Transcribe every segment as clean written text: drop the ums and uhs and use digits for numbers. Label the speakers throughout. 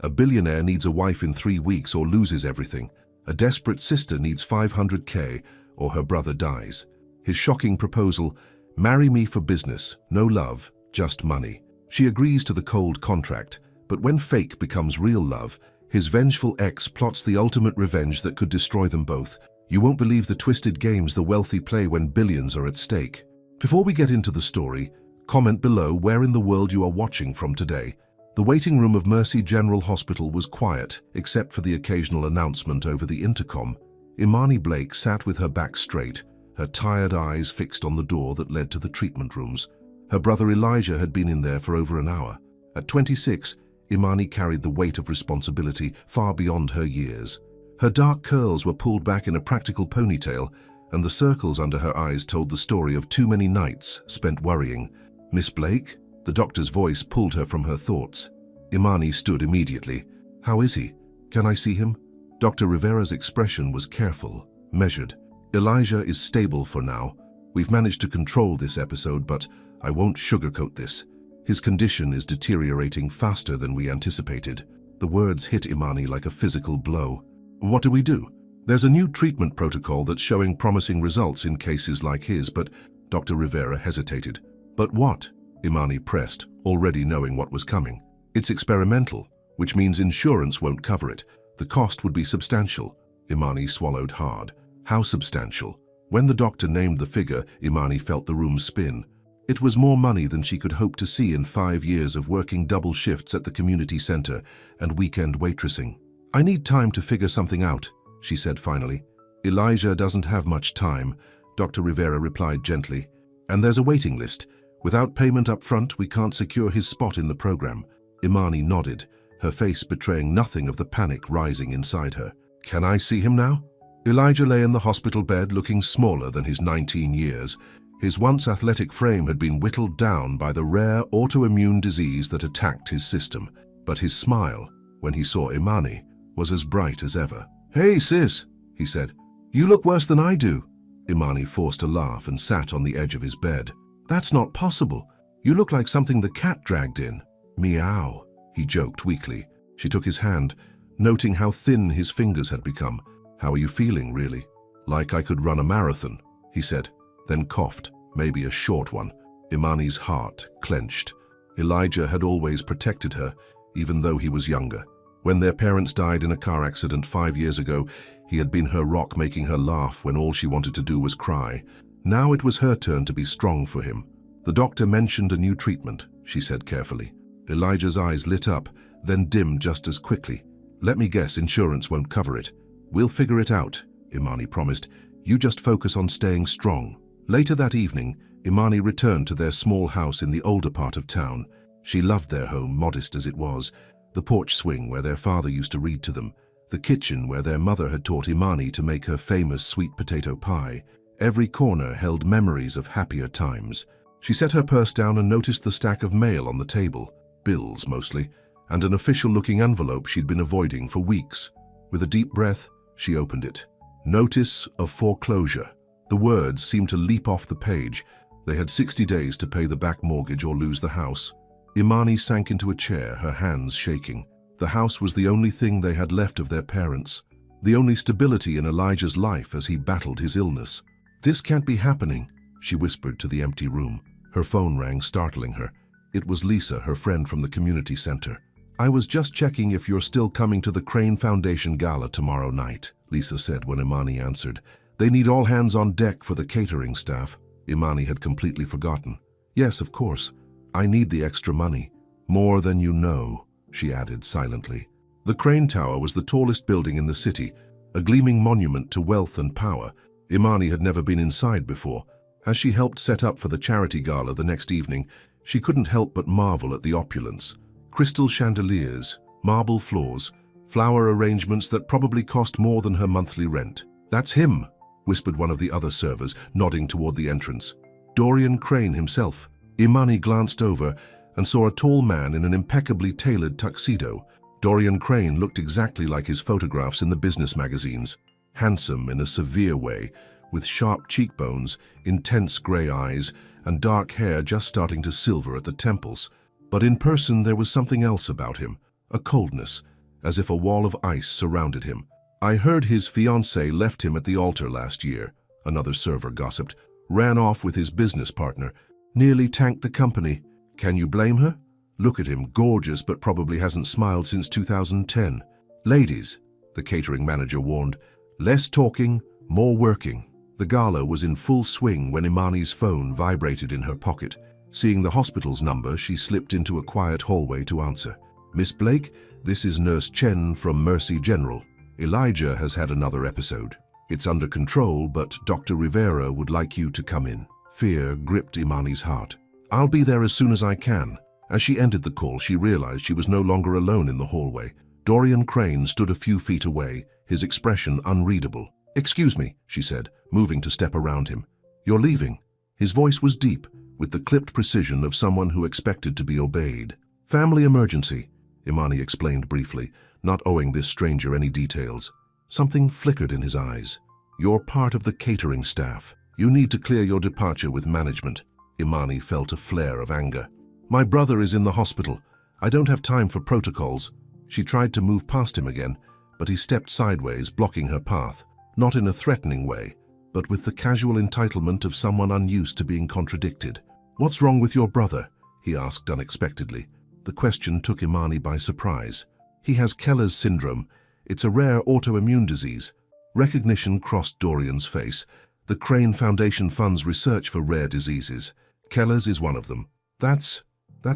Speaker 1: A billionaire needs a wife in 3 weeks or loses everything. A desperate sister needs 500K or her brother dies. His shocking proposal, marry me for business, no love, just money. She agrees to the cold contract, but when fake becomes real love, his vengeful ex plots the ultimate revenge that could destroy them both. You won't believe the twisted games the wealthy play when billions are at stake. Before we get into the story, comment below where in the world you are watching from today. The waiting room of Mercy General Hospital was quiet, except for the occasional announcement over the intercom. Imani Blake sat with her back straight, her tired eyes fixed on the door that led to the treatment rooms. Her brother Elijah had been in there for over an hour. At 26, Imani carried the weight of responsibility far beyond her years. Her dark curls were pulled back in a practical ponytail, and the circles under her eyes told the story of too many nights spent worrying. "Miss Blake?" The doctor's voice pulled her from her thoughts. Imani stood immediately. "How is he? Can I see him?" Dr. Rivera's expression was careful, measured. "Elijah is stable for now. We've managed to control this episode, but I won't sugarcoat this. His condition is deteriorating faster than we anticipated." The words hit Imani like a physical blow. "What do we do?" "There's a new treatment protocol that's showing promising results in cases like his, but..." Dr. Rivera hesitated. "But what?" Imani pressed, already knowing what was coming. "It's experimental, which means insurance won't cover it. The cost would be substantial." Imani swallowed hard. How substantial? When the doctor named the figure, Imani felt the room spin. It was more money than she could hope to see in 5 years of working double shifts at the community center and weekend waitressing. "I need time to figure something out," she said finally. "Elijah doesn't have much time," Dr. Rivera replied gently. "And there's a waiting list. Without payment up front, we can't secure his spot in the program." Imani nodded, her face betraying nothing of the panic rising inside her. "Can I see him now?" Elijah lay in the hospital bed looking smaller than his 19 years. His once athletic frame had been whittled down by the rare autoimmune disease that attacked his system. But his smile, when he saw Imani, was as bright as ever. "Hey, sis," he said. "You look worse than I do." Imani forced a laugh and sat on the edge of his bed. "That's not possible. You look like something the cat dragged in." "Meow," he joked weakly. She took his hand, noting how thin his fingers had become. "How are you feeling, really?" "Like I could run a marathon," he said, then coughed, maybe a short one. Imani's heart clenched. Elijah had always protected her, even though he was younger. When their parents died in a car accident 5 years ago, he had been her rock, making her laugh when all she wanted to do was cry. Now it was her turn to be strong for him. "The doctor mentioned a new treatment," she said carefully. Elijah's eyes lit up, then dimmed just as quickly. "Let me guess, insurance won't cover it." "We'll figure it out," Imani promised. "You just focus on staying strong." Later that evening, Imani returned to their small house in the older part of town. She loved their home, modest as it was. The porch swing where their father used to read to them. The kitchen where their mother had taught Imani to make her famous sweet potato pie. Every corner held memories of happier times. She set her purse down and noticed the stack of mail on the table, bills mostly, and an official-looking envelope she'd been avoiding for weeks. With a deep breath, she opened it. Notice of foreclosure. The words seemed to leap off the page. They had 60 days to pay the back mortgage or lose the house. Imani sank into a chair, her hands shaking. The house was the only thing they had left of their parents, the only stability in Elijah's life as he battled his illness. "This can't be happening," she whispered to the empty room. Her phone rang, startling her. It was Lisa, her friend from the community center. "I was just checking if you're still coming to the Crane Foundation Gala tomorrow night," Lisa said when Imani answered. "They need all hands on deck for the catering staff." Imani had completely forgotten. "Yes, of course. I need the extra money. More than you know," she added silently. The Crane Tower was the tallest building in the city, a gleaming monument to wealth and power. Imani had never been inside before. As she helped set up for the charity gala the next evening, she couldn't help but marvel at the opulence. Crystal chandeliers, marble floors, flower arrangements that probably cost more than her monthly rent. "That's him," whispered one of the other servers, nodding toward the entrance. "Dorian Crane himself." Imani glanced over and saw a tall man in an impeccably tailored tuxedo. Dorian Crane looked exactly like his photographs in the business magazines. Handsome in a severe way, with sharp cheekbones, intense gray eyes, and dark hair just starting to silver at the temples. But in person there was something else about him, a coldness, as if a wall of ice surrounded him. I heard his fiancée left him at the altar last year, another server gossiped. Ran off with his business partner. Nearly tanked the company. Can you blame her? Look at him, gorgeous but probably hasn't smiled since 2010. Ladies, the catering manager warned, less talking, more working. The gala was in full swing when Imani's phone vibrated in her pocket. Seeing the hospital's number, she slipped into a quiet hallway to answer. Miss Blake, this is Nurse Chen from Mercy General. Elijah has had another episode. It's under control, but Dr. Rivera would like you to come in. Fear gripped Imani's heart. I'll be there as soon as I can. As she ended the call, she realized she was no longer alone in the hallway. Dorian Crane stood a few feet away, his expression unreadable. Excuse me, she said, moving to step around him. You're leaving. His voice was deep, with the clipped precision of someone who expected to be obeyed. Family emergency, Imani explained briefly, not owing this stranger any details. Something flickered in his eyes. You're part of the catering staff. You need to clear your departure with management. Imani felt a flare of anger. My brother is in the hospital. I don't have time for protocols. She tried to move past him again, but he stepped sideways, blocking her path, not in a threatening way, but with the casual entitlement of someone unused to being contradicted. What's wrong with your brother? He asked unexpectedly. The question took Imani by surprise. He has Keller's syndrome. It's a rare autoimmune disease. Recognition crossed Dorian's face. The Crane Foundation funds research for rare diseases. Keller's is one of them. That's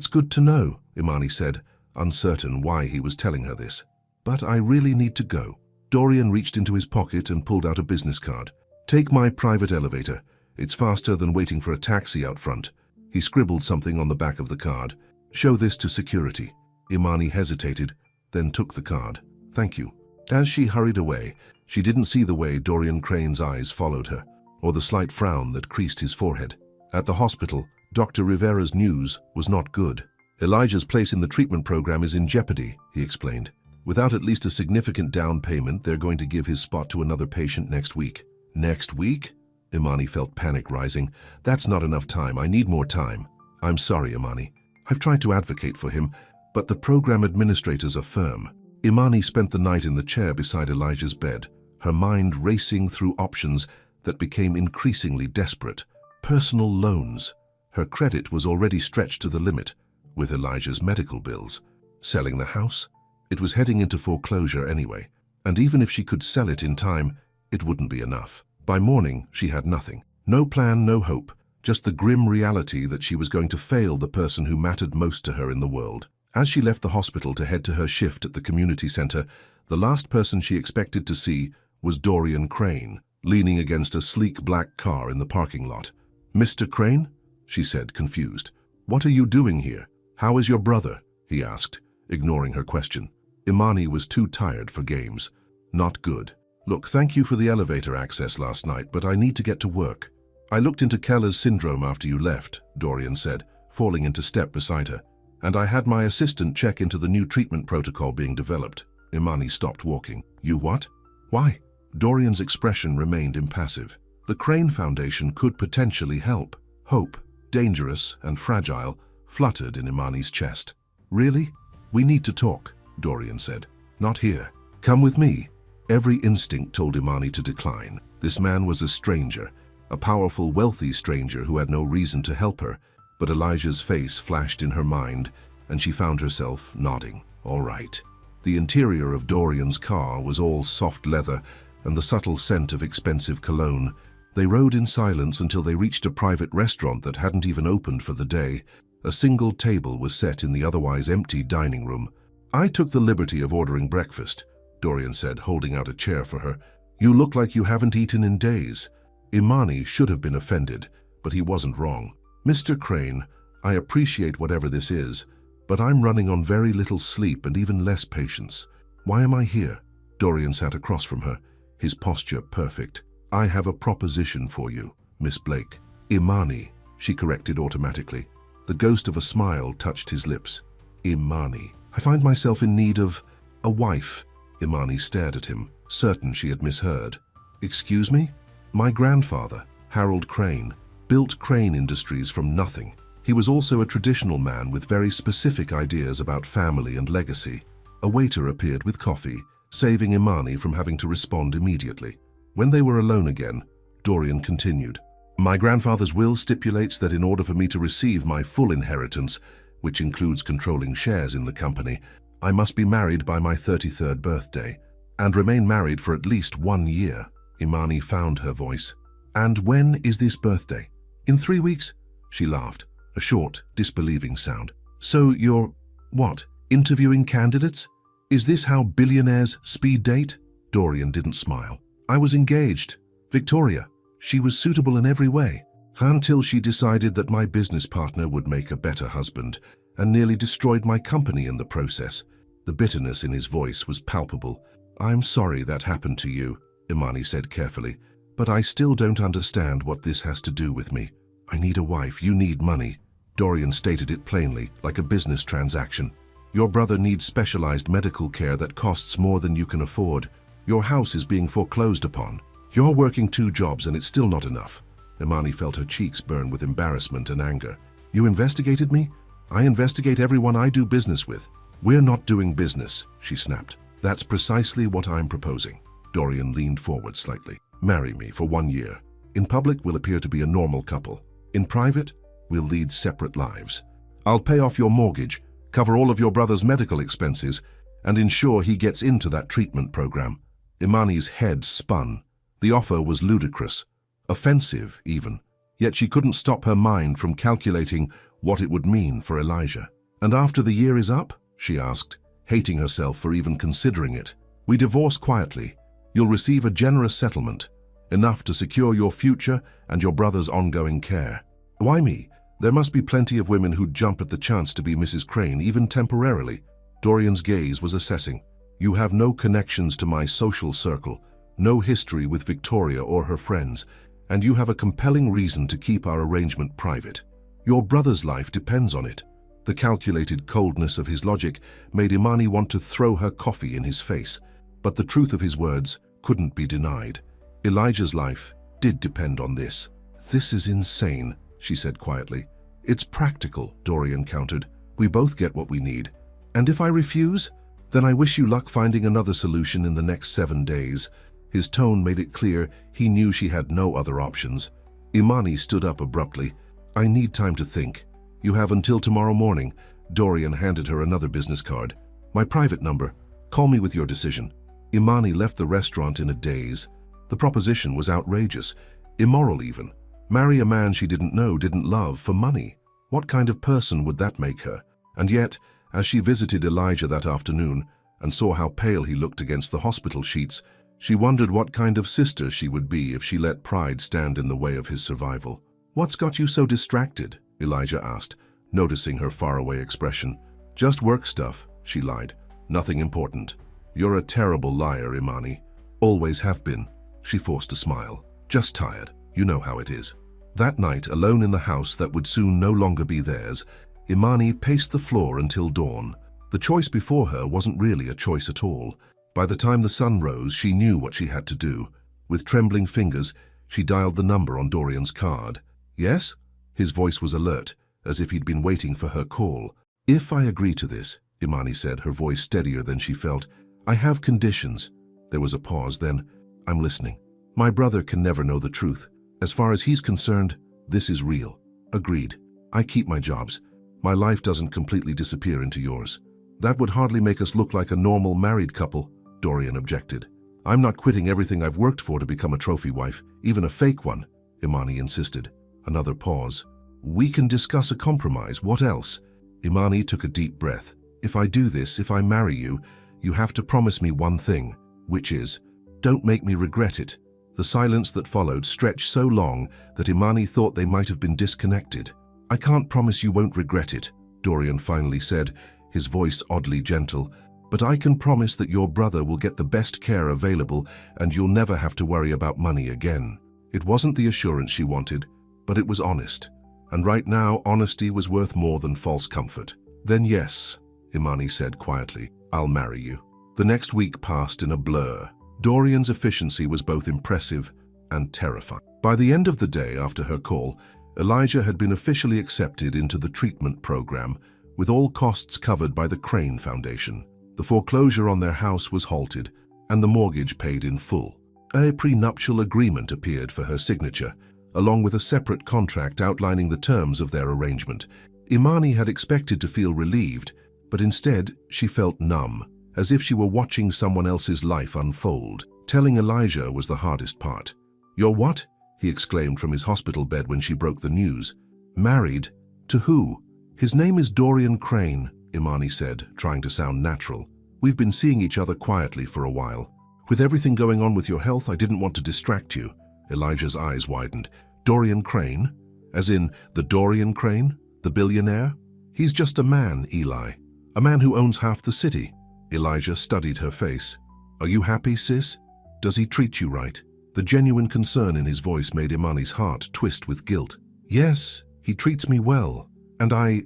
Speaker 1: good to know, Imani said, uncertain why he was telling her this. But I really need to go. Dorian reached into his pocket and pulled out a business card. Take my private elevator. It's faster than waiting for a taxi out front. He scribbled something on the back of the card. Show this to security. Imani hesitated, then took the card. Thank you. As she hurried away, she didn't see the way Dorian Crane's eyes followed her, or the slight frown that creased his forehead. At the hospital, Dr. Rivera's news was not good. Elijah's place in the treatment program is in jeopardy, he explained. Without at least a significant down payment, they're going to give his spot to another patient next week. Next week? Imani felt panic rising. That's not enough time. I need more time. I'm sorry, Imani. I've tried to advocate for him, but the program administrators are firm. Imani spent the night in the chair beside Elijah's bed, her mind racing through options that became increasingly desperate. Personal loans. Her credit was already stretched to the limit, with Elijah's medical bills. Selling the house? It was heading into foreclosure anyway, and even if she could sell it in time, it wouldn't be enough. By morning, she had nothing. No plan, no hope, just the grim reality that she was going to fail the person who mattered most to her in the world. As she left the hospital to head to her shift at the community center, the last person she expected to see was Dorian Crane, leaning against a sleek black car in the parking lot. Mr. Crane? She said, confused. What are you doing here? How is your brother? He asked, ignoring her question. Imani was too tired for games. Not good. Look, thank you for the elevator access last night, but I need to get to work. I looked into Keller's syndrome after you left, Dorian said, falling into step beside her. And I had my assistant check into the new treatment protocol being developed. Imani stopped walking. You what? Why? Dorian's expression remained impassive. The Crane Foundation could potentially help. Hope, dangerous and fragile, fluttered in Imani's chest. Really? We need to talk, Dorian said. Not here. Come with me. Every instinct told Imani to decline. This man was a stranger, a powerful, wealthy stranger who had no reason to help her, but Elijah's face flashed in her mind, and she found herself nodding. All right. The interior of Dorian's car was all soft leather and the subtle scent of expensive cologne. They rode in silence until they reached a private restaurant that hadn't even opened for the day. A single table was set in the otherwise empty dining room. I took the liberty of ordering breakfast, Dorian said, holding out a chair for her. You look like you haven't eaten in days. Imani should have been offended, but he wasn't wrong. Mr. Crane, I appreciate whatever this is, but I'm running on very little sleep and even less patience. Why am I here? Dorian sat across from her, his posture perfect. I have a proposition for you, Miss Blake. Imani, she corrected automatically. The ghost of a smile touched his lips. Imani. I find myself in need of a wife. Imani stared at him, certain she had misheard. Excuse me? My grandfather, Harold Crane, built Crane Industries from nothing. He was also a traditional man with very specific ideas about family and legacy. A waiter appeared with coffee, saving Imani from having to respond immediately. When they were alone again, Dorian continued. My grandfather's will stipulates that in order for me to receive my full inheritance, which includes controlling shares in the company, I must be married by my 33rd birthday, and remain married for at least 1 year. Imani found her voice. And when is this birthday? In 3 weeks? She laughed, a short, disbelieving sound. So you're, what, interviewing candidates? Is this how billionaires speed date? Dorian didn't smile. I was engaged. Victoria. She was suitable in every way, until she decided that my business partner would make a better husband and nearly destroyed my company in the process. The bitterness in his voice was palpable. I'm sorry that happened to you, Imani said carefully, but I still don't understand what this has to do with me. I need a wife, you need money. Dorian stated it plainly, like a business transaction. Your brother needs specialized medical care that costs more than you can afford. Your house is being foreclosed upon. You're working 2 jobs and it's still not enough. Imani felt her cheeks burn with embarrassment and anger. You investigated me? I investigate everyone I do business with. We're not doing business, she snapped. That's precisely what I'm proposing. Dorian leaned forward slightly. Marry me for 1 year. In public, we'll appear to be a normal couple. In private, we'll lead separate lives. I'll pay off your mortgage, cover all of your brother's medical expenses, and ensure he gets into that treatment program. Imani's head spun. The offer was ludicrous, offensive even, yet she couldn't stop her mind from calculating what it would mean for Elijah. And after the year is up? She asked, hating herself for even considering it. We divorce quietly. You'll receive a generous settlement, enough to secure your future and your brother's ongoing care. Why me? There must be plenty of women who'd jump at the chance to be Mrs. Crane, even temporarily. Dorian's gaze was assessing. You have no connections to my social circle, no history with Victoria or her friends, and you have a compelling reason to keep our arrangement private. Your brother's life depends on it. The calculated coldness of his logic made Imani want to throw her coffee in his face, but the truth of his words couldn't be denied. Elijah's life did depend on this. This is insane, she said quietly. It's practical, Dorian countered. We both get what we need. And if I refuse, then I wish you luck finding another solution in the next 7 days. His tone made it clear he knew she had no other options. Imani stood up abruptly. I need time to think. You have until tomorrow morning. Dorian handed her another business card. My private number. Call me with your decision. Imani left the restaurant in a daze. The proposition was outrageous, immoral even. Marry a man she didn't know, didn't love, for money. What kind of person would that make her? And yet, as she visited Elijah that afternoon and saw how pale he looked against the hospital sheets, she wondered what kind of sister she would be if she let pride stand in the way of his survival. What's got you so distracted? Elijah asked, noticing her faraway expression. Just work stuff, she lied. Nothing important. You're a terrible liar, Imani. Always have been. She forced a smile. Just tired. You know how it is. That night, alone in the house that would soon no longer be theirs, Imani paced the floor until dawn. The choice before her wasn't really a choice at all. By the time the sun rose, she knew what she had to do. With trembling fingers, she dialed the number on Dorian's card. Yes? His voice was alert, as if he'd been waiting for her call. If I agree to this, Imani said, her voice steadier than she felt, I have conditions. There was a pause, then, I'm listening. My brother can never know the truth. As far as he's concerned, this is real. Agreed. I keep my jobs. My life doesn't completely disappear into yours. That would hardly make us look like a normal married couple, Dorian objected. I'm not quitting everything I've worked for to become a trophy wife, even a fake one, Imani insisted. Another pause. We can discuss a compromise. What else? Imani took a deep breath. If I do this, if I marry you, you have to promise me one thing, which is, don't make me regret it. The silence that followed stretched so long that Imani thought they might have been disconnected. I can't promise you won't regret it, Dorian finally said, his voice oddly gentle, but I can promise that your brother will get the best care available and you'll never have to worry about money again. It wasn't the assurance she wanted, but it was honest. And right now, honesty was worth more than false comfort. Then yes, Imani said quietly, I'll marry you. The next week passed in a blur. Dorian's efficiency was both impressive and terrifying. By the end of the day after her call, Elijah had been officially accepted into the treatment program, with all costs covered by the Crane Foundation. The foreclosure on their house was halted, and the mortgage paid in full. A prenuptial agreement appeared for her signature, along with a separate contract outlining the terms of their arrangement. Imani had expected to feel relieved, but instead she felt numb, as if she were watching someone else's life unfold. Telling Elijah was the hardest part. "You're what?" he exclaimed from his hospital bed when she broke the news. "Married? To who?" "His name is Dorian Crane," Imani said, trying to sound natural. "We've been seeing each other quietly for a while. With everything going on with your health, I didn't want to distract you." Elijah's eyes widened. "Dorian Crane? As in the Dorian Crane? The billionaire?" "He's just a man, Eli. A man who owns half the city." Elijah studied her face. "Are you happy, sis? Does he treat you right?" The genuine concern in his voice made Imani's heart twist with guilt. "Yes, he treats me well, and I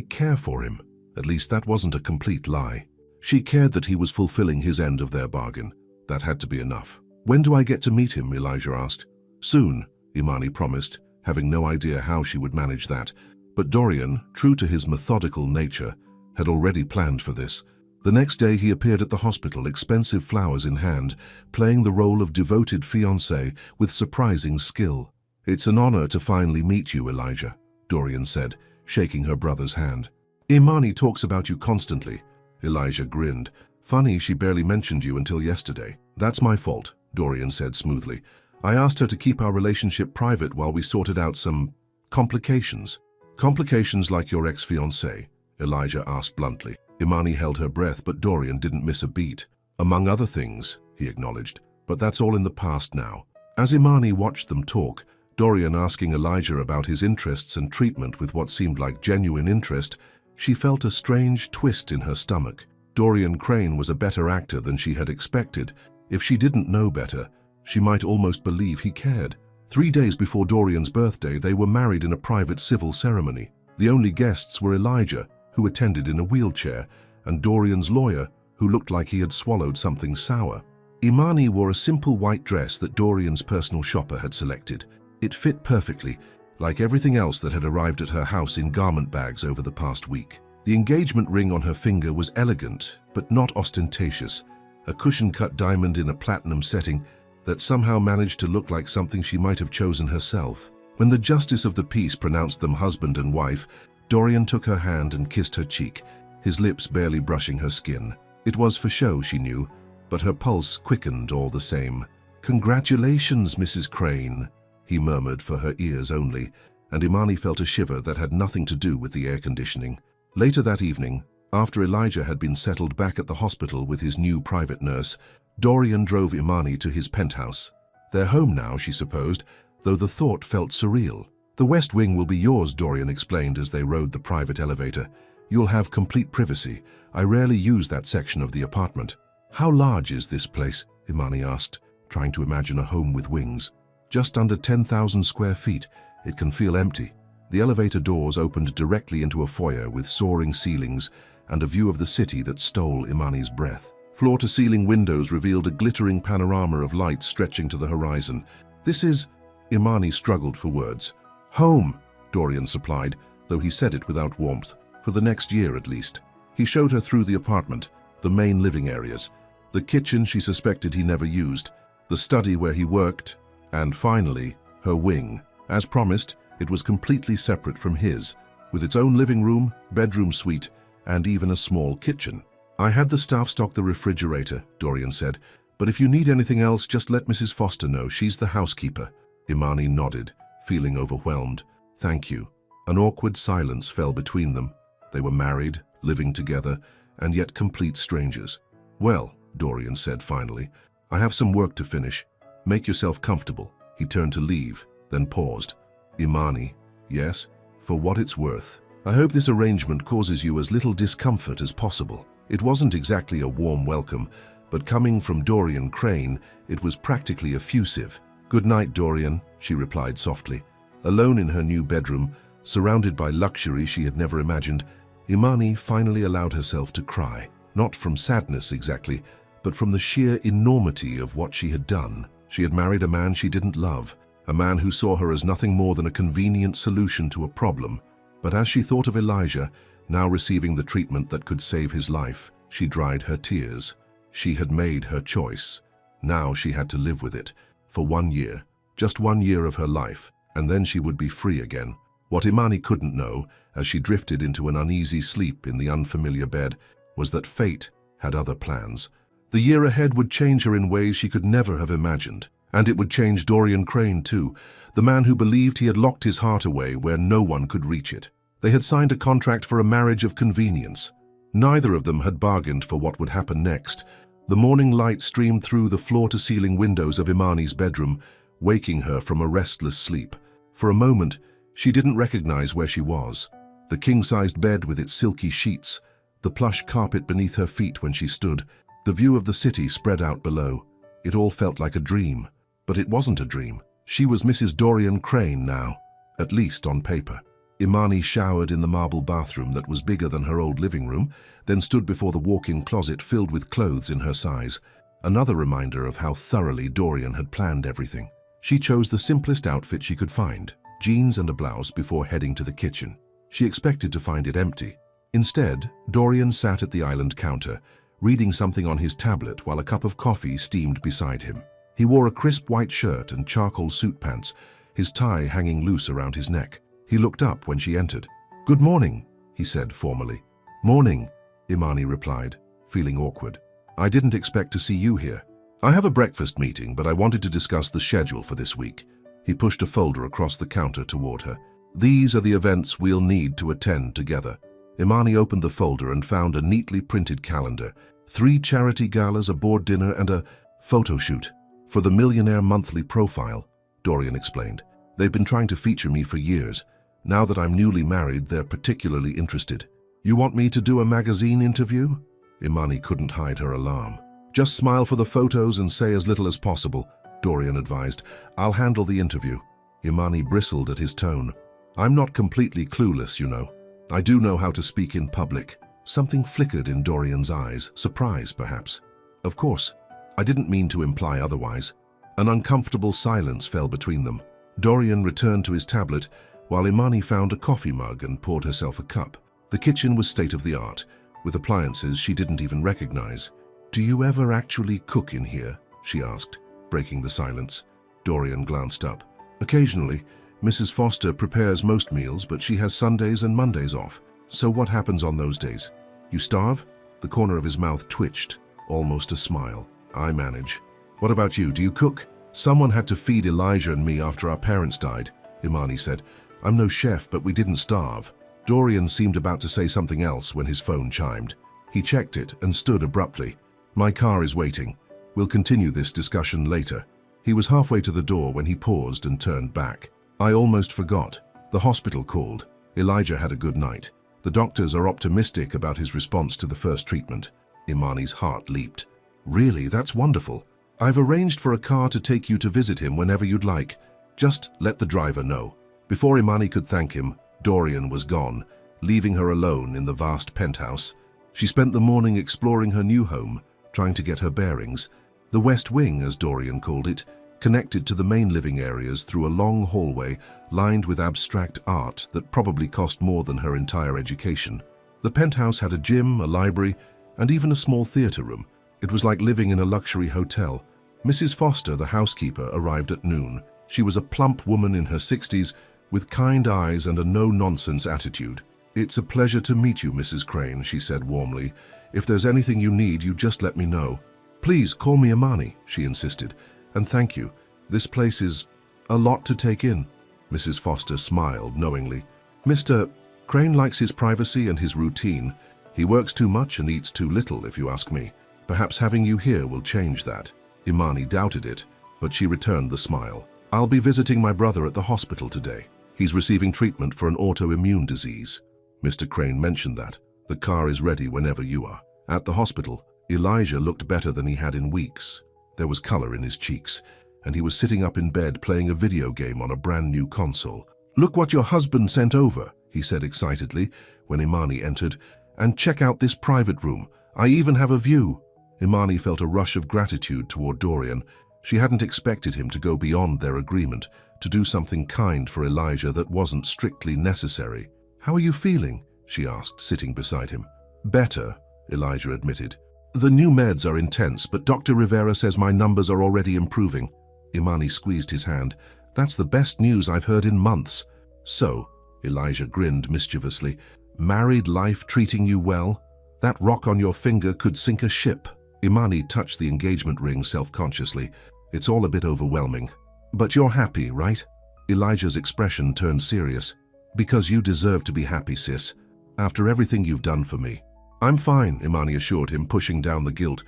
Speaker 1: care for him." At least that wasn't a complete lie. She cared that he was fulfilling his end of their bargain. That had to be enough. "When do I get to meet him?" Elijah asked. "Soon," Imani promised, having no idea how she would manage that. But Dorian, true to his methodical nature, had already planned for this. The next day he appeared at the hospital, expensive flowers in hand, playing the role of devoted fiancé with surprising skill. "It's an honor to finally meet you, Elijah," Dorian said, shaking her brother's hand. "Imani talks about you constantly." Elijah grinned. "Funny she barely mentioned you until yesterday." "That's my fault," Dorian said smoothly. "I asked her to keep our relationship private while we sorted out some complications." "Complications like your ex-fiancé?" Elijah asked bluntly. Imani held her breath, but Dorian didn't miss a beat. "Among other things," he acknowledged, "but that's all in the past now." As Imani watched them talk, Dorian asking Elijah about his interests and treatment with what seemed like genuine interest, she felt a strange twist in her stomach. Dorian Crane was a better actor than she had expected. If she didn't know better, she might almost believe he cared. 3 days before Dorian's birthday, they were married in a private civil ceremony. The only guests were Elijah, who attended in a wheelchair, and Dorian's lawyer, who looked like he had swallowed something sour. Imani wore a simple white dress that Dorian's personal shopper had selected. It fit perfectly, like everything else that had arrived at her house in garment bags over the past week. The engagement ring on her finger was elegant, but not ostentatious, a cushion-cut diamond in a platinum setting that somehow managed to look like something she might have chosen herself. When the justice of the peace pronounced them husband and wife, Dorian took her hand and kissed her cheek, his lips barely brushing her skin. It was for show, she knew, but her pulse quickened all the same. "Congratulations, Mrs. Crane," he murmured for her ears only, and Imani felt a shiver that had nothing to do with the air conditioning. Later that evening, after Elijah had been settled back at the hospital with his new private nurse, Dorian drove Imani to his penthouse. Their home now, she supposed, though the thought felt surreal. "The west wing will be yours," Dorian explained as they rode the private elevator. "You'll have complete privacy. I rarely use that section of the apartment." "How large is this place?" Imani asked, trying to imagine a home with wings. "Just under 10,000 square feet. It can feel empty." The elevator doors opened directly into a foyer with soaring ceilings and a view of the city that stole Imani's breath. Floor-to-ceiling windows revealed a glittering panorama of light stretching to the horizon. "This is—" Imani struggled for words. "Home," Dorian supplied, though he said it without warmth. "For the next year, at least." He showed her through the apartment, the main living areas, the kitchen she suspected he never used, the study where he worked, and finally, her wing. As promised, it was completely separate from his, with its own living room, bedroom suite, and even a small kitchen. "I had the staff stock the refrigerator," Dorian said, "but if you need anything else, just let Mrs. Foster know. She's the housekeeper." Imani nodded, feeling overwhelmed. "Thank you." An awkward silence fell between them. They were married, living together, and yet complete strangers. "Well," Dorian said finally, "I have some work to finish. Make yourself comfortable." He turned to leave, then paused. "Imani, yes? For what it's worth, I hope this arrangement causes you as little discomfort as possible." It wasn't exactly a warm welcome, but coming from Dorian Crane, it was practically effusive. "Good night, Dorian," she replied softly. Alone in her new bedroom, surrounded by luxury she had never imagined, Imani finally allowed herself to cry. Not from sadness exactly, but from the sheer enormity of what she had done. She had married a man she didn't love, a man who saw her as nothing more than a convenient solution to a problem. But as she thought of Elijah, now receiving the treatment that could save his life, She dried her tears. She had made her choice. Now she had to live with it. For 1 year. Just 1 year of her life, and then she would be free again. What Imani couldn't know, as she drifted into an uneasy sleep in the unfamiliar bed, was that fate had other plans. The year ahead would change her in ways she could never have imagined. And it would change Dorian Crane too, the man who believed he had locked his heart away where no one could reach it. They had signed a contract for a marriage of convenience. Neither of them had bargained for what would happen next. The morning light streamed through the floor-to-ceiling windows of Imani's bedroom, waking her from a restless sleep. For a moment, she didn't recognize where she was. The king-sized bed with its silky sheets, the plush carpet beneath her feet when she stood, the view of the city spread out below. It all felt like a dream. But it wasn't a dream. She was Mrs. Dorian Crane now, at least on paper. Imani showered in the marble bathroom that was bigger than her old living room, then stood before the walk-in closet filled with clothes in her size. Another reminder of how thoroughly Dorian had planned everything. She chose the simplest outfit she could find, jeans and a blouse, before heading to the kitchen. She expected to find it empty. Instead, Dorian sat at the island counter, reading something on his tablet while a cup of coffee steamed beside him. He wore a crisp white shirt and charcoal suit pants, his tie hanging loose around his neck. He looked up when she entered. "Good morning," he said formally. "Morning," Imani replied, feeling awkward. "I didn't expect to see you here. I have a breakfast meeting, but I wanted to discuss the schedule for this week." He pushed a folder across the counter toward her. "These are the events we'll need to attend together." Imani opened the folder and found a neatly printed calendar. 3 charity galas, a board dinner, and a photo shoot. "For the Millionaire monthly profile," Dorian explained. "They've been trying to feature me for years. Now that I'm newly married, they're particularly interested." "You want me to do a magazine interview?" Imani couldn't hide her alarm. "Just smile for the photos and say as little as possible," Dorian advised. "I'll handle the interview." Imani bristled at his tone. "I'm not completely clueless, you know. I do know how to speak in public." Something flickered in Dorian's eyes, surprise perhaps. "Of course. I didn't mean to imply otherwise." An uncomfortable silence fell between them. Dorian returned to his tablet, while Imani found a coffee mug and poured herself a cup. The kitchen was state-of-the-art, with appliances she didn't even recognize. "Do you ever actually cook in here?" she asked, breaking the silence. Dorian glanced up. "Occasionally. Mrs. Foster prepares most meals, but she has Sundays and Mondays off. So what happens on those days? You starve?" The corner of his mouth twitched, almost a smile. "I manage." "What about you? Do you cook?" "Someone had to feed Elijah and me after our parents died," Imani said. "I'm no chef, but we didn't starve." Dorian seemed about to say something else when his phone chimed. He checked it and stood abruptly. "My car is waiting. We'll continue this discussion later." He was halfway to the door when he paused and turned back. "I almost forgot. The hospital called. Elijah had a good night. The doctors are optimistic about his response to the first treatment." Imani's heart leaped. "Really? That's wonderful. I've arranged for a car to take you to visit him whenever you'd like. Just let the driver know." Before Imani could thank him, Dorian was gone, leaving her alone in the vast penthouse. She spent the morning exploring her new home, trying to get her bearings. The West Wing, as Dorian called it, connected to the main living areas through a long hallway lined with abstract art that probably cost more than her entire education. The penthouse had a gym, a library, and even a small theater room. It was like living in a luxury hotel. Mrs. Foster, the housekeeper, arrived at noon. She was a plump woman in her 60s, with kind eyes and a no-nonsense attitude. "It's a pleasure to meet you, Mrs. Crane," she said warmly. "If there's anything you need, you just let me know." "Please call me Imani," she insisted. "And thank you. This place is a lot to take in." Mrs. Foster smiled knowingly. "Mr. Crane likes his privacy and his routine. He works too much and eats too little, if you ask me. Perhaps having you here will change that." Imani doubted it, but she returned the smile. "I'll be visiting my brother at the hospital today. He's receiving treatment for an autoimmune disease." Mr. Crane mentioned that. "The car is ready whenever you are." At the hospital, Elijah looked better than he had in weeks. There was color in his cheeks, and he was sitting up in bed playing a video game on a brand new console. "Look what your husband sent over," he said excitedly when Imani entered. "And check out this private room. I even have a view." Imani felt a rush of gratitude toward Dorian. She hadn't expected him to go beyond their agreement, to do something kind for Elijah that wasn't strictly necessary. "How are you feeling?" she asked, sitting beside him. "Better," Elijah admitted. The new meds are intense, but Dr. Rivera says my numbers are already improving. Imani squeezed his hand. That's the best news I've heard in months. So, Elijah grinned mischievously, married life treating you well? That rock on your finger could sink a ship. Imani touched the engagement ring self-consciously. It's all a bit overwhelming. But you're happy, right? Elijah's expression turned serious. Because you deserve to be happy, sis. After everything you've done for me. I'm fine, Imani assured him, pushing down the guilt.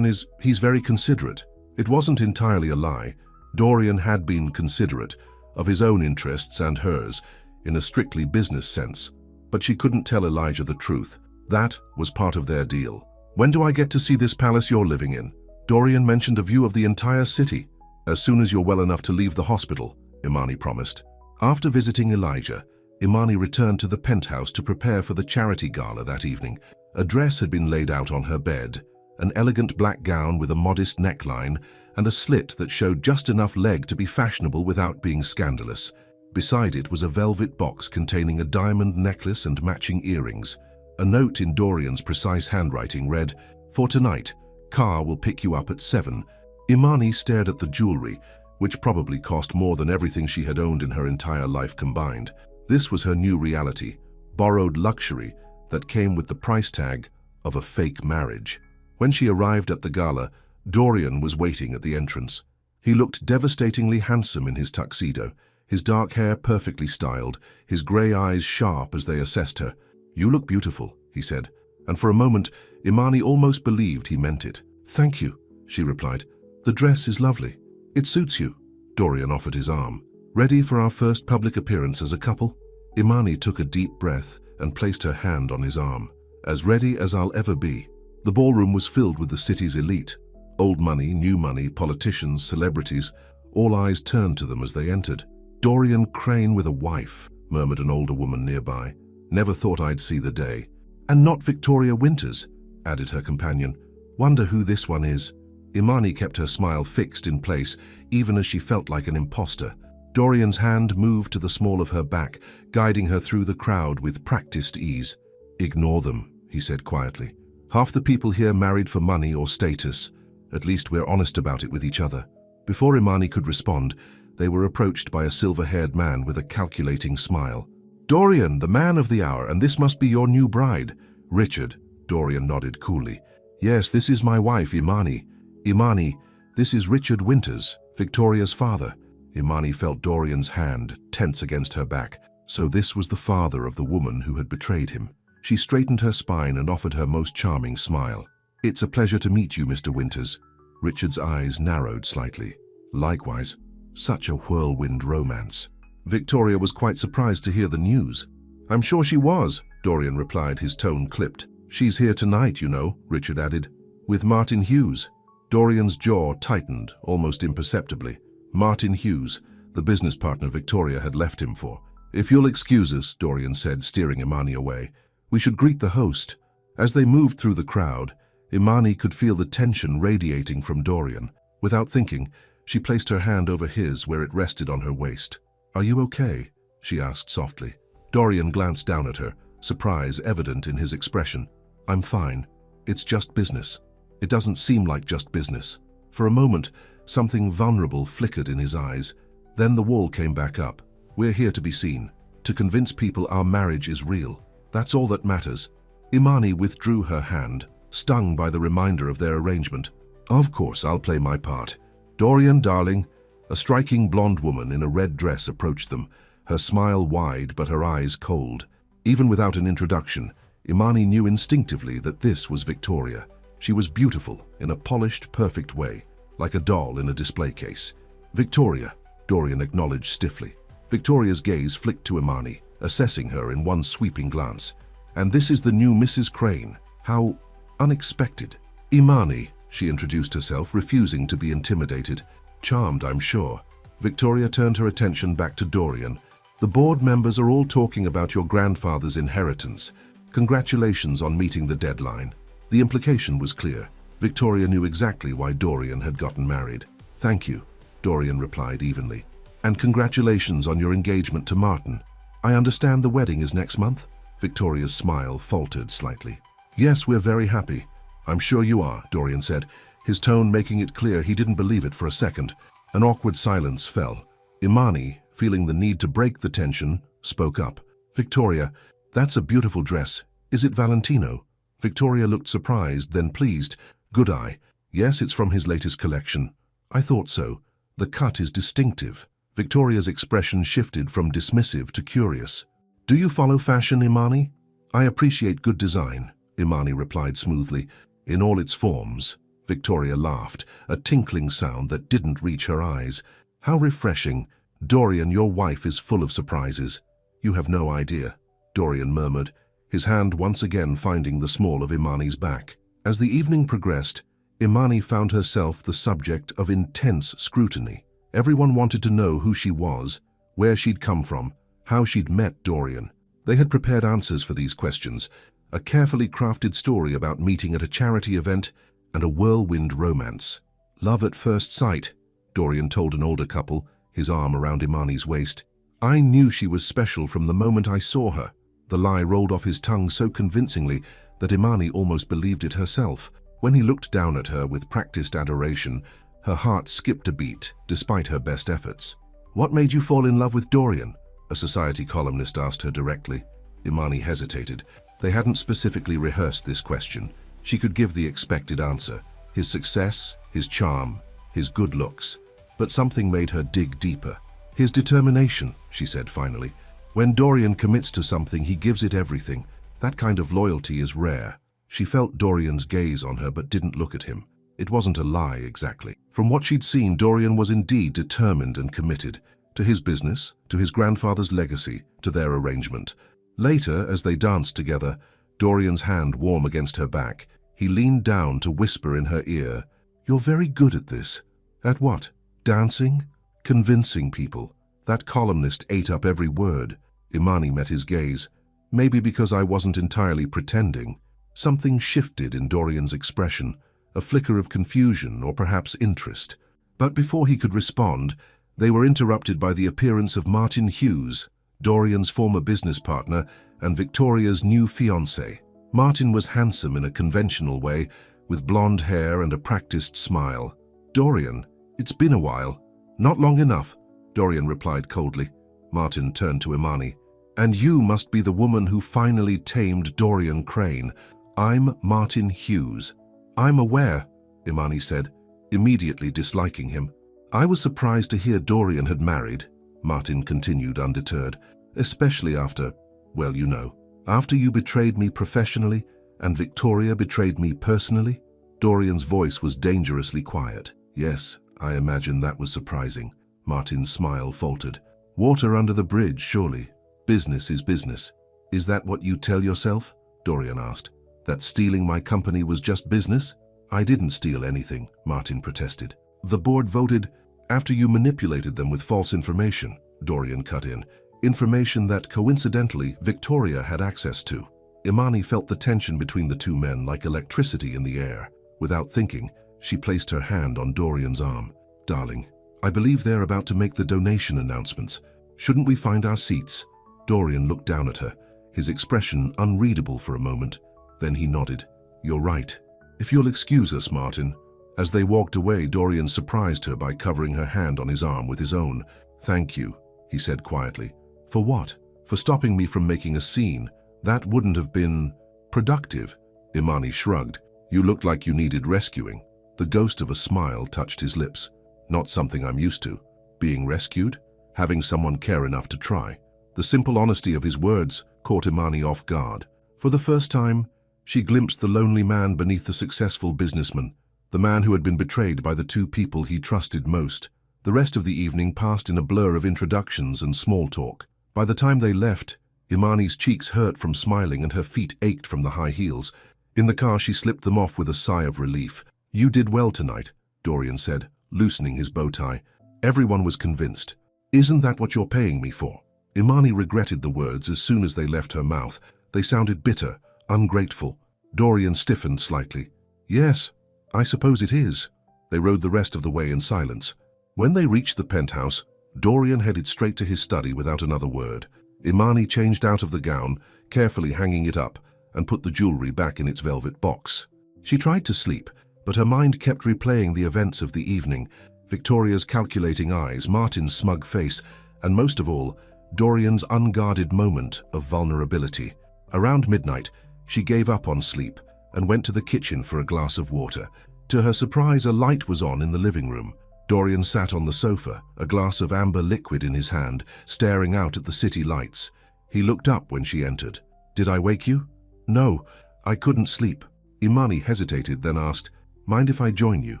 Speaker 1: He's very considerate. It wasn't entirely a lie. Dorian had been considerate, of his own interests and hers, in a strictly business sense. But she couldn't tell Elijah the truth. That was part of their deal. When do I get to see this palace you're living in? Dorian mentioned a view of the entire city. As soon as you're well enough to leave the hospital, Imani promised. After visiting Elijah, Imani returned to the penthouse to prepare for the charity gala that evening. A dress had been laid out on her bed, an elegant black gown with a modest neckline and a slit that showed just enough leg to be fashionable without being scandalous. Beside it was a velvet box containing a diamond necklace and matching earrings. A note in Dorian's precise handwriting read, "For tonight, car will pick you up at 7. Imani stared at the jewelry, which probably cost more than everything she had owned in her entire life combined. This was her new reality, borrowed luxury that came with the price tag of a fake marriage. When she arrived at the gala, Dorian was waiting at the entrance. He looked devastatingly handsome in his tuxedo, his dark hair perfectly styled, his grey eyes sharp as they assessed her. "You look beautiful," he said, and for a moment Imani almost believed he meant it. "Thank you," she replied. "The dress is lovely." "It suits you." Dorian offered his arm. "Ready for our first public appearance as a couple?" Imani took a deep breath and placed her hand on his arm. "As ready as I'll ever be." The ballroom was filled with the city's elite. Old money, new money, politicians, celebrities, all eyes turned to them as they entered. "Dorian Crane with a wife," murmured an older woman nearby. "Never thought I'd see the day." "And not Victoria Winters," added her companion. "Wonder who this one is." Imani kept her smile fixed in place, even as she felt like an imposter. Dorian's hand moved to the small of her back, guiding her through the crowd with practiced ease. "Ignore them," he said quietly. "Half the people here married for money or status. At least we're honest about it with each other." Before Imani could respond, they were approached by a silver-haired man with a calculating smile. "Dorian, the man of the hour, and this must be your new bride." "Richard," Dorian nodded coolly. "Yes, this is my wife, Imani. Imani, this is Richard Winters, Victoria's father." Imani felt Dorian's hand tense against her back. So this was the father of the woman who had betrayed him. She straightened her spine and offered her most charming smile. "It's a pleasure to meet you, Mr. Winters." Richard's eyes narrowed slightly. "Likewise. Such a whirlwind romance." Victoria was quite surprised to hear the news. "I'm sure she was," Dorian replied, his tone clipped. "She's here tonight, you know," Richard added. "With Martin Hughes." Dorian's jaw tightened, almost imperceptibly. Martin Hughes, the business partner Victoria had left him for. "If you'll excuse us," Dorian said, steering Imani away, "we should greet the host." As they moved through the crowd, Imani could feel the tension radiating from Dorian. Without thinking, she placed her hand over his where it rested on her waist. "Are you okay?" she asked softly. Dorian glanced down at her, surprise evident in his expression. "I'm fine. It's just business." "It doesn't seem like just business." For a moment, something vulnerable flickered in his eyes. Then the wall came back up. "We're here to be seen, to convince people our marriage is real. That's all that matters." Imani withdrew her hand, stung by the reminder of their arrangement. "Of course, I'll play my part." "Dorian, darling." A striking blonde woman in a red dress approached them, her smile wide but her eyes cold. Even without an introduction, Imani knew instinctively that this was Victoria. She was beautiful in a polished, perfect way, like a doll in a display case. "Victoria," Dorian acknowledged stiffly. Victoria's gaze flicked to Imani, assessing her in one sweeping glance. "And this is the new Mrs. Crane. How unexpected." "Imani," she introduced herself, refusing to be intimidated. "Charmed, I'm sure." Victoria turned her attention back to Dorian. "The board members are all talking about your grandfather's inheritance. Congratulations on meeting the deadline." The implication was clear. Victoria knew exactly why Dorian had gotten married. "Thank you," Dorian replied evenly. "And congratulations on your engagement to Martin. I understand the wedding is next month?" Victoria's smile faltered slightly. Yes, we're very happy. I'm sure you are, Dorian said, his tone making it clear he didn't believe it for a second. An awkward silence fell. Imani, feeling the need to break the tension, spoke up. Victoria, that's a beautiful dress. Is it Valentino? Victoria looked surprised, then pleased. Good eye. Yes, it's from his latest collection. I thought so. The cut is distinctive. Victoria's expression shifted from dismissive to curious. Do you follow fashion, Imani? I appreciate good design, Imani replied smoothly. In all its forms. Victoria laughed, a tinkling sound that didn't reach her eyes. How refreshing. Dorian, your wife is full of surprises. You have no idea, Dorian murmured, his hand once again finding the small of Imani's back. As the evening progressed, Imani found herself the subject of intense scrutiny. Everyone wanted to know who she was, where she'd come from, how she'd met Dorian. They had prepared answers for these questions, a carefully crafted story about meeting at a charity event and a whirlwind romance. Love at first sight, Dorian told an older couple, his arm around Imani's waist. I knew she was special from the moment I saw her. The lie rolled off his tongue so convincingly that Imani almost believed it herself. When he looked down at her with practiced adoration, her heart skipped a beat, despite her best efforts. What made you fall in love with Dorian? A society columnist asked her directly. Imani hesitated. They hadn't specifically rehearsed this question. She could give the expected answer. His success, his charm, his good looks. But something made her dig deeper. His determination, she said finally. When Dorian commits to something, he gives it everything. That kind of loyalty is rare. She felt Dorian's gaze on her but didn't look at him. It wasn't a lie exactly. From what she'd seen, Dorian was indeed determined and committed. To his business, to his grandfather's legacy, to their arrangement. Later, as they danced together, Dorian's hand warm against her back, he leaned down to whisper in her ear, "You're very good at this." At what? Dancing? Convincing people. That columnist ate up every word. Imani met his gaze. Maybe because I wasn't entirely pretending. Something shifted in Dorian's expression, a flicker of confusion or perhaps interest. But before he could respond, they were interrupted by the appearance of Martin Hughes, Dorian's former business partner and Victoria's new fiancé. Martin was handsome in a conventional way, with blonde hair and a practiced smile. "Dorian, it's been a while." "Not long enough," Dorian replied coldly. Martin turned to Imani. "And you must be the woman who finally tamed Dorian Crane. I'm Martin Hughes." "I'm aware," Imani said, immediately disliking him. "I was surprised to hear Dorian had married," Martin continued undeterred, "especially after, well, you know, after you betrayed me professionally and Victoria betrayed me personally." Dorian's voice was dangerously quiet. "Yes, I imagine that was surprising." Martin's smile faltered. "Water under the bridge, surely. Business is business." "Is that what you tell yourself?" Dorian asked. "That stealing my company was just business?" "I didn't steal anything," Martin protested. "The board voted after you manipulated them with false information," Dorian cut in. "Information that, coincidentally, Victoria had access to." Imani felt the tension between the two men like electricity in the air. Without thinking, she placed her hand on Dorian's arm. "Darling, I believe they're about to make the donation announcements. Shouldn't we find our seats?" Dorian looked down at her, his expression unreadable for a moment. Then he nodded. "You're right. If you'll excuse us, Martin." As they walked away, Dorian surprised her by covering her hand on his arm with his own. "Thank you," he said quietly. "For what?" "For stopping me from making a scene. That wouldn't have been productive." Imani shrugged. "You looked like you needed rescuing." The ghost of a smile touched his lips. "Not something I'm used to. Being rescued? Having someone care enough to try." The simple honesty of his words caught Imani off guard. For the first time, she glimpsed the lonely man beneath the successful businessman, the man who had been betrayed by the two people he trusted most. The rest of the evening passed in a blur of introductions and small talk. By the time they left, Imani's cheeks hurt from smiling and her feet ached from the high heels. In the car, she slipped them off with a sigh of relief. "You did well tonight," Dorian said, loosening his bow tie. Everyone was convinced. "Isn't that what you're paying me for?" Imani regretted the words as soon as they left her mouth. They sounded bitter, ungrateful. Dorian stiffened slightly. "Yes, I suppose it is." They rode the rest of the way in silence. When they reached the penthouse, Dorian headed straight to his study without another word. Imani changed out of the gown, carefully hanging it up, and put the jewelry back in its velvet box. She tried to sleep, but her mind kept replaying the events of the evening, Victoria's calculating eyes, Martin's smug face, and most of all, Dorian's unguarded moment of vulnerability. Around midnight, she gave up on sleep and went to the kitchen for a glass of water. To her surprise, a light was on in the living room. Dorian sat on the sofa, a glass of amber liquid in his hand, staring out at the city lights. He looked up when she entered. "Did I wake you?" "No, I couldn't sleep." Imani hesitated, then asked, "Mind if I join you?"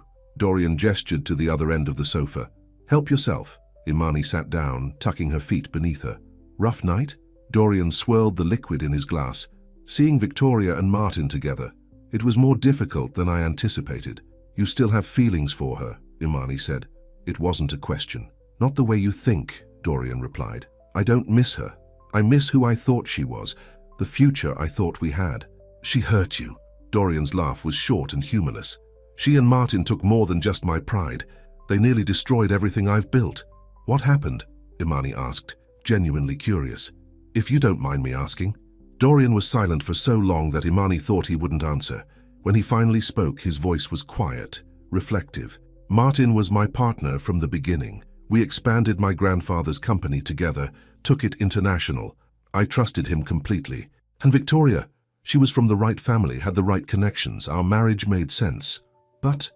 Speaker 1: Dorian gestured to the other end of the sofa. "Help yourself." Imani sat down, tucking her feet beneath her. "Rough night?" Dorian swirled the liquid in his glass. "Seeing Victoria and Martin together. It was more difficult than I anticipated." "You still have feelings for her," Imani said. "It wasn't a question." "Not the way you think," Dorian replied. "I don't miss her. I miss who I thought she was, the future I thought we had." "She hurt you." Dorian's laugh was short and humorless. "She and Martin took more than just my pride. They nearly destroyed everything I've built." "What happened?" Imani asked, genuinely curious. "If you don't mind me asking." Dorian was silent for so long that Imani thought he wouldn't answer. When he finally spoke, his voice was quiet, reflective. "Martin was my partner from the beginning. We expanded my grandfather's company together, took it international. I trusted him completely. And Victoria, she was from the right family, had the right connections. Our marriage made sense. But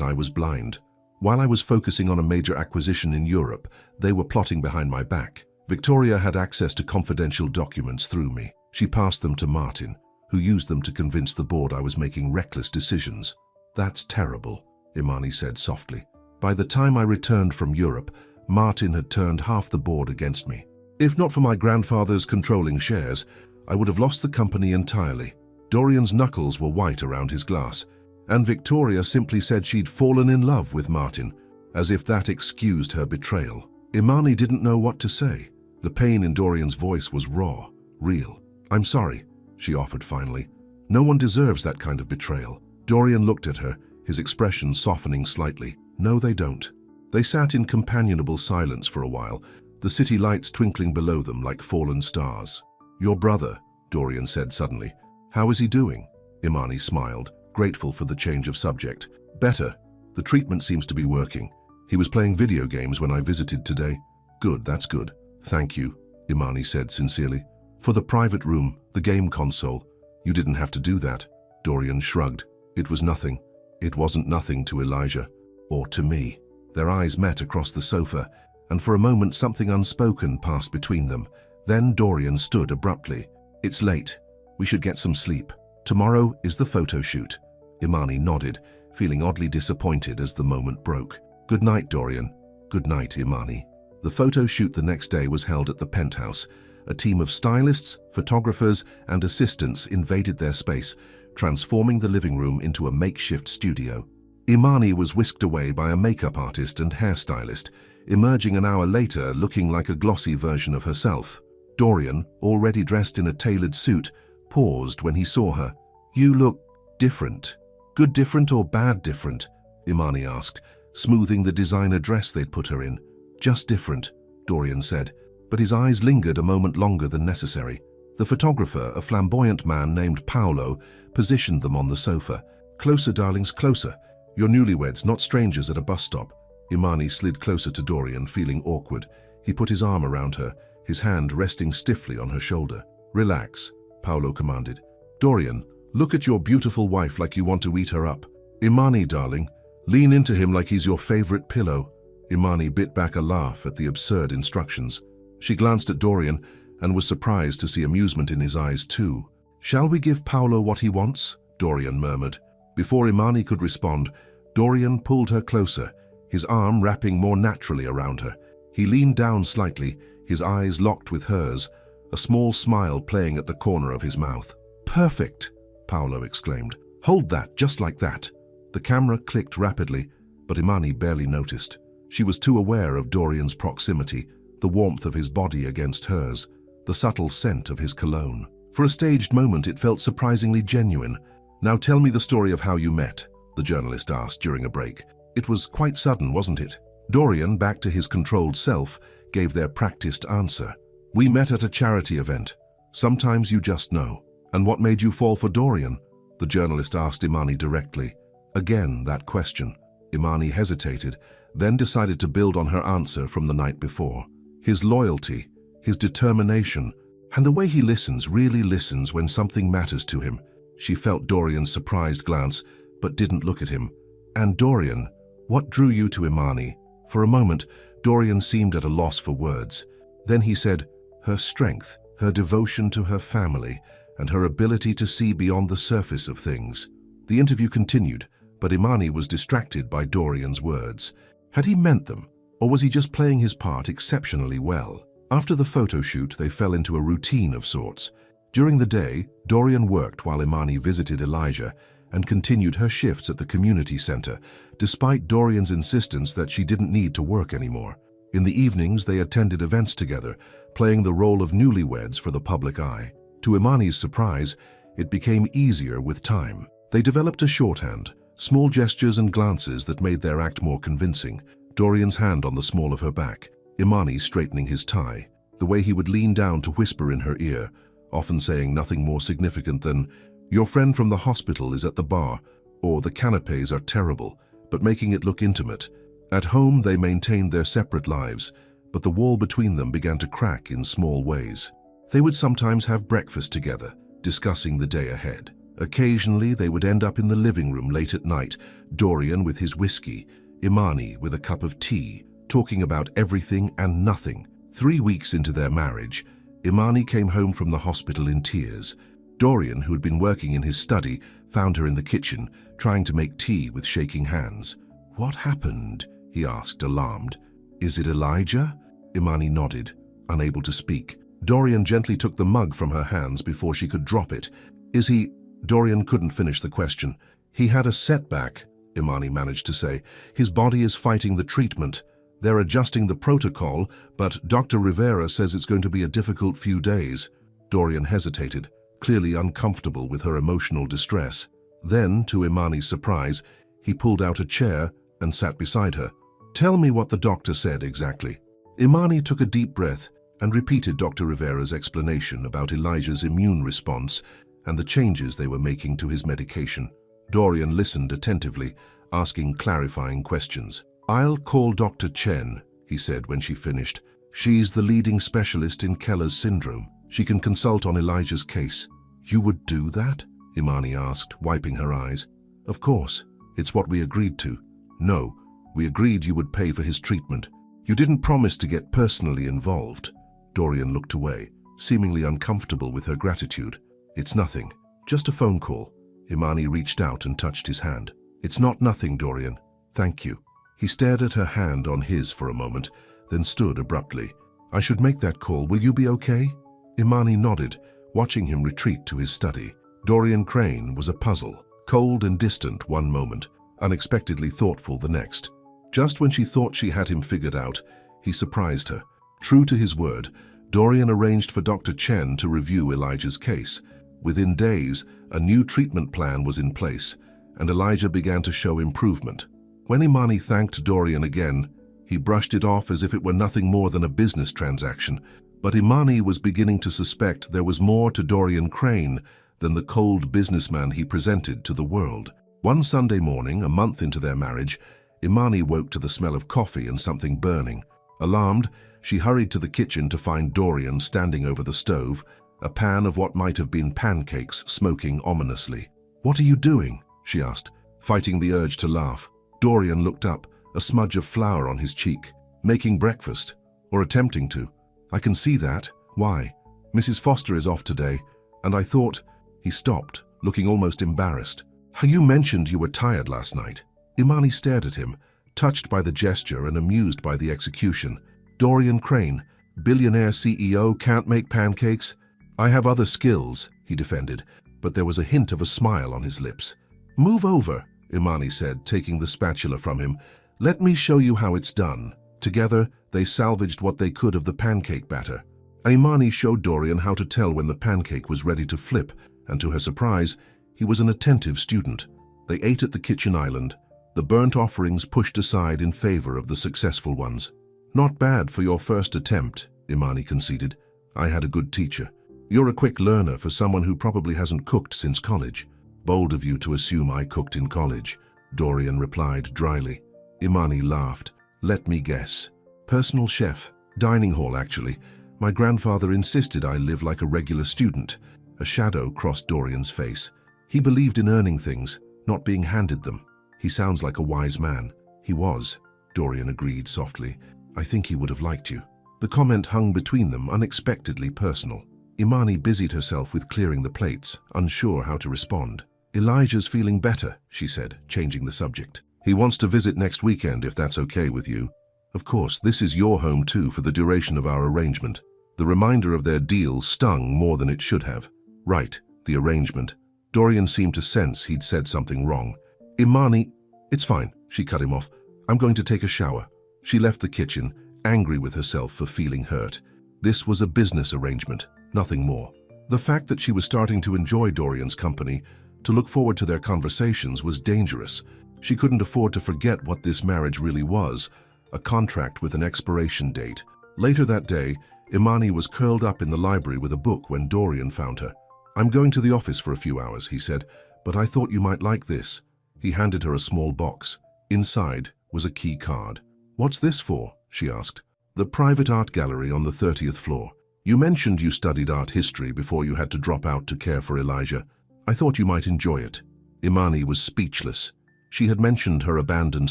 Speaker 1: I was blind. While I was focusing on a major acquisition in Europe, they were plotting behind my back. Victoria had access to confidential documents through me. She passed them to Martin, who used them to convince the board I was making reckless decisions. That's terrible, Imani said softly. By the time I returned from Europe, Martin had turned half the board against me. If not for my grandfather's controlling shares, I would have lost the company entirely. Dorian's knuckles were white around his glass, and Victoria simply said she'd fallen in love with Martin, as if that excused her betrayal. Imani didn't know what to say. The pain in Dorian's voice was raw, real. "I'm sorry," she offered finally. "No one deserves that kind of betrayal." Dorian looked at her, his expression softening slightly. "No, they don't." They sat in companionable silence for a while, the city lights twinkling below them like fallen stars. "Your brother," Dorian said suddenly. "How is he doing?" Imani smiled, grateful for the change of subject. "Better. The treatment seems to be working. He was playing video games when I visited today." "Good, that's good." "Thank you," Imani said sincerely. "For the private room, the game console, you didn't have to do that." Dorian shrugged. "It was nothing." It wasn't nothing to Elijah, or to me. Their eyes met across the sofa, and for a moment something unspoken passed between them. Then Dorian stood abruptly. "It's late. We should get some sleep. Tomorrow is the photo shoot." Imani nodded, feeling oddly disappointed as the moment broke. "Good night, Dorian." "Good night, Imani." The photo shoot the next day was held at the penthouse. A team of stylists, photographers, and assistants invaded their space, transforming the living room into a makeshift studio. Imani was whisked away by a makeup artist and hairstylist, emerging an hour later looking like a glossy version of herself. Dorian, already dressed in a tailored suit, paused when he saw her. "You look different." "Good different or bad different?" Imani asked, smoothing the designer dress they'd put her in. "Just different," Dorian said, but his eyes lingered a moment longer than necessary. The photographer, a flamboyant man named Paolo, positioned them on the sofa. "Closer, darlings, closer. You're newlyweds, not strangers at a bus stop." Imani slid closer to Dorian, feeling awkward. He put his arm around her, his hand resting stiffly on her shoulder. "Relax," Paolo commanded. "Dorian, look at your beautiful wife like you want to eat her up." "Imani, darling, lean into him like he's your favorite pillow." Imani bit back a laugh at the absurd instructions. She glanced at Dorian and was surprised to see amusement in his eyes too. "Shall we give Paolo what he wants?" Dorian murmured. Before Imani could respond, Dorian pulled her closer, his arm wrapping more naturally around her. He leaned down slightly, his eyes locked with hers, a small smile playing at the corner of his mouth. "Perfect," Paolo exclaimed. "Hold that, just like that." The camera clicked rapidly, but Imani barely noticed. She was too aware of Dorian's proximity, the warmth of his body against hers, the subtle scent of his cologne. For a staged moment, it felt surprisingly genuine. "Now tell me the story of how you met," the journalist asked during a break. "It was quite sudden, wasn't it?" Dorian, back to his controlled self, gave their practiced answer. "We met at a charity event. Sometimes you just know." "And what made you fall for Dorian?" the journalist asked Imani directly. Again, that question. Imani hesitated, then decided to build on her answer from the night before. His loyalty, his determination, and the way he really listens when something matters to him. She felt Dorian's surprised glance, but didn't look at him. "And Dorian, what drew you to Imani?" For a moment, Dorian seemed at a loss for words. Then he said, "Her strength, her devotion to her family, and her ability to see beyond the surface of things." The interview continued, but Imani was distracted by Dorian's words. Had he meant them, or was he just playing his part exceptionally well? After the photo shoot, they fell into a routine of sorts. During the day, Dorian worked while Imani visited Elijah and continued her shifts at the community center, despite Dorian's insistence that she didn't need to work anymore. In the evenings, they attended events together, playing the role of newlyweds for the public eye. To Imani's surprise, it became easier with time. They developed a shorthand, small gestures and glances that made their act more convincing. Dorian's hand on the small of her back, Imani straightening his tie, the way he would lean down to whisper in her ear, often saying nothing more significant than, "Your friend from the hospital is at the bar," or "The canapes are terrible," but making it look intimate. At home, they maintained their separate lives, but the wall between them began to crack in small ways. They would sometimes have breakfast together, discussing the day ahead. Occasionally, they would end up in the living room late at night, Dorian with his whiskey, Imani with a cup of tea, talking about everything and nothing. 3 weeks into their marriage, Imani came home from the hospital in tears. Dorian, who had been working in his study, found her in the kitchen, trying to make tea with shaking hands. "What happened?" he asked, alarmed. "Is it Elijah?" Imani nodded, unable to speak. Dorian gently took the mug from her hands before she could drop it. "Is he—" Dorian couldn't finish the question. "He had a setback," Imani managed to say. "His body is fighting the treatment. They're adjusting the protocol, but Dr. Rivera says it's going to be a difficult few days." Dorian hesitated, clearly uncomfortable with her emotional distress. Then, to Imani's surprise, he pulled out a chair and sat beside her. "Tell me what the doctor said exactly." Imani took a deep breath and repeated Dr. Rivera's explanation about Elijah's immune response and the changes they were making to his medication. Dorian listened attentively, asking clarifying questions. "I'll call Dr. Chen," he said when she finished. "She's the leading specialist in Keller's syndrome. She can consult on Elijah's case." "You would do that?" Imani asked, wiping her eyes. "Of course. It's what we agreed to." "No, we agreed you would pay for his treatment. You didn't promise to get personally involved." Dorian looked away, seemingly uncomfortable with her gratitude. "It's nothing. Just a phone call." Imani reached out and touched his hand. "It's not nothing, Dorian. Thank you." He stared at her hand on his for a moment, then stood abruptly. "I should make that call. Will you be okay?" Imani nodded, watching him retreat to his study. Dorian Crane was a puzzle, cold and distant one moment, unexpectedly thoughtful the next. Just when she thought she had him figured out, he surprised her. True to his word, Dorian arranged for Dr. Chen to review Elijah's case. Within days, a new treatment plan was in place, and Elijah began to show improvement. When Imani thanked Dorian again, he brushed it off as if it were nothing more than a business transaction. But Imani was beginning to suspect there was more to Dorian Crane than the cold businessman he presented to the world. One Sunday morning, a month into their marriage, Imani woke to the smell of coffee and something burning. Alarmed, she hurried to the kitchen to find Dorian standing over the stove, a pan of what might have been pancakes smoking ominously. "What are you doing?" she asked, fighting the urge to laugh. Dorian looked up, a smudge of flour on his cheek. "Making breakfast, or attempting to. I can see that. Why? Mrs. Foster is off today, and I thought—" He stopped, looking almost embarrassed. "You mentioned you were tired last night." Imani stared at him, touched by the gesture and amused by the execution. "Dorian Crane, billionaire CEO, can't make pancakes?" "I have other skills," he defended, but there was a hint of a smile on his lips. "Move over," Imani said, taking the spatula from him. "Let me show you how it's done." Together, they salvaged what they could of the pancake batter. Imani showed Dorian how to tell when the pancake was ready to flip, and to her surprise, he was an attentive student. They ate at the kitchen island, the burnt offerings pushed aside in favor of the successful ones. "Not bad for your first attempt," Imani conceded. "I had a good teacher." You're a quick learner for someone who probably hasn't cooked since college. Bold of you to assume I cooked in college, Dorian replied dryly. Imani laughed. Let me guess. Personal chef. Dining hall, actually. My grandfather insisted I live like a regular student. A shadow crossed Dorian's face. He believed in earning things, not being handed them. He sounds like a wise man. He was, Dorian agreed softly. I think he would have liked you. The comment hung between them, unexpectedly personal. Imani busied herself with clearing the plates, unsure how to respond. Elijah's feeling better, she said, changing the subject. He wants to visit next weekend if that's okay with you. Of course, this is your home too for the duration of our arrangement. The reminder of their deal stung more than it should have. Right, the arrangement. Dorian seemed to sense he'd said something wrong. Imani, it's fine, she cut him off. I'm going to take a shower. She left the kitchen, angry with herself for feeling hurt. This was a business arrangement, nothing more. The fact that she was starting to enjoy Dorian's company, to look forward to their conversations, was dangerous. She couldn't afford to forget what this marriage really was, a contract with an expiration date. Later that day, Imani was curled up in the library with a book when Dorian found her. I'm going to the office for a few hours, he said, but I thought you might like this. He handed her a small box. Inside was a key card. What's this for? She asked. The private art gallery on the 30th floor. You mentioned you studied art history before you had to drop out to care for Elijah. I thought you might enjoy it. Imani was speechless. She had mentioned her abandoned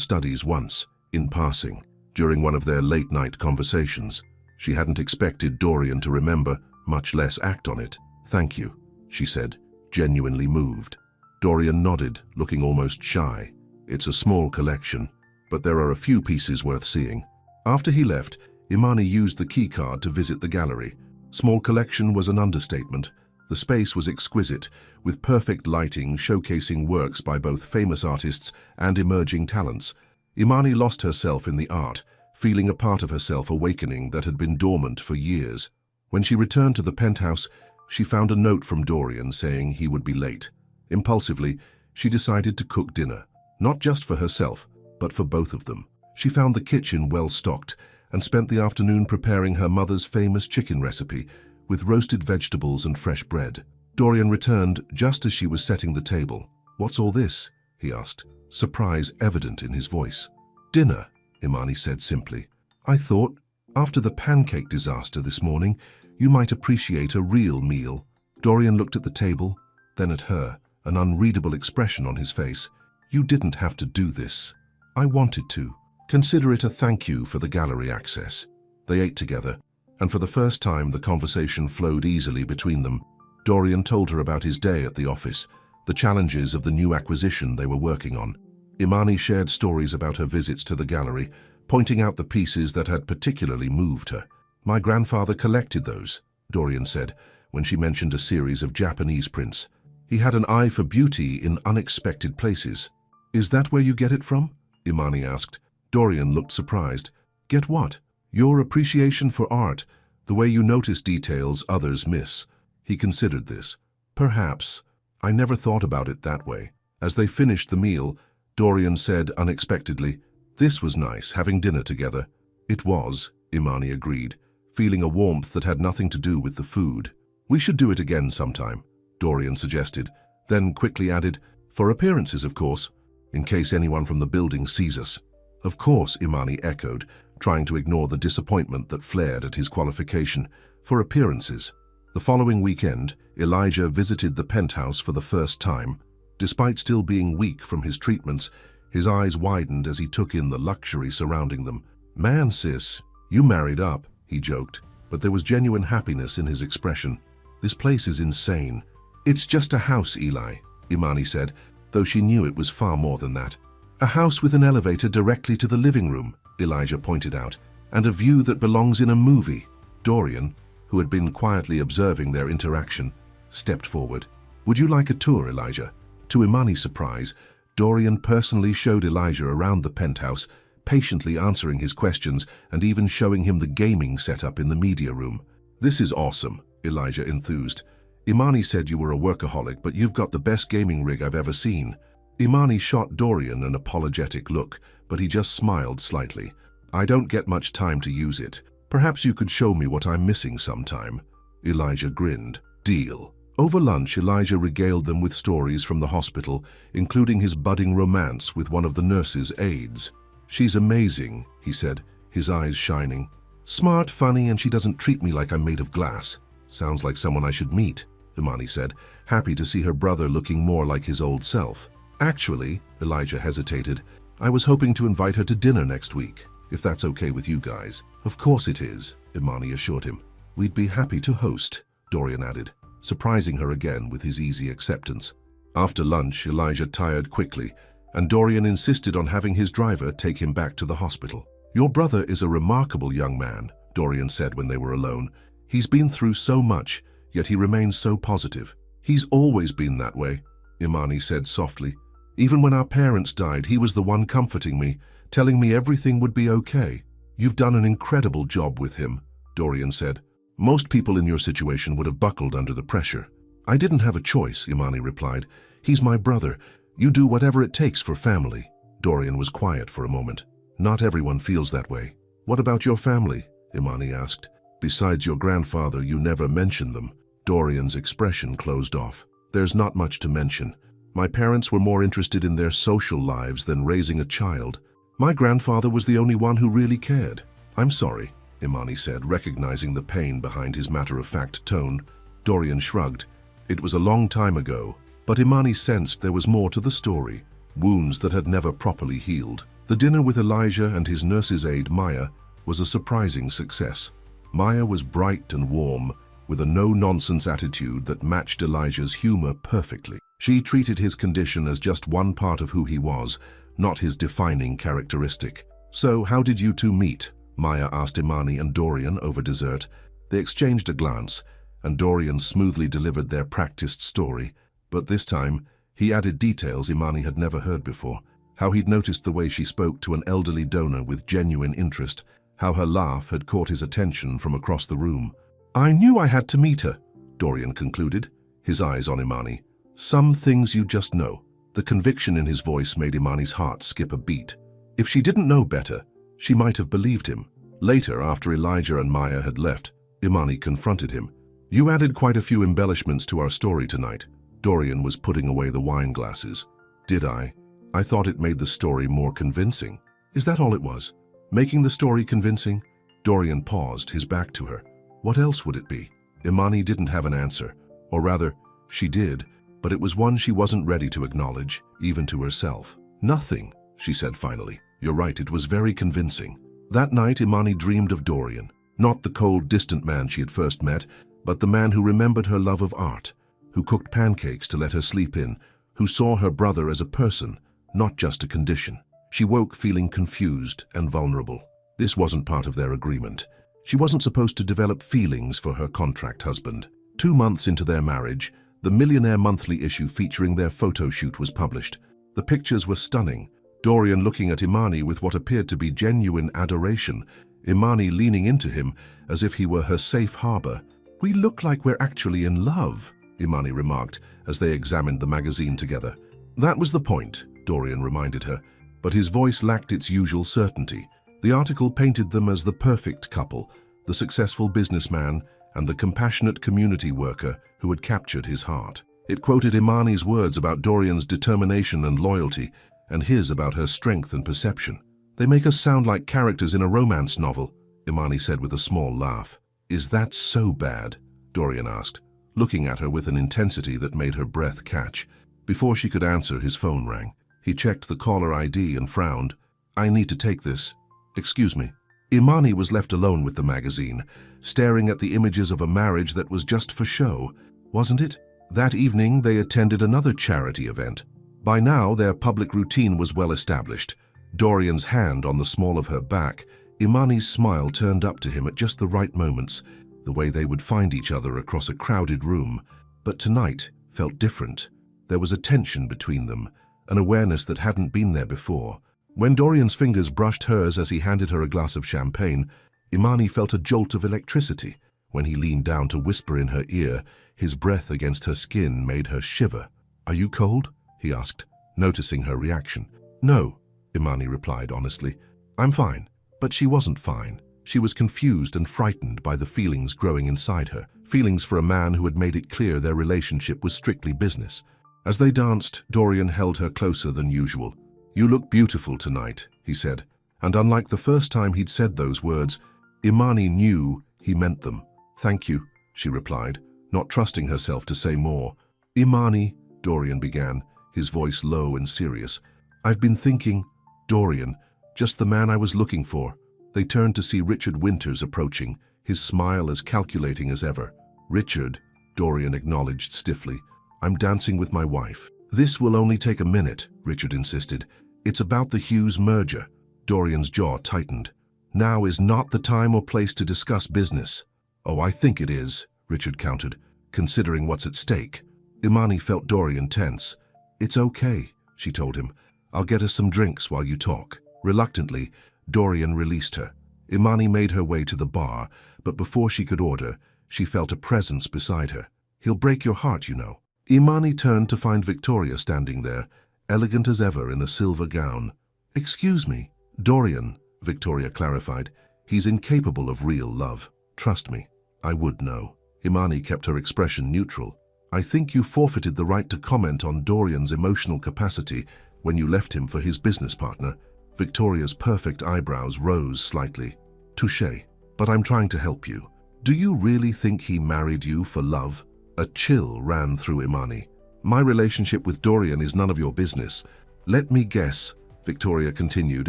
Speaker 1: studies once, in passing, during one of their late-night conversations. She hadn't expected Dorian to remember, much less act on it. Thank you, she said, genuinely moved. Dorian nodded, looking almost shy. It's a small collection, but there are a few pieces worth seeing. After he left, Imani used the keycard to visit the gallery. Small collection was an understatement. The space was exquisite, with perfect lighting showcasing works by both famous artists and emerging talents. Imani lost herself in the art, feeling a part of herself awakening that had been dormant for years. When she returned to the penthouse, she found a note from Dorian saying he would be late. Impulsively, she decided to cook dinner, not just for herself, but for both of them. She found the kitchen well stocked and spent the afternoon preparing her mother's famous chicken recipe with roasted vegetables and fresh bread. Dorian returned just as she was setting the table. What's all this? He asked, surprise evident in his voice. Dinner, Imani said simply. I thought, after the pancake disaster this morning, you might appreciate a real meal. Dorian looked at the table, then at her, an unreadable expression on his face. You didn't have to do this. I wanted to. Consider it a thank you for the gallery access. They ate together, and for the first time the conversation flowed easily between them. Dorian told her about his day at the office, the challenges of the new acquisition they were working on. Imani shared stories about her visits to the gallery, pointing out the pieces that had particularly moved her. My grandfather collected those, Dorian said, when she mentioned a series of Japanese prints. He had an eye for beauty in unexpected places. Is that where you get it from? Imani asked. Dorian looked surprised. Get what? Your appreciation for art, the way you notice details others miss. He considered this. Perhaps. I never thought about it that way. As they finished the meal, Dorian said unexpectedly, This was nice, having dinner together. It was, Imani agreed, feeling a warmth that had nothing to do with the food. We should do it again sometime, Dorian suggested, then quickly added, for appearances, of course, in case anyone from the building sees us. Of course, Imani echoed, trying to ignore the disappointment that flared at his qualification. For appearances. The following weekend, Elijah visited the penthouse for the first time. Despite still being weak from his treatments, his eyes widened as he took in the luxury surrounding them. Man, sis, you married up, he joked, but there was genuine happiness in his expression. This place is insane. It's just a house, Eli, Imani said, though she knew it was far more than that. A house with an elevator directly to the living room, Elijah pointed out, and a view that belongs in a movie. Dorian, who had been quietly observing their interaction, stepped forward. Would you like a tour, Elijah? To Imani's surprise, Dorian personally showed Elijah around the penthouse, patiently answering his questions and even showing him the gaming setup in the media room. This is awesome, Elijah enthused. Imani said you were a workaholic, but you've got the best gaming rig I've ever seen. Imani shot Dorian an apologetic look, but he just smiled slightly. I don't get much time to use it. Perhaps you could show me what I'm missing sometime. Elijah grinned. Deal. Over lunch, Elijah regaled them with stories from the hospital, including his budding romance with one of the nurse's aides. "She's amazing," he said, his eyes shining. "Smart, funny, and she doesn't treat me like I'm made of glass." "Sounds like someone I should meet," Imani said, happy to see her brother looking more like his old self. "Actually," Elijah hesitated, "I was hoping to invite her to dinner next week, if that's okay with you guys." "Of course it is," Imani assured him. "We'd be happy to host," Dorian added, surprising her again with his easy acceptance. After lunch, Elijah tired quickly, and Dorian insisted on having his driver take him back to the hospital. "Your brother is a remarkable young man," Dorian said when they were alone. "He's been through so much, yet he remains so positive." "He's always been that way," Imani said softly. "Even when our parents died, he was the one comforting me, telling me everything would be okay." "You've done an incredible job with him," Dorian said. "Most people in your situation would have buckled under the pressure." "I didn't have a choice," Imani replied. "He's my brother. You do whatever it takes for family." Dorian was quiet for a moment. "Not everyone feels that way." "What about your family?" Imani asked. "Besides your grandfather, you never mention them." Dorian's expression closed off. "There's not much to mention. My parents were more interested in their social lives than raising a child. My grandfather was the only one who really cared." "I'm sorry," Imani said, recognizing the pain behind his matter-of-fact tone. Dorian shrugged. It was a long time ago, but Imani sensed there was more to the story, wounds that had never properly healed. The dinner with Elijah and his nurse's aide, Maya, was a surprising success. Maya was bright and warm, with a no-nonsense attitude that matched Elijah's humor perfectly. She treated his condition as just one part of who he was, not his defining characteristic. "So, how did you two meet?" Maya asked Imani and Dorian over dessert. They exchanged a glance, and Dorian smoothly delivered their practiced story. But this time, he added details Imani had never heard before. How he'd noticed the way she spoke to an elderly donor with genuine interest, how her laugh had caught his attention from across the room. "I knew I had to meet her," Dorian concluded, his eyes on Imani. "Some things you just know." The conviction in his voice made Imani's heart skip a beat. If she didn't know better, she might have believed him. Later, after Elijah and Maya had left, Imani confronted him. "You added quite a few embellishments to our story tonight." Dorian was putting away the wine glasses. "Did I? I thought it made the story more convincing." "Is that all it was? Making the story convincing?" Dorian paused, his back to her. "What else would it be?" Imani didn't have an answer. Or rather, she did, but it was one she wasn't ready to acknowledge, even to herself. "Nothing," she said finally. "You're right, it was very convincing." That night, Imani dreamed of Dorian. Not the cold, distant man she had first met, but the man who remembered her love of art, who cooked pancakes to let her sleep in, who saw her brother as a person, not just a condition. She woke feeling confused and vulnerable. This wasn't part of their agreement. She wasn't supposed to develop feelings for her contract husband. 2 months into their marriage, the Millionaire monthly issue featuring their photo shoot was published. The pictures were stunning. Dorian looking at Imani with what appeared to be genuine adoration, Imani leaning into him as if he were her safe harbor. "We look like we're actually in love," Imani remarked as they examined the magazine together. "That was the point," Dorian reminded her, but his voice lacked its usual certainty. The article painted them as the perfect couple, the successful businessman and the compassionate community worker who had captured his heart. It quoted Imani's words about Dorian's determination and loyalty, and his about her strength and perception. "They make us sound like characters in a romance novel," Imani said with a small laugh. "Is that so bad?" Dorian asked, looking at her with an intensity that made her breath catch. Before she could answer, his phone rang. He checked the caller ID and frowned. "I need to take this. Excuse me." Imani was left alone with the magazine, staring at the images of a marriage that was just for show, wasn't it? That evening, they attended another charity event. By now, their public routine was well established. Dorian's hand on the small of her back, Imani's smile turned up to him at just the right moments, the way they would find each other across a crowded room. But tonight felt different. There was a tension between them, an awareness that hadn't been there before. When Dorian's fingers brushed hers as he handed her a glass of champagne, Imani felt a jolt of electricity. When he leaned down to whisper in her ear, his breath against her skin made her shiver. "Are you cold?" he asked, noticing her reaction. "No," Imani replied honestly. "I'm fine." But she wasn't fine. She was confused and frightened by the feelings growing inside her, feelings for a man who had made it clear their relationship was strictly business. As they danced, Dorian held her closer than usual. "You look beautiful tonight," he said, and unlike the first time he'd said those words, Imani knew he meant them. "Thank you," she replied, not trusting herself to say more. "Imani," Dorian began, his voice low and serious. "I've been thinking, Dorian, just the man I was looking for." They turned to see Richard Winters approaching, his smile as calculating as ever. "Richard," Dorian acknowledged stiffly, "I'm dancing with my wife." "This will only take a minute," Richard insisted. "It's about the Hughes merger." Dorian's jaw tightened. "Now is not the time or place to discuss business." "Oh, I think it is," Richard countered, "considering what's at stake." Imani felt Dorian tense. "It's okay," she told him. "I'll get us some drinks while you talk." Reluctantly, Dorian released her. Imani made her way to the bar, but before she could order, she felt a presence beside her. "He'll break your heart, you know." Imani turned to find Victoria standing there, elegant as ever in a silver gown. "Excuse me, Dorian," Victoria clarified. "He's incapable of real love. Trust me, I would know." Imani kept her expression neutral. "I think you forfeited the right to comment on Dorian's emotional capacity when you left him for his business partner." Victoria's perfect eyebrows rose slightly. "Touché, but I'm trying to help you. Do you really think he married you for love?" A chill ran through Imani. "My relationship with Dorian is none of your business." "Let me guess," Victoria continued,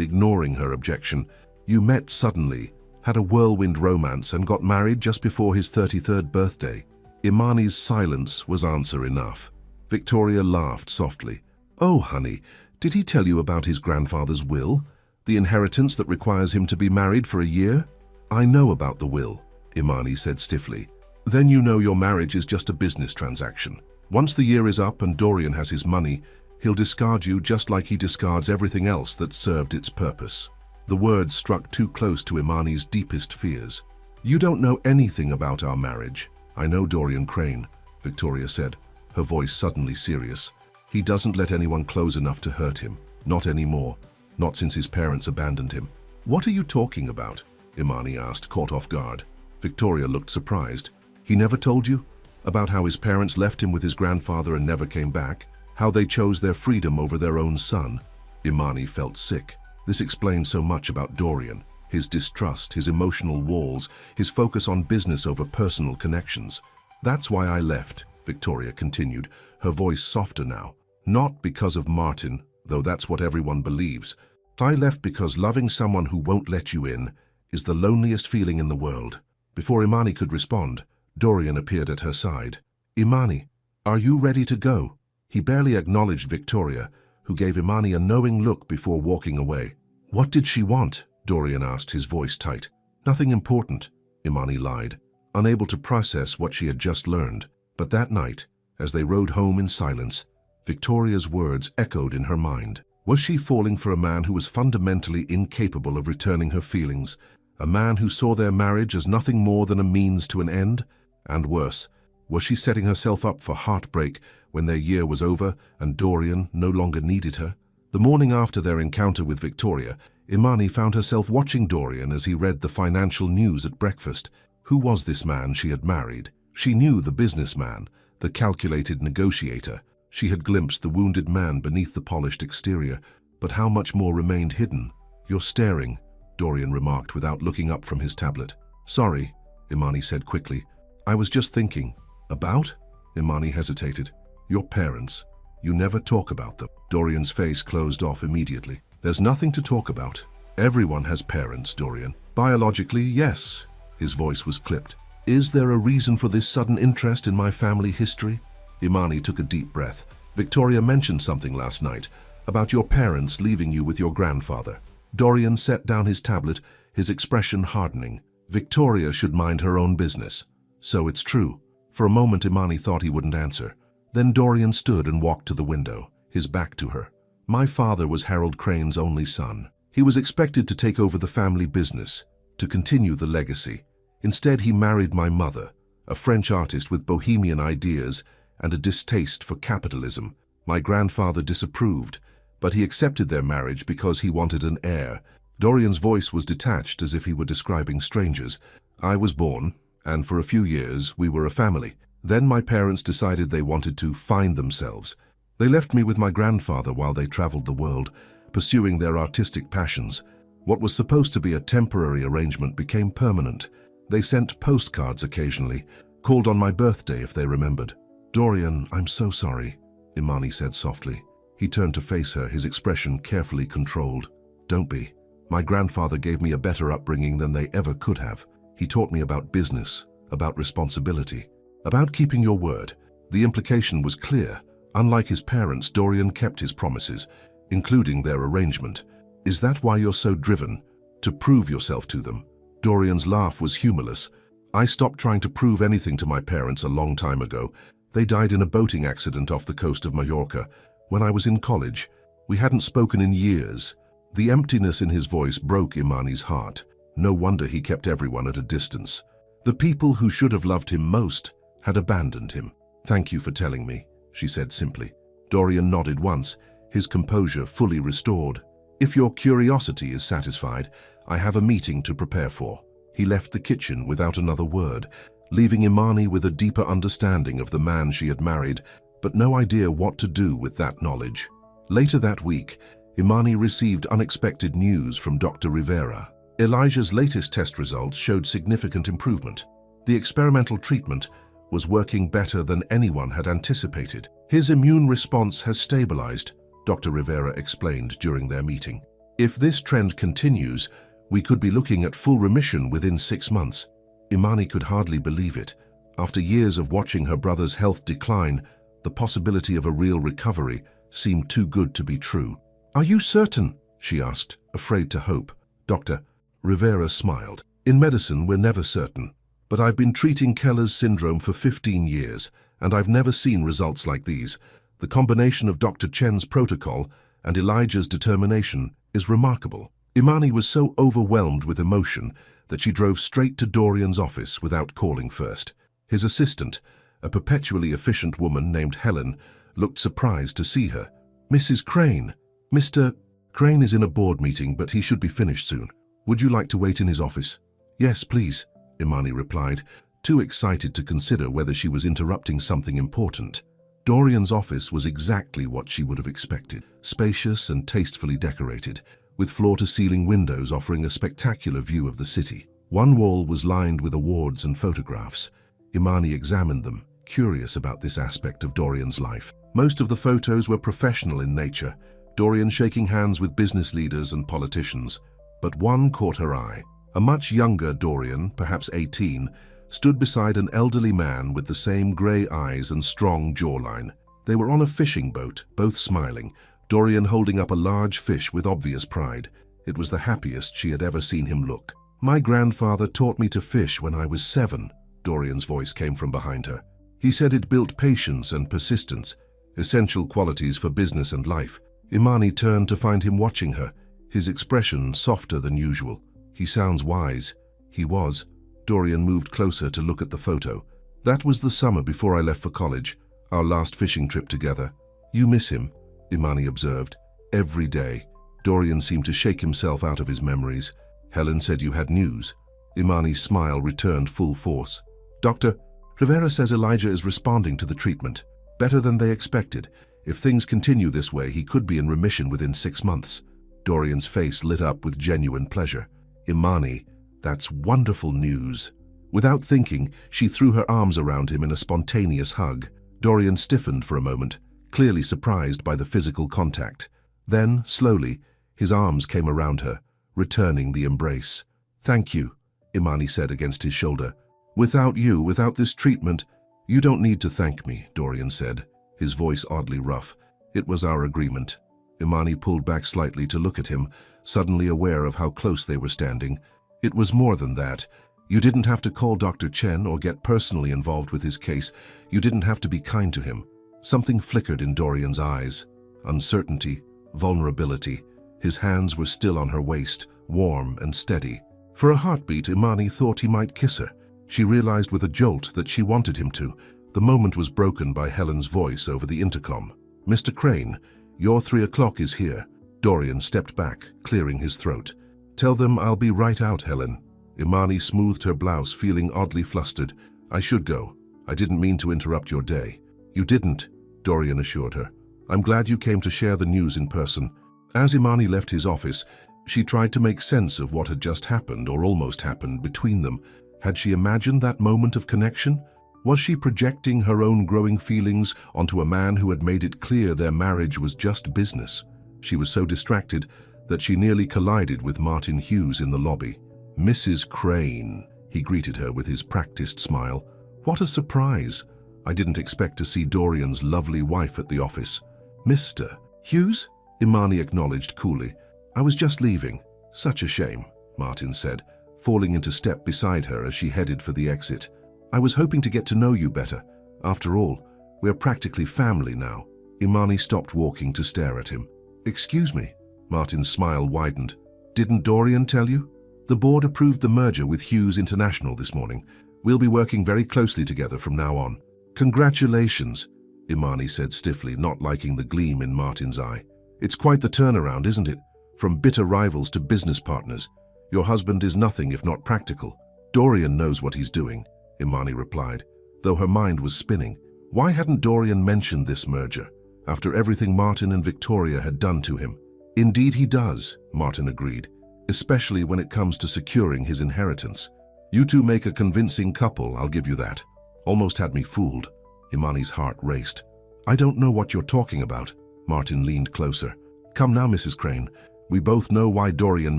Speaker 1: ignoring her objection. "You met suddenly, had a whirlwind romance and got married just before his 33rd birthday." Imani's silence was answer enough. Victoria laughed softly. "Oh, honey, did he tell you about his grandfather's will? The inheritance that requires him to be married for a year?" "I know about the will," Imani said stiffly. "Then you know your marriage is just a business transaction. Once the year is up and Dorian has his money, he'll discard you just like he discards everything else that served its purpose." The words struck too close to Imani's deepest fears. "You don't know anything about our marriage." "I know Dorian Crane," Victoria said, her voice suddenly serious. "He doesn't let anyone close enough to hurt him. Not anymore. Not since his parents abandoned him." "What are you talking about?" Imani asked, caught off guard. Victoria looked surprised. "He never told you? About how his parents left him with his grandfather and never came back? How they chose their freedom over their own son?" Imani felt sick. This explained so much about Dorian. His distrust, his emotional walls, his focus on business over personal connections. "That's why I left," Victoria continued, her voice softer now. "Not because of Martin, though that's what everyone believes. I left because loving someone who won't let you in is the loneliest feeling in the world." Before Imani could respond, Dorian appeared at her side. "Imani, are you ready to go?" He barely acknowledged Victoria, who gave Imani a knowing look before walking away. "What did she want?" Dorian asked, his voice tight. "Nothing important," Imani lied, unable to process what she had just learned. But that night, as they rode home in silence, Victoria's words echoed in her mind. Was she falling for a man who was fundamentally incapable of returning her feelings? A man who saw their marriage as nothing more than a means to an end? And worse, was she setting herself up for heartbreak when their year was over and Dorian no longer needed her? The morning after their encounter with Victoria, Imani found herself watching Dorian as he read the financial news at breakfast. Who was this man she had married? She knew the businessman, the calculated negotiator. She had glimpsed the wounded man beneath the polished exterior, but how much more remained hidden? "You're staring," Dorian remarked without looking up from his tablet. "Sorry," Imani said quickly. "I was just thinking." "About?" Imani hesitated. "Your parents. You never talk about them." Dorian's face closed off immediately. "There's nothing to talk about. Everyone has parents, Dorian. Biologically, yes." His voice was clipped. "Is there a reason for this sudden interest in my family history?" Imani took a deep breath. "Victoria mentioned something last night about your parents leaving you with your grandfather." Dorian set down his tablet, his expression hardening. Victoria should mind her own business. So it's true. For a moment Imani thought he wouldn't answer. Then Dorian stood and walked to the window, his back to her. "My father was Harold Crane's only son. He was expected to take over the family business, to continue the legacy. Instead, he married my mother, a French artist with bohemian ideas and a distaste for capitalism. My grandfather disapproved, but he accepted their marriage because he wanted an heir. Dorian's voice was detached as if he were describing strangers. I was born, and for a few years we were a family. Then my parents decided they wanted to find themselves. They left me with my grandfather while they traveled the world, pursuing their artistic passions. What was supposed to be a temporary arrangement became permanent. They sent postcards occasionally, called on my birthday if they remembered. "Dorian, I'm so sorry," Imani said softly. He turned to face her, his expression carefully controlled. "Don't be. My grandfather gave me a better upbringing than they ever could have. He taught me about business, about responsibility, about keeping your word." The implication was clear. Unlike his parents, Dorian kept his promises, including their arrangement. "Is that why you're so driven? To prove yourself to them?" Dorian's laugh was humorless. "I stopped trying to prove anything to my parents a long time ago. They died in a boating accident off the coast of Mallorca. When I was in college, we hadn't spoken in years." The emptiness in his voice broke Imani's heart. No wonder he kept everyone at a distance. The people who should have loved him most had abandoned him. "Thank you for telling me," she said simply. Dorian nodded once, his composure fully restored. "If your curiosity is satisfied, I have a meeting to prepare for." He left the kitchen without another word, leaving Imani with a deeper understanding of the man she had married, but no idea what to do with that knowledge. Later that week, Imani received unexpected news from Dr. Rivera. Elijah's latest test results showed significant improvement. The experimental treatment was working better than anyone had anticipated. "His immune response has stabilized," Dr. Rivera explained during their meeting. "If this trend continues, we could be looking at full remission within 6 months." Imani could hardly believe it. After years of watching her brother's health decline, the possibility of a real recovery seemed too good to be true. "Are you certain?" she asked, afraid to hope. Dr. Rivera smiled. "In medicine, we're never certain. But I've been treating Keller's syndrome for 15 years, and I've never seen results like these. The combination of Dr. Chen's protocol and Elijah's determination is remarkable." Imani was so overwhelmed with emotion that she drove straight to Dorian's office without calling first. His assistant, a perpetually efficient woman named Helen, looked surprised to see her. "Mrs. Crane, Mr. Crane is in a board meeting, but he should be finished soon. Would you like to wait in his office?" "Yes, please," Imani replied, too excited to consider whether she was interrupting something important. Dorian's office was exactly what she would have expected, spacious and tastefully decorated, with floor-to-ceiling windows offering a spectacular view of the city. One wall was lined with awards and photographs. Imani examined them, curious about this aspect of Dorian's life. Most of the photos were professional in nature, Dorian shaking hands with business leaders and politicians. But one caught her eye. A much younger Dorian, perhaps 18, stood beside an elderly man with the same grey eyes and strong jawline. They were on a fishing boat, both smiling, Dorian holding up a large fish with obvious pride. It was the happiest she had ever seen him look. "My grandfather taught me to fish when I was 7, Dorian's voice came from behind her. "He said it built patience and persistence, essential qualities for business and life." Imani turned to find him watching her, his expression softer than usual. "He sounds wise." He was. Dorian moved closer to look at the photo. "That was the summer before I left for college, our last fishing trip together." "You miss him," Imani observed. "Every day." Dorian seemed to shake himself out of his memories. "Helen said you had news." Imani's smile returned full force. "Dr. Rivera says Elijah is responding to the treatment, better than they expected. If things continue this way, he could be in remission within 6 months." Dorian's face lit up with genuine pleasure. "Imani, that's wonderful news." Without thinking, she threw her arms around him in a spontaneous hug. Dorian stiffened for a moment, clearly surprised by the physical contact. Then, slowly, his arms came around her, returning the embrace. "Thank you," Imani said against his shoulder. "Without you, without this treatment—" "You don't need to thank me," Dorian said, his voice oddly rough. "It was our agreement." Imani pulled back slightly to look at him, suddenly aware of how close they were standing. "It was more than that. You didn't have to call Dr. Chen or get personally involved with his case. You didn't have to be kind to him." Something flickered in Dorian's eyes. Uncertainty, vulnerability. His hands were still on her waist, warm and steady. For a heartbeat, Imani thought he might kiss her. She realized with a jolt that she wanted him to. The moment was broken by Helen's voice over the intercom. "Mr. Crane, your 3 o'clock is here." Dorian stepped back, clearing his throat. Tell them I'll be right out, Helen. Imani smoothed her blouse, feeling oddly flustered. I should go. I didn't mean to interrupt your day. You didn't, Dorian assured her. I'm glad you came to share the news in person. As Imani left his office, she tried to make sense of what had just happened or almost happened between them. Had she imagined that moment of connection? Was she projecting her own growing feelings onto a man who had made it clear their marriage was just business? She was so distracted that she nearly collided with Martin Hughes in the lobby. Mrs. Crane, he greeted her with his practiced smile. What a surprise! I didn't expect to see Dorian's lovely wife at the office. Mr. Hughes? Imani acknowledged coolly. I was just leaving. Such a shame, Martin said, falling into step beside her as she headed for the exit. I was hoping to get to know you better. After all, we're practically family now. Imani stopped walking to stare at him. Excuse me. Martin's smile widened. Didn't Dorian tell you? The board approved the merger with Hughes International this morning. We'll be working very closely together from now on. Congratulations, Imani said stiffly, not liking the gleam in Martin's eye. It's quite the turnaround, isn't it? From bitter rivals to business partners. Your husband is nothing if not practical. Dorian knows what he's doing, Imani replied, though her mind was spinning. Why hadn't Dorian mentioned this merger, after everything Martin and Victoria had done to him? Indeed he does, Martin agreed, especially when it comes to securing his inheritance. You two make a convincing couple, I'll give you that. Almost had me fooled. Imani's heart raced. I don't know what you're talking about. Martin leaned closer. Come now, Mrs. Crane. We both know why Dorian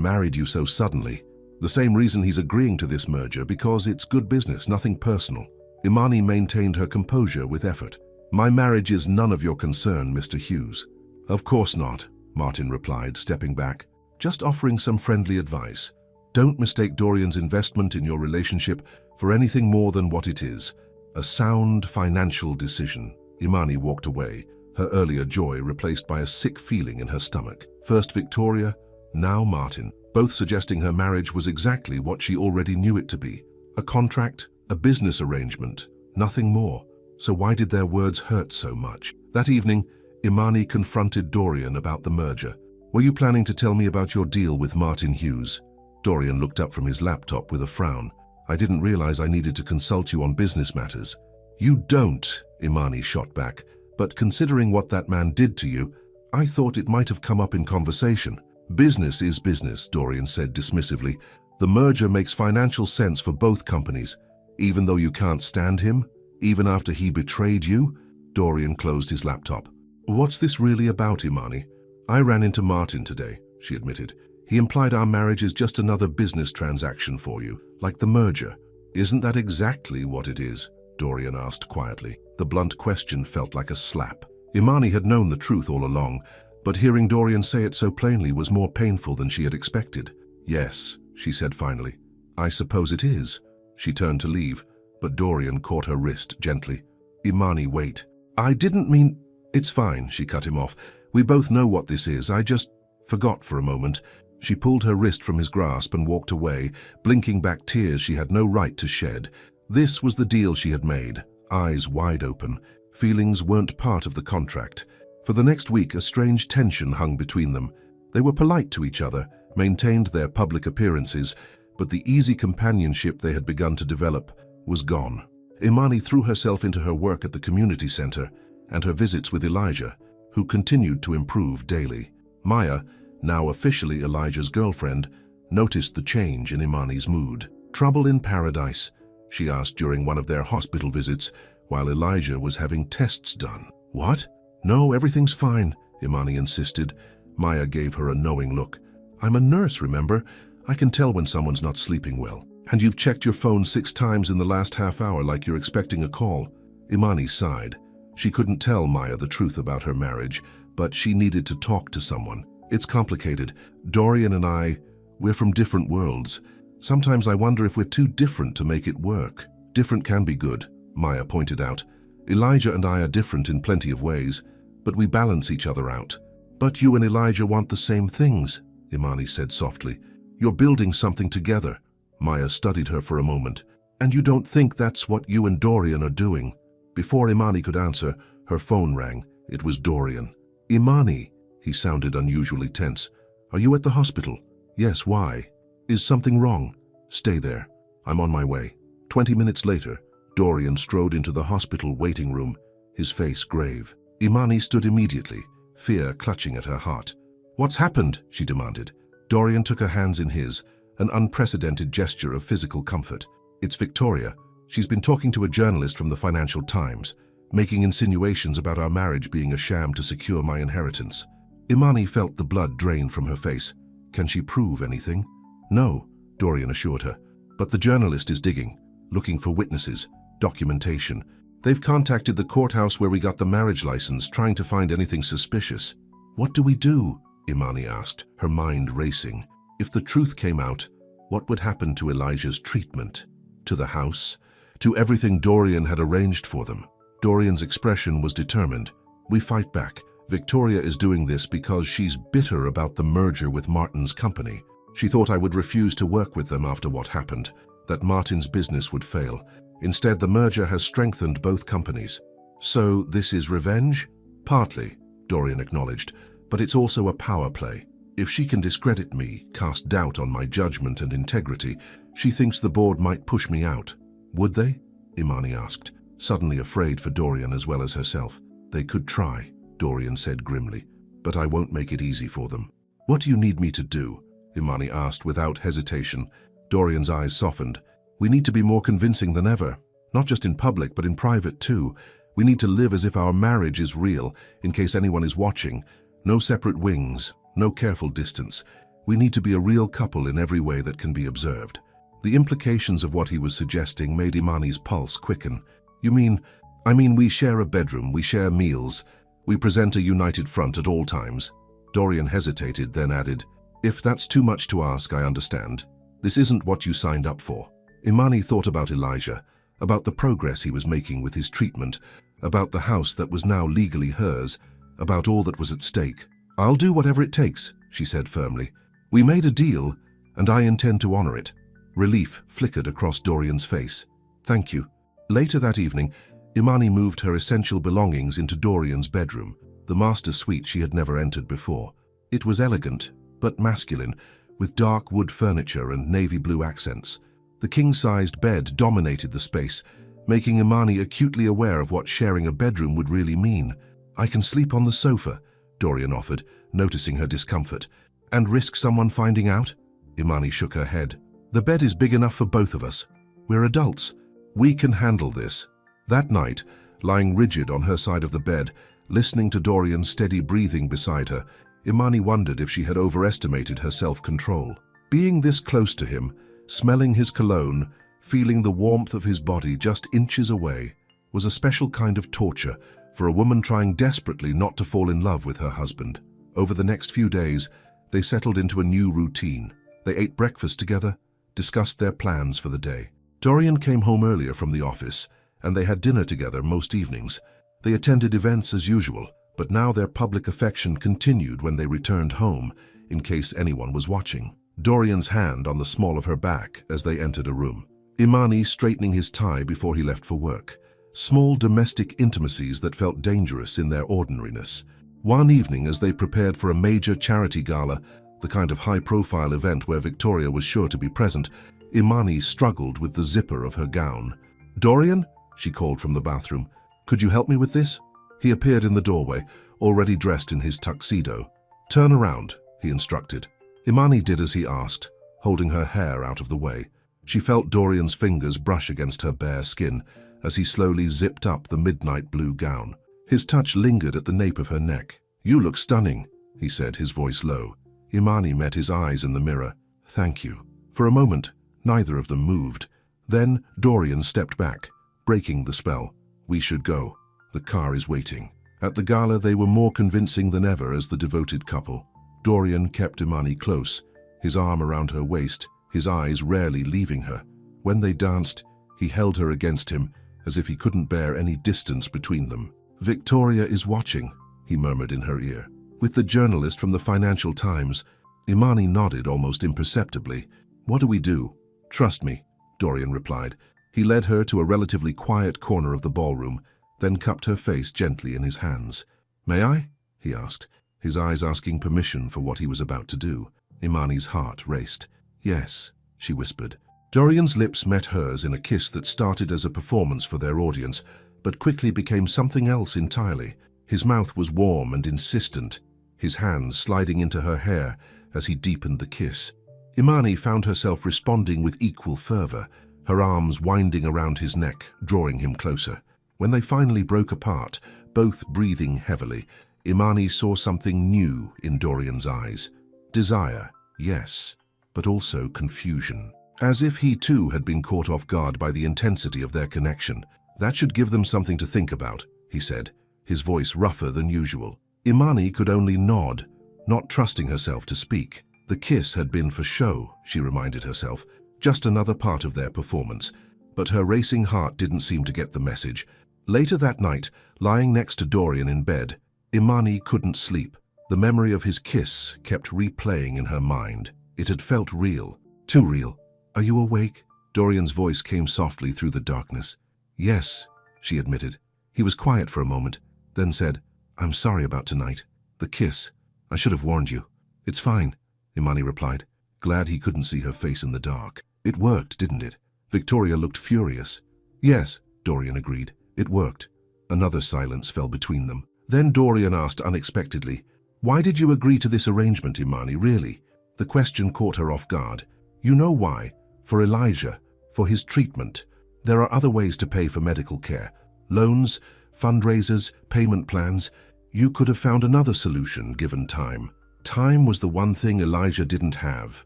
Speaker 1: married you so suddenly. The same reason he's agreeing to this merger, because it's good business, nothing personal. Imani maintained her composure with effort. My marriage is none of your concern, Mr. Hughes. Of course not, Martin replied, stepping back. Just offering some friendly advice. Don't mistake Dorian's investment in your relationship for anything more than what it is. A sound financial decision. Imani walked away, her earlier joy replaced by a sick feeling in her stomach. First Victoria, now Martin, both suggesting her marriage was exactly what she already knew it to be. A contract, a business arrangement, nothing more. So why did their words hurt so much? That evening, Imani confronted Dorian about the merger. Were you planning to tell me about your deal with Martin Hughes? Dorian looked up from his laptop with a frown. I didn't realize I needed to consult you on business matters. You don't, Imani shot back. But considering what that man did to you, I thought it might have come up in conversation. Business is business, Dorian said dismissively. The merger makes financial sense for both companies. Even though you can't stand him? Even after he betrayed you? Dorian closed his laptop. What's this really about, Imani? I ran into Martin today, she admitted. He implied our marriage is just another business transaction for you, like the merger. Isn't that exactly what it is? Dorian asked quietly. The blunt question felt like a slap. Imani had known the truth all along, but hearing Dorian say it so plainly was more painful than she had expected. Yes, she said finally. I suppose it is. She turned to leave, but Dorian caught her wrist gently. Imani, wait. I didn't mean... It's fine, she cut him off. We both know what this is. I just forgot for a moment. She pulled her wrist from his grasp and walked away, blinking back tears she had no right to shed. This was the deal she had made, eyes wide open. Feelings weren't part of the contract. For the next week, a strange tension hung between them. They were polite to each other, maintained their public appearances, but the easy companionship they had begun to develop was gone. Imani threw herself into her work at the community center and her visits with Elijah, who continued to improve daily. Maya, now officially Elijah's girlfriend, noticed the change in Imani's mood. Trouble in paradise? She asked during one of their hospital visits while Elijah was having tests done. What? No, everything's fine, Imani insisted. Maya gave her a knowing look. I'm a nurse, remember? I can tell when someone's not sleeping well. And you've checked your phone 6 times in the last half hour like you're expecting a call. Imani sighed. She couldn't tell Maya the truth about her marriage, but she needed to talk to someone. It's complicated. Dorian and we're from different worlds. Sometimes I wonder if we're too different to make it work. Different can be good, Maya pointed out. Elijah and I are different in plenty of ways, but we balance each other out. But you and Elijah want the same things, Imani said softly. You're building something together. Maya studied her for a moment. And you don't think that's what you and Dorian are doing? Before Imani could answer, her phone rang. It was Dorian. Imani, he sounded unusually tense. Are you at the hospital? Yes, why? Is something wrong? Stay there. I'm on my way. 20 minutes later, Dorian strode into the hospital waiting room, his face grave. Imani stood immediately, fear clutching at her heart. What's happened? She demanded. Dorian took her hands in his, an unprecedented gesture of physical comfort. It's Victoria. She's been talking to a journalist from the Financial Times, making insinuations about our marriage being a sham to secure my inheritance. Imani felt the blood drain from her face. Can she prove anything? No, Dorian assured her. But the journalist is digging, looking for witnesses, documentation. They've contacted the courthouse where we got the marriage license, trying to find anything suspicious. What do we do? Imani asked, her mind racing. If the truth came out, what would happen to Elijah's treatment? To the house? To everything Dorian had arranged for them? Dorian's expression was determined. We fight back. Victoria is doing this because she's bitter about the merger with Martin's company. She thought I would refuse to work with them after what happened, that Martin's business would fail. Instead, the merger has strengthened both companies. So this is revenge? Partly, Dorian acknowledged, but it's also a power play. If she can discredit me, cast doubt on my judgment and integrity, she thinks the board might push me out. Would they? Imani asked, suddenly afraid for Dorian as well as herself. They could try, Dorian said grimly, but I won't make it easy for them. What do you need me to do? Imani asked without hesitation. Dorian's eyes softened. We need to be more convincing than ever, not just in public but in private too. We need to live as if our marriage is real, in case anyone is watching. No separate wings, no careful distance. We need to be a real couple in every way that can be observed. The implications of what he was suggesting made Imani's pulse quicken. I mean we share a bedroom, we share meals, we present a united front at all times. Dorian hesitated, then added, if that's too much to ask, I understand. This isn't what you signed up for. Imani thought about Elijah, about the progress he was making with his treatment, about the house that was now legally hers, about all that was at stake. I'll do whatever it takes, she said firmly. We made a deal, and I intend to honor it. Relief flickered across Dorian's face. Thank you. Later that evening, Imani moved her essential belongings into Dorian's bedroom, the master suite she had never entered before. It was elegant, but masculine, with dark wood furniture and navy blue accents. The king-sized bed dominated the space, making Imani acutely aware of what sharing a bedroom would really mean. I can sleep on the sofa, Dorian offered, noticing her discomfort. And risk someone finding out? Imani shook her head. The bed is big enough for both of us. We're adults. We can handle this. That night, lying rigid on her side of the bed, listening to Dorian's steady breathing beside her, Imani wondered if she had overestimated her self-control. Being this close to him, smelling his cologne, feeling the warmth of his body just inches away, was a special kind of torture for a woman trying desperately not to fall in love with her husband. Over the next few days, they settled into a new routine. They ate breakfast together, discussed their plans for the day. Dorian came home earlier from the office, and they had dinner together most evenings. They attended events as usual, but now their public affection continued when they returned home, in case anyone was watching. Dorian's hand on the small of her back as they entered a room. Imani straightening his tie before he left for work. Small domestic intimacies that felt dangerous in their ordinariness. One evening, as they prepared for a major charity gala, the kind of high-profile event where Victoria was sure to be present, Imani struggled with the zipper of her gown. "Dorian?" she called from the bathroom. "Could you help me with this?" He appeared in the doorway, already dressed in his tuxedo. "Turn around," he instructed. Imani did as he asked, holding her hair out of the way. She felt Dorian's fingers brush against her bare skin as he slowly zipped up the midnight blue gown. His touch lingered at the nape of her neck. "You look stunning," he said, his voice low. Imani met his eyes in the mirror. "Thank you." For a moment, neither of them moved. Then Dorian stepped back, breaking the spell. "We should go. The car is waiting." At the gala, they were more convincing than ever as the devoted couple. Dorian kept Imani close, his arm around her waist, his eyes rarely leaving her. When they danced, he held her against him, as if he couldn't bear any distance between them. "Victoria is watching," he murmured in her ear. "With the journalist from the Financial Times." Imani nodded almost imperceptibly. "What do we do?" "Trust me," Dorian replied. He led her to a relatively quiet corner of the ballroom, then cupped her face gently in his hands. "May I?" he asked, his eyes asking permission for what he was about to do. Imani's heart raced. Yes, she whispered. Dorian's lips met hers in a kiss that started as a performance for their audience, but quickly became something else entirely. His mouth was warm and insistent, his hands sliding into her hair as he deepened the kiss. Imani found herself responding with equal fervor, her arms winding around his neck, drawing him closer. When they finally broke apart, both breathing heavily, Imani saw something new in Dorian's eyes. Desire, yes, but also confusion. As if he too had been caught off guard by the intensity of their connection. That should give them something to think about, he said, his voice rougher than usual. Imani could only nod, not trusting herself to speak. The kiss had been for show, she reminded herself, just another part of their performance. But her racing heart didn't seem to get the message. Later that night, lying next to Dorian in bed, Imani couldn't sleep. The memory of his kiss kept replaying in her mind. It had felt real, too real. Are you awake? Dorian's voice came softly through the darkness. Yes, she admitted. He was quiet for a moment, then said, I'm sorry about tonight. The kiss. I should have warned you. It's fine, Imani replied, glad he couldn't see her face in the dark. It worked, didn't it? Victoria looked furious. Yes, Dorian agreed. It worked. Another silence fell between them. Then Dorian asked unexpectedly, Why did you agree to this arrangement, Imani, really? The question caught her off guard. You know why? For Elijah, for his treatment. There are other ways to pay for medical care. Loans, fundraisers, payment plans. You could have found another solution given time. Time was the one thing Elijah didn't have,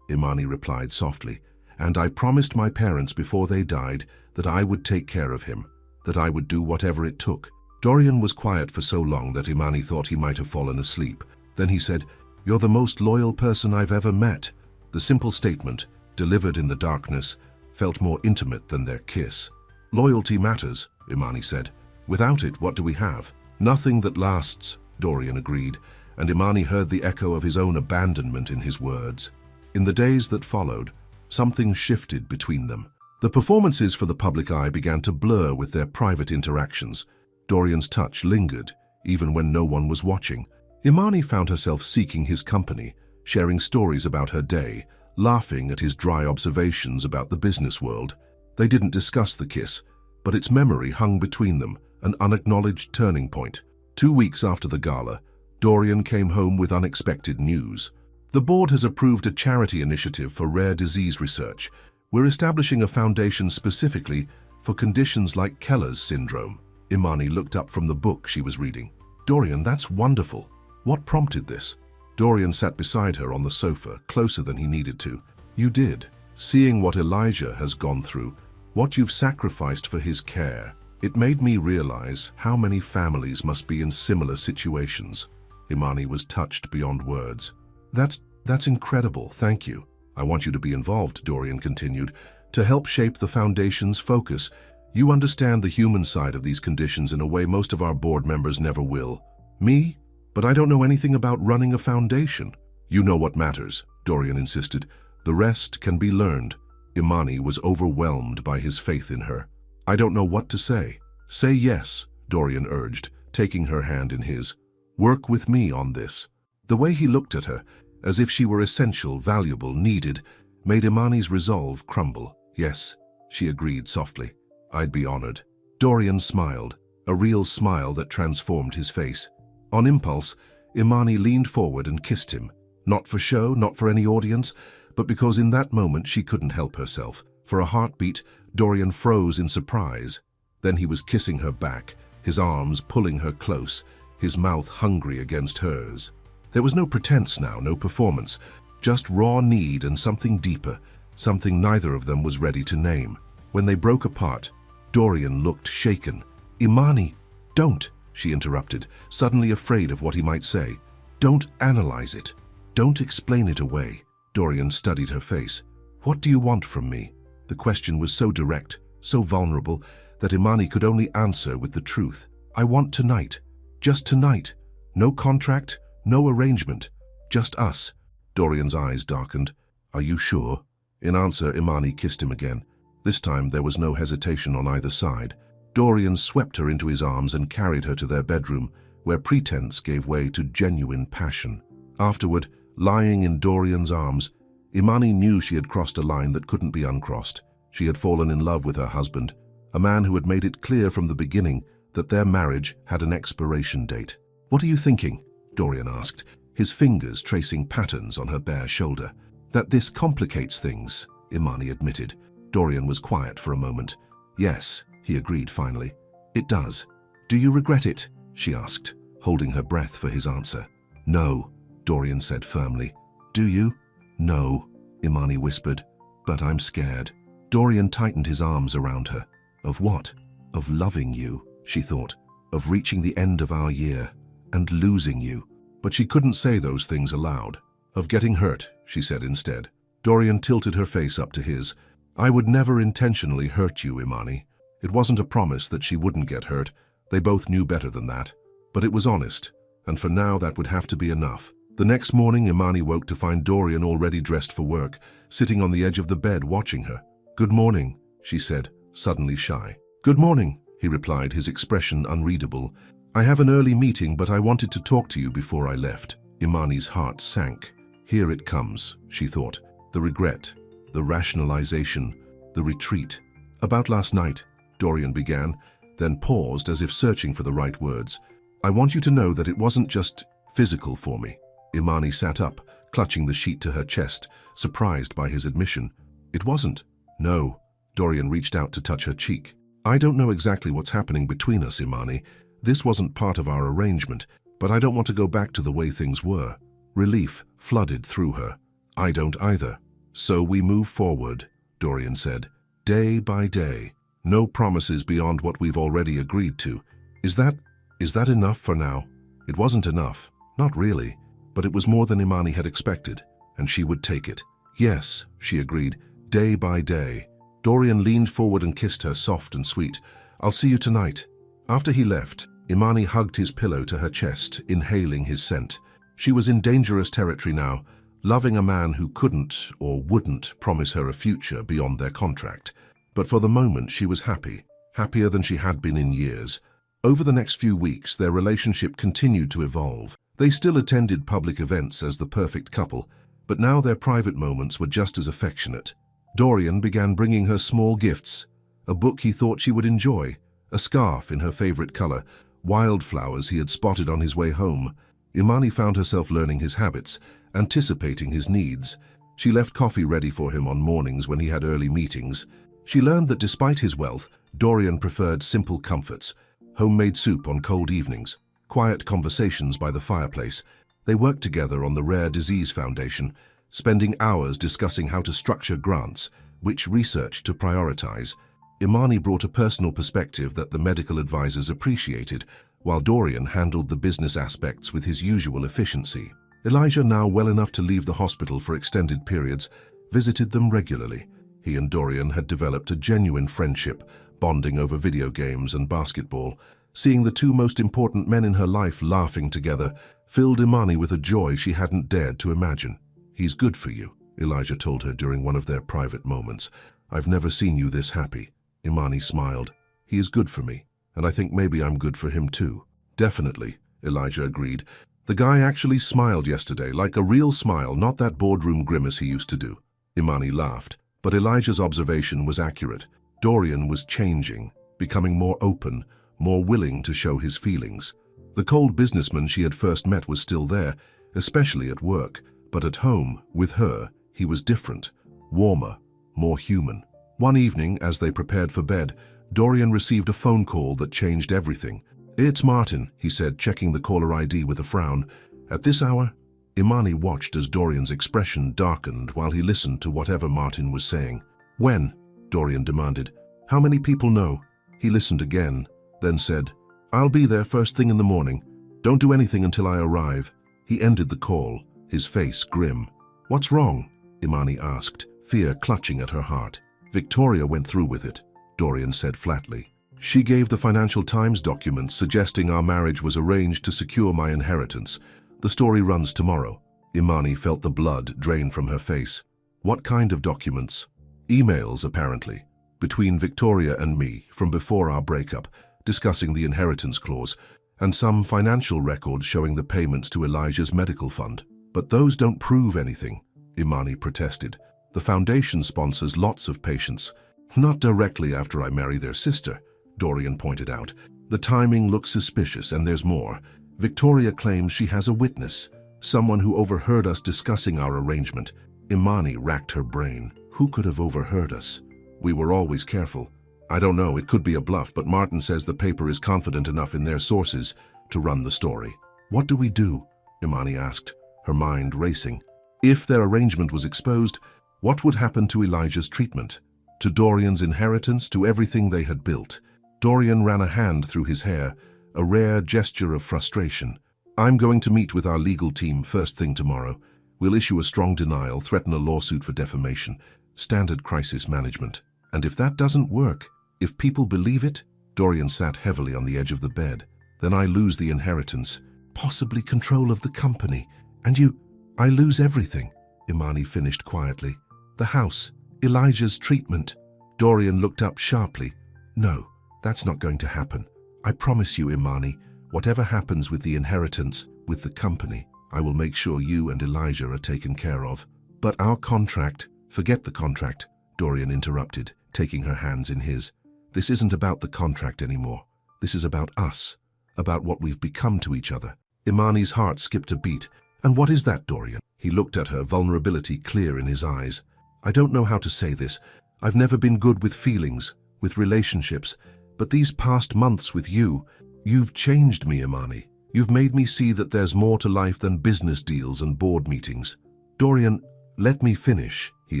Speaker 1: Imani replied softly. And I promised my parents before they died that I would take care of him, that I would do whatever it took. Dorian was quiet for so long that Imani thought he might have fallen asleep. Then he said, You're the most loyal person I've ever met. The simple statement, delivered in the darkness, felt more intimate than their kiss. Loyalty matters, Imani said. Without it, what do we have? Nothing that lasts, Dorian agreed, and Imani heard the echo of his own abandonment in his words. In the days that followed, something shifted between them. The performances for the public eye began to blur with their private interactions. Dorian's touch lingered, even when no one was watching. Imani found herself seeking his company, sharing stories about her day, laughing at his dry observations about the business world. They didn't discuss the kiss, but its memory hung between them, an unacknowledged turning point. 2 weeks after the gala, Dorian came home with unexpected news. The board has approved a charity initiative for rare disease research. We're establishing a foundation specifically for conditions like Keller's syndrome. Imani looked up from the book she was reading. Dorian, that's wonderful. What prompted this? Dorian sat beside her on the sofa, closer than he needed to. You did. Seeing what Elijah has gone through, what you've sacrificed for his care, it made me realize how many families must be in similar situations. Imani was touched beyond words. That's incredible, thank you. I want you to be involved, Dorian continued, to help shape the foundation's focus. You understand the human side of these conditions in a way most of our board members never will. Me? But I don't know anything about running a foundation. You know what matters, Dorian insisted. The rest can be learned. Imani was overwhelmed by his faith in her. I don't know what to say. Say yes, Dorian urged, taking her hand in his. Work with me on this. The way he looked at her, as if she were essential, valuable, needed, made Imani's resolve crumble. Yes, she agreed softly. I'd be honored. Dorian smiled, a real smile that transformed his face. On impulse, Imani leaned forward and kissed him. Not for show, not for any audience, but because in that moment she couldn't help herself. For a heartbeat, Dorian froze in surprise. Then he was kissing her back, his arms pulling her close, his mouth hungry against hers. There was no pretense now, no performance, just raw need and something deeper, something neither of them was ready to name. When they broke apart, Dorian looked shaken. Imani, don't, she interrupted, suddenly afraid of what he might say. Don't analyze it. Don't explain it away. Dorian studied her face. What do you want from me? The question was so direct, so vulnerable, that Imani could only answer with the truth. I want tonight. Just tonight. No contract, no arrangement. Just us. Dorian's eyes darkened. Are you sure? In answer, Imani kissed him again. This time there was no hesitation on either side. Dorian swept her into his arms and carried her to their bedroom, where pretense gave way to genuine passion. Afterward, lying in Dorian's arms, Imani knew she had crossed a line that couldn't be uncrossed. She had fallen in love with her husband, a man who had made it clear from the beginning that their marriage had an expiration date. "What are you thinking?" Dorian asked, his fingers tracing patterns on her bare shoulder. "That this complicates things," Imani admitted. Dorian was quiet for a moment. "Yes," he agreed finally. "It does." "Do you regret it?" she asked, holding her breath for his answer. "No," Dorian said firmly. "Do you?" "No," Imani whispered. "But I'm scared." Dorian tightened his arms around her. "Of what?" "Of loving you," she thought. "Of reaching the end of our year and losing you." But she couldn't say those things aloud. "Of getting hurt," she said instead. Dorian tilted her face up to his. "I would never intentionally hurt you, Imani." It wasn't a promise that she wouldn't get hurt. They both knew better than that. But it was honest, and for now that would have to be enough. The next morning, Imani woke to find Dorian already dressed for work, sitting on the edge of the bed watching her. "Good morning," she said, suddenly shy. "Good morning," he replied, his expression unreadable. "I have an early meeting, but I wanted to talk to you before I left." Imani's heart sank. Here it comes, she thought. The regret, the rationalization, the retreat. "About last night," Dorian began, then paused as if searching for the right words. "I want you to know that it wasn't just physical for me." Imani sat up, clutching the sheet to her chest, surprised by his admission. "It wasn't." "No." Dorian reached out to touch her cheek. "I don't know exactly what's happening between us, Imani. This wasn't part of our arrangement, but I don't want to go back to the way things were." Relief flooded through her. "I don't either." "So we move forward," Dorian said. "Day by day. No promises beyond what we've already agreed to. Is that enough for now?" It wasn't enough. Not really. But it was more than Imani had expected, and she would take it. "Yes," she agreed. "Day by day." Dorian leaned forward and kissed her soft and sweet. "I'll see you tonight." After he left, Imani hugged his pillow to her chest, inhaling his scent. She was in dangerous territory now, loving a man who couldn't or wouldn't promise her a future beyond their contract. But for the moment she was happy, happier than she had been in years. Over the next few weeks, their relationship continued to evolve. They still attended public events as the perfect couple, but now their private moments were just as affectionate. Dorian began bringing her small gifts, a book he thought she would enjoy, a scarf in her favorite color, wildflowers he had spotted on his way home. Imani found herself learning his habits, anticipating his needs. She left coffee ready for him on mornings when he had early meetings. She learned that despite his wealth, Dorian preferred simple comforts, homemade soup on cold evenings, quiet conversations by the fireplace. They worked together on the Rare Disease Foundation, spending hours discussing how to structure grants, which research to prioritize. Imani brought a personal perspective that the medical advisors appreciated, while Dorian handled the business aspects with his usual efficiency. Elijah, now well enough to leave the hospital for extended periods, visited them regularly. He and Dorian had developed a genuine friendship, bonding over video games and basketball. Seeing the two most important men in her life laughing together filled Imani with a joy she hadn't dared to imagine. "He's good for you," Elijah told her during one of their private moments. "I've never seen you this happy." Imani smiled. "He is good for me, and I think maybe I'm good for him too." "Definitely," Elijah agreed. "The guy actually smiled yesterday, like a real smile, not that boardroom grimace he used to do." Imani laughed, but Elijah's observation was accurate. Dorian was changing, becoming more open, more willing to show his feelings. The cold businessman she had first met was still there, especially at work, but at home, with her, he was different, warmer, more human. One evening, as they prepared for bed, Dorian received a phone call that changed everything. "It's Martin," he said, checking the caller ID with a frown. "At this hour?" Imani watched as Dorian's expression darkened while he listened to whatever Martin was saying. "When?" Dorian demanded. "How many people know?" He listened again, then said, "I'll be there first thing in the morning. Don't do anything until I arrive." He ended the call, his face grim. "What's wrong?" Imani asked, fear clutching at her heart. "Victoria went through with it," Dorian said flatly. "She gave the Financial Times documents suggesting our marriage was arranged to secure my inheritance. The story runs tomorrow." Imani felt the blood drain from her face. "What kind of documents?" "Emails, apparently, between Victoria and me from before our breakup, discussing the inheritance clause, and some financial records showing the payments to Elijah's medical fund. But those don't prove anything." Imani protested. The foundation sponsors lots of patients. Not directly after I marry their sister, Dorian pointed out. The timing looks suspicious, and there's more. Victoria claims she has a witness, someone who overheard us discussing our arrangement. Imani racked her brain. Who could have overheard us? We were always careful. I don't know, it could be a bluff, but Martin says the paper is confident enough in their sources to run the story. What do we do? Imani asked, her mind racing. If their arrangement was exposed, what would happen to Elijah's treatment? To Dorian's inheritance, to everything they had built? Dorian ran a hand through his hair, a rare gesture of frustration. I'm going to meet with our legal team first thing tomorrow. We'll issue a strong denial, threaten a lawsuit for defamation, standard crisis management. And if that doesn't work, if people believe it, Dorian sat heavily on the edge of the bed. Then I lose the inheritance, possibly control of the company. And I lose everything, Imani finished quietly. The house, Elijah's treatment. Dorian looked up sharply. No, that's not going to happen. I promise you, Imani, whatever happens with the inheritance, with the company, I will make sure you and Elijah are taken care of. But our contract, forget the contract, Dorian interrupted, taking her hands in his. This isn't about the contract anymore. This is about us, about what we've become to each other. Imani's heart skipped a beat. And what is that, Dorian? He looked at her, vulnerability clear in his eyes. I don't know how to say this. I've never been good with feelings, with relationships, but these past months with you've changed me, Imani. You've made me see that there's more to life than business deals and board meetings. Dorian, let me finish, he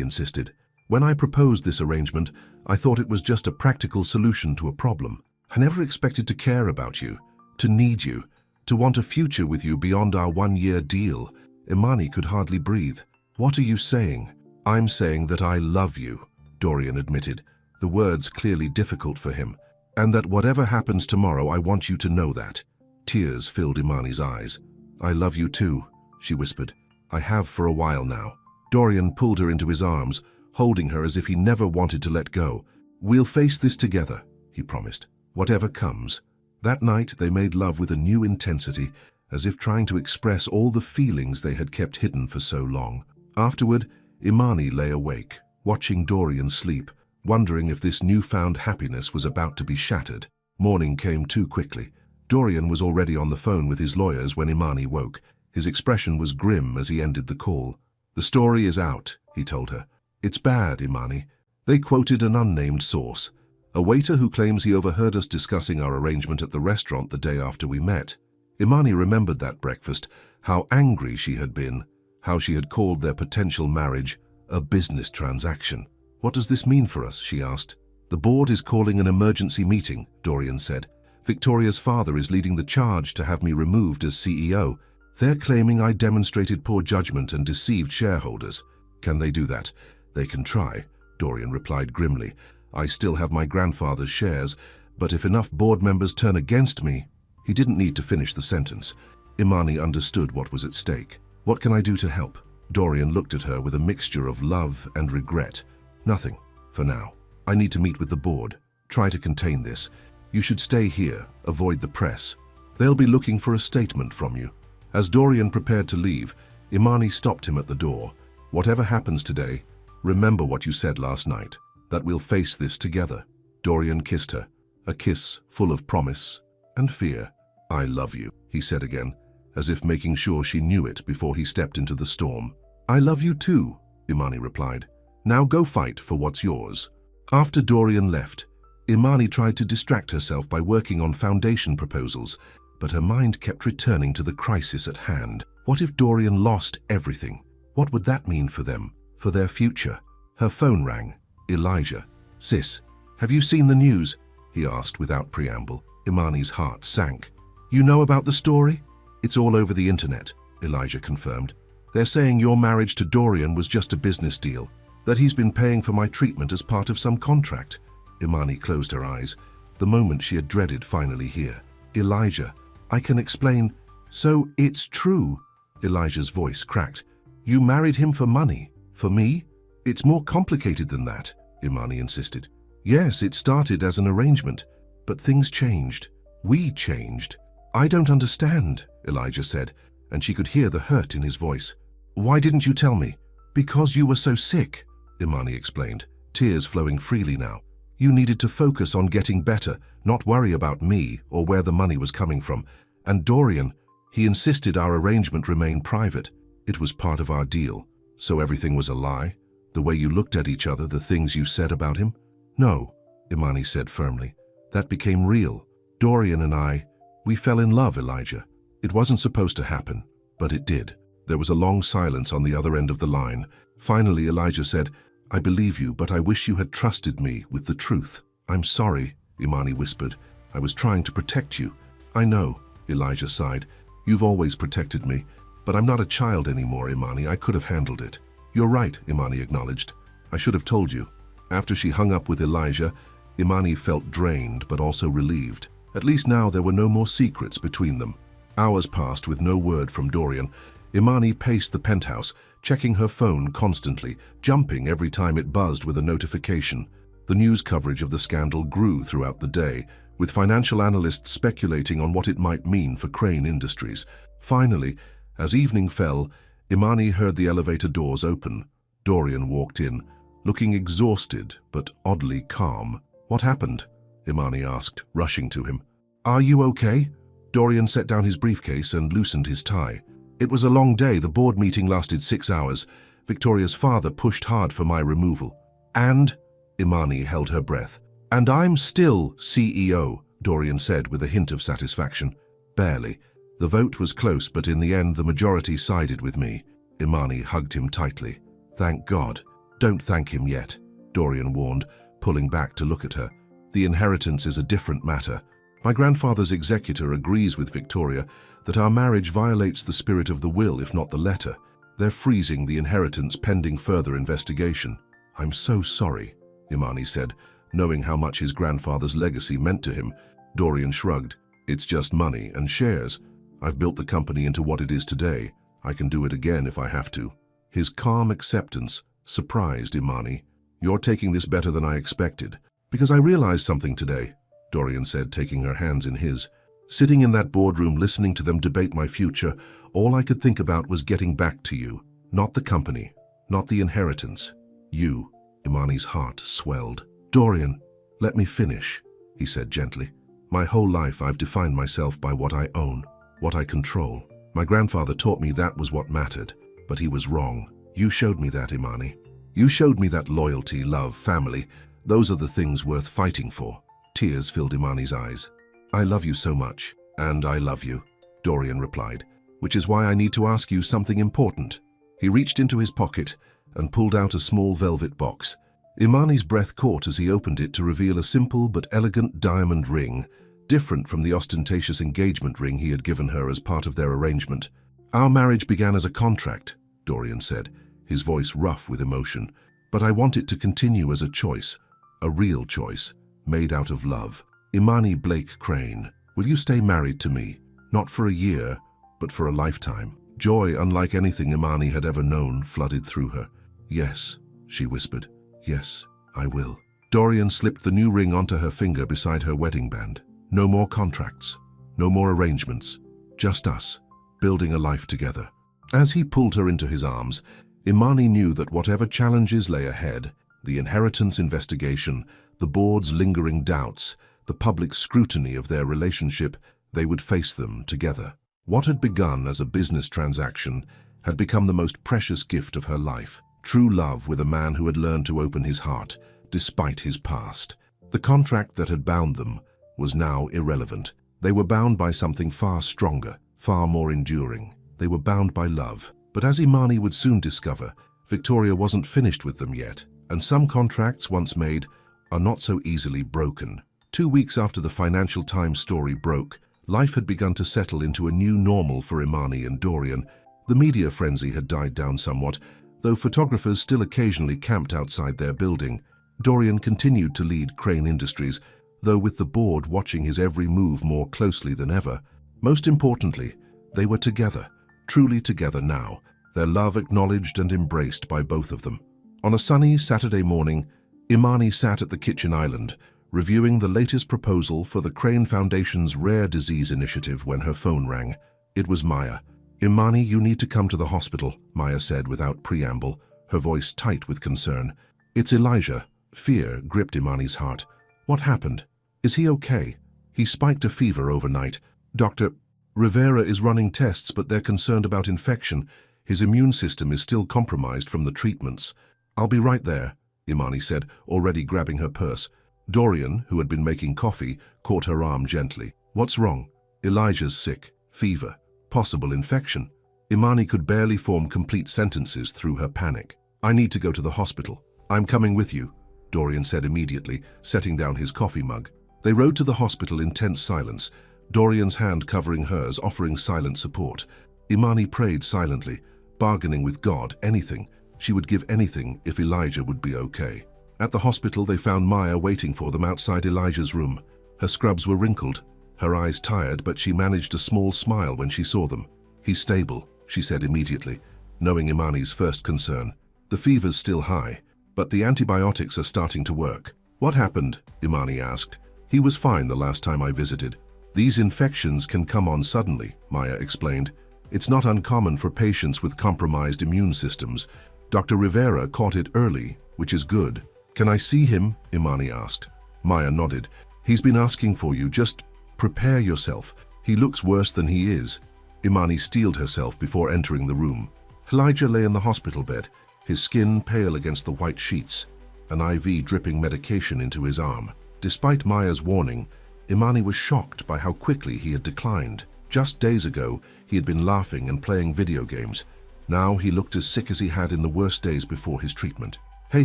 Speaker 1: insisted. When I proposed this arrangement, I thought it was just a practical solution to a problem. I never expected to care about you, to need you, to want a future with you beyond our one-year deal. Imani could hardly breathe. What are you saying? I'm saying that I love you, Dorian admitted, the words clearly difficult for him. And that whatever happens tomorrow, I want you to know that. Tears filled Imani's eyes. I love you too, she whispered. I have for a while now. Dorian pulled her into his arms, holding her as if he never wanted to let go. We'll face this together, he promised, whatever comes. That night they made love with a new intensity, as if trying to express all the feelings they had kept hidden for so long. Afterward, Imani lay awake, watching Dorian sleep, wondering if this newfound happiness was about to be shattered. Morning came too quickly. Dorian was already on the phone with his lawyers when Imani woke. His expression was grim as he ended the call. The story is out, he told her. It's bad, Imani. They quoted an unnamed source, a waiter who claims he overheard us discussing our arrangement at the restaurant the day after we met. Imani remembered that breakfast, how angry she had been, how she had called their potential marriage a business transaction. What does this mean for us? She asked. The board is calling an emergency meeting, Dorian said. Victoria's father is leading the charge to have me removed as CEO. They're claiming I demonstrated poor judgment and deceived shareholders. Can they do that? They can try, Dorian replied grimly. I still have my grandfather's shares, but if enough board members turn against me... He didn't need to finish the sentence. Imani understood what was at stake. What can I do to help? Dorian looked at her with a mixture of love and regret. Nothing, for now. I need to meet with the board. Try to contain this. You should stay here, avoid the press. They'll be looking for a statement from you. As Dorian prepared to leave, Imani stopped him at the door. Whatever happens today, remember what you said last night, that we'll face this together. Dorian kissed her, a kiss full of promise and fear. I love you, he said again, as if making sure she knew it before he stepped into the storm. I love you too, Imani replied. Now go fight for what's yours. After Dorian left, Imani tried to distract herself by working on foundation proposals, but her mind kept returning to the crisis at hand. What if Dorian lost everything? What would that mean for them, for their future? Her phone rang. Elijah. Sis, have you seen the news? He asked without preamble. Imani's heart sank. You know about the story? It's all over the internet, Elijah confirmed. They're saying your marriage to Dorian was just a business deal, that he's been paying for my treatment as part of some contract. Imani closed her eyes, the moment she had dreaded finally here. Elijah, I can explain. So it's true. Elijah's voice cracked. You married him for money? For me? It's more complicated than that, Imani insisted. Yes, it started as an arrangement, but things changed. We changed. I don't understand, Elijah said, and she could hear the hurt in his voice. Why didn't you tell me? Because you were so sick, Imani explained, tears flowing freely now. You needed to focus on getting better, not worry about me or where the money was coming from. And Dorian, he insisted our arrangement remain private. It was part of our deal. So everything was a lie? The way you looked at each other, the things you said about him? No, Imani said firmly. That became real. Dorian and I, we fell in love, Elijah. It wasn't supposed to happen, but it did. There was a long silence on the other end of the line. Finally, Elijah said, I believe you, but I wish you had trusted me with the truth. I'm sorry, Imani whispered. I was trying to protect you. I know, Elijah sighed. You've always protected me, but I'm not a child anymore, Imani. I could have handled it. You're right, Imani acknowledged. I should have told you. After she hung up with Elijah, Imani felt drained but also relieved. At least now there were no more secrets between them. Hours passed with no word from Dorian. Imani paced the penthouse, checking her phone constantly, jumping every time it buzzed with a notification. The news coverage of the scandal grew throughout the day, with financial analysts speculating on what it might mean for Crane Industries. Finally, as evening fell, Imani heard the elevator doors open. Dorian walked in, looking exhausted but oddly calm. What happened? Imani asked, rushing to him. Are you okay? Dorian set down his briefcase and loosened his tie. It was a long day. The board meeting lasted 6 hours. Victoria's father pushed hard for my removal. And? Imani held her breath. And I'm still CEO, Dorian said with a hint of satisfaction. Barely. The vote was close, but in the end the majority sided with me. Imani hugged him tightly. Thank God. Don't thank him yet, Dorian warned, pulling back to look at her. The inheritance is a different matter. My grandfather's executor agrees with Victoria that our marriage violates the spirit of the will, if not the letter. They're freezing the inheritance pending further investigation. I'm so sorry, Imani said, knowing how much his grandfather's legacy meant to him. Dorian shrugged. It's just money and shares. I've built the company into what it is today. I can do it again if I have to. His calm acceptance surprised Imani. You're taking this better than I expected. Because I realized something today, Dorian said, taking her hands in his. Sitting in that boardroom listening to them debate my future, all I could think about was getting back to you. Not the company, not the inheritance. You. Imani's heart swelled. Dorian, let me finish, he said gently. My whole life I've defined myself by what I own, what I control. My grandfather taught me that was what mattered, but he was wrong. You showed me that, Imani. You showed me that loyalty, love, family. Those are the things worth fighting for. Tears filled Imani's eyes. I love you so much, and I love you, Dorian replied, which is why I need to ask you something important. He reached into his pocket and pulled out a small velvet box. Imani's breath caught as he opened it to reveal a simple but elegant diamond ring, different from the ostentatious engagement ring he had given her as part of their arrangement. Our marriage began as a contract, Dorian said, his voice rough with emotion, but I want it to continue as a choice, a real choice, made out of love. Imani Blake Crane, will you stay married to me? Not for a year, but for a lifetime. Joy unlike anything Imani had ever known flooded through her. Yes, she whispered. Yes, I will. Dorian slipped the new ring onto her finger beside her wedding band. No more contracts, no more arrangements, just us, building a life together. As he pulled her into his arms, Imani knew that whatever challenges lay ahead, the inheritance investigation, the board's lingering doubts, the public scrutiny of their relationship, they would face them together. What had begun as a business transaction had become the most precious gift of her life. True love with a man who had learned to open his heart, despite his past. The contract that had bound them was now irrelevant. They were bound by something far stronger, far more enduring. They were bound by love. But as Imani would soon discover, Victoria wasn't finished with them yet, and some contracts once made are not so easily broken. 2 weeks after the Financial Times story broke, life had begun to settle into a new normal for Imani and Dorian. The media frenzy had died down somewhat, though photographers still occasionally camped outside their building. Dorian continued to lead Crane Industries, though with the board watching his every move more closely than ever. Most importantly, they were together, truly together now, their love acknowledged and embraced by both of them. On a sunny Saturday morning, Imani sat at the kitchen island, reviewing the latest proposal for the Crane Foundation's Rare Disease Initiative when her phone rang. It was Maya. Imani, you need to come to the hospital, Maya said without preamble, her voice tight with concern. "It's Elijah." Fear gripped Imani's heart. "What happened? Is he okay? He spiked a fever overnight. Dr. Rivera is running tests, but they're concerned about infection. His immune system is still compromised from the treatments." "I'll be right there," Imani said, already grabbing her purse. Dorian, who had been making coffee, caught her arm gently. "What's wrong?" "Elijah's sick. Fever. Possible infection." Imani could barely form complete sentences through her panic. "I need to go to the hospital." "I'm coming with you," Dorian said immediately, setting down his coffee mug. They rode to the hospital in tense silence, Dorian's hand covering hers, offering silent support. Imani prayed silently, bargaining with God, anything. She would give anything if Elijah would be okay. At the hospital, they found Maya waiting for them outside Elijah's room. Her scrubs were wrinkled, her eyes tired, but she managed a small smile when she saw them. "He's stable," she said immediately, knowing Imani's first concern. "The fever's still high, but the antibiotics are starting to work." "What happened?" Imani asked. "He was fine the last time I visited." "These infections can come on suddenly," Maya explained. "It's not uncommon for patients with compromised immune systems. Dr. Rivera caught it early, which is good." "Can I see him?" Imani asked. Maya nodded. "He's been asking for you. Just prepare yourself. He looks worse than he is." Imani steeled herself before entering the room. Elijah lay in the hospital bed, his skin pale against the white sheets, an IV dripping medication into his arm. Despite Maya's warning, Imani was shocked by how quickly he had declined. Just days ago, he had been laughing and playing video games. Now he looked as sick as he had in the worst days before his treatment. "Hey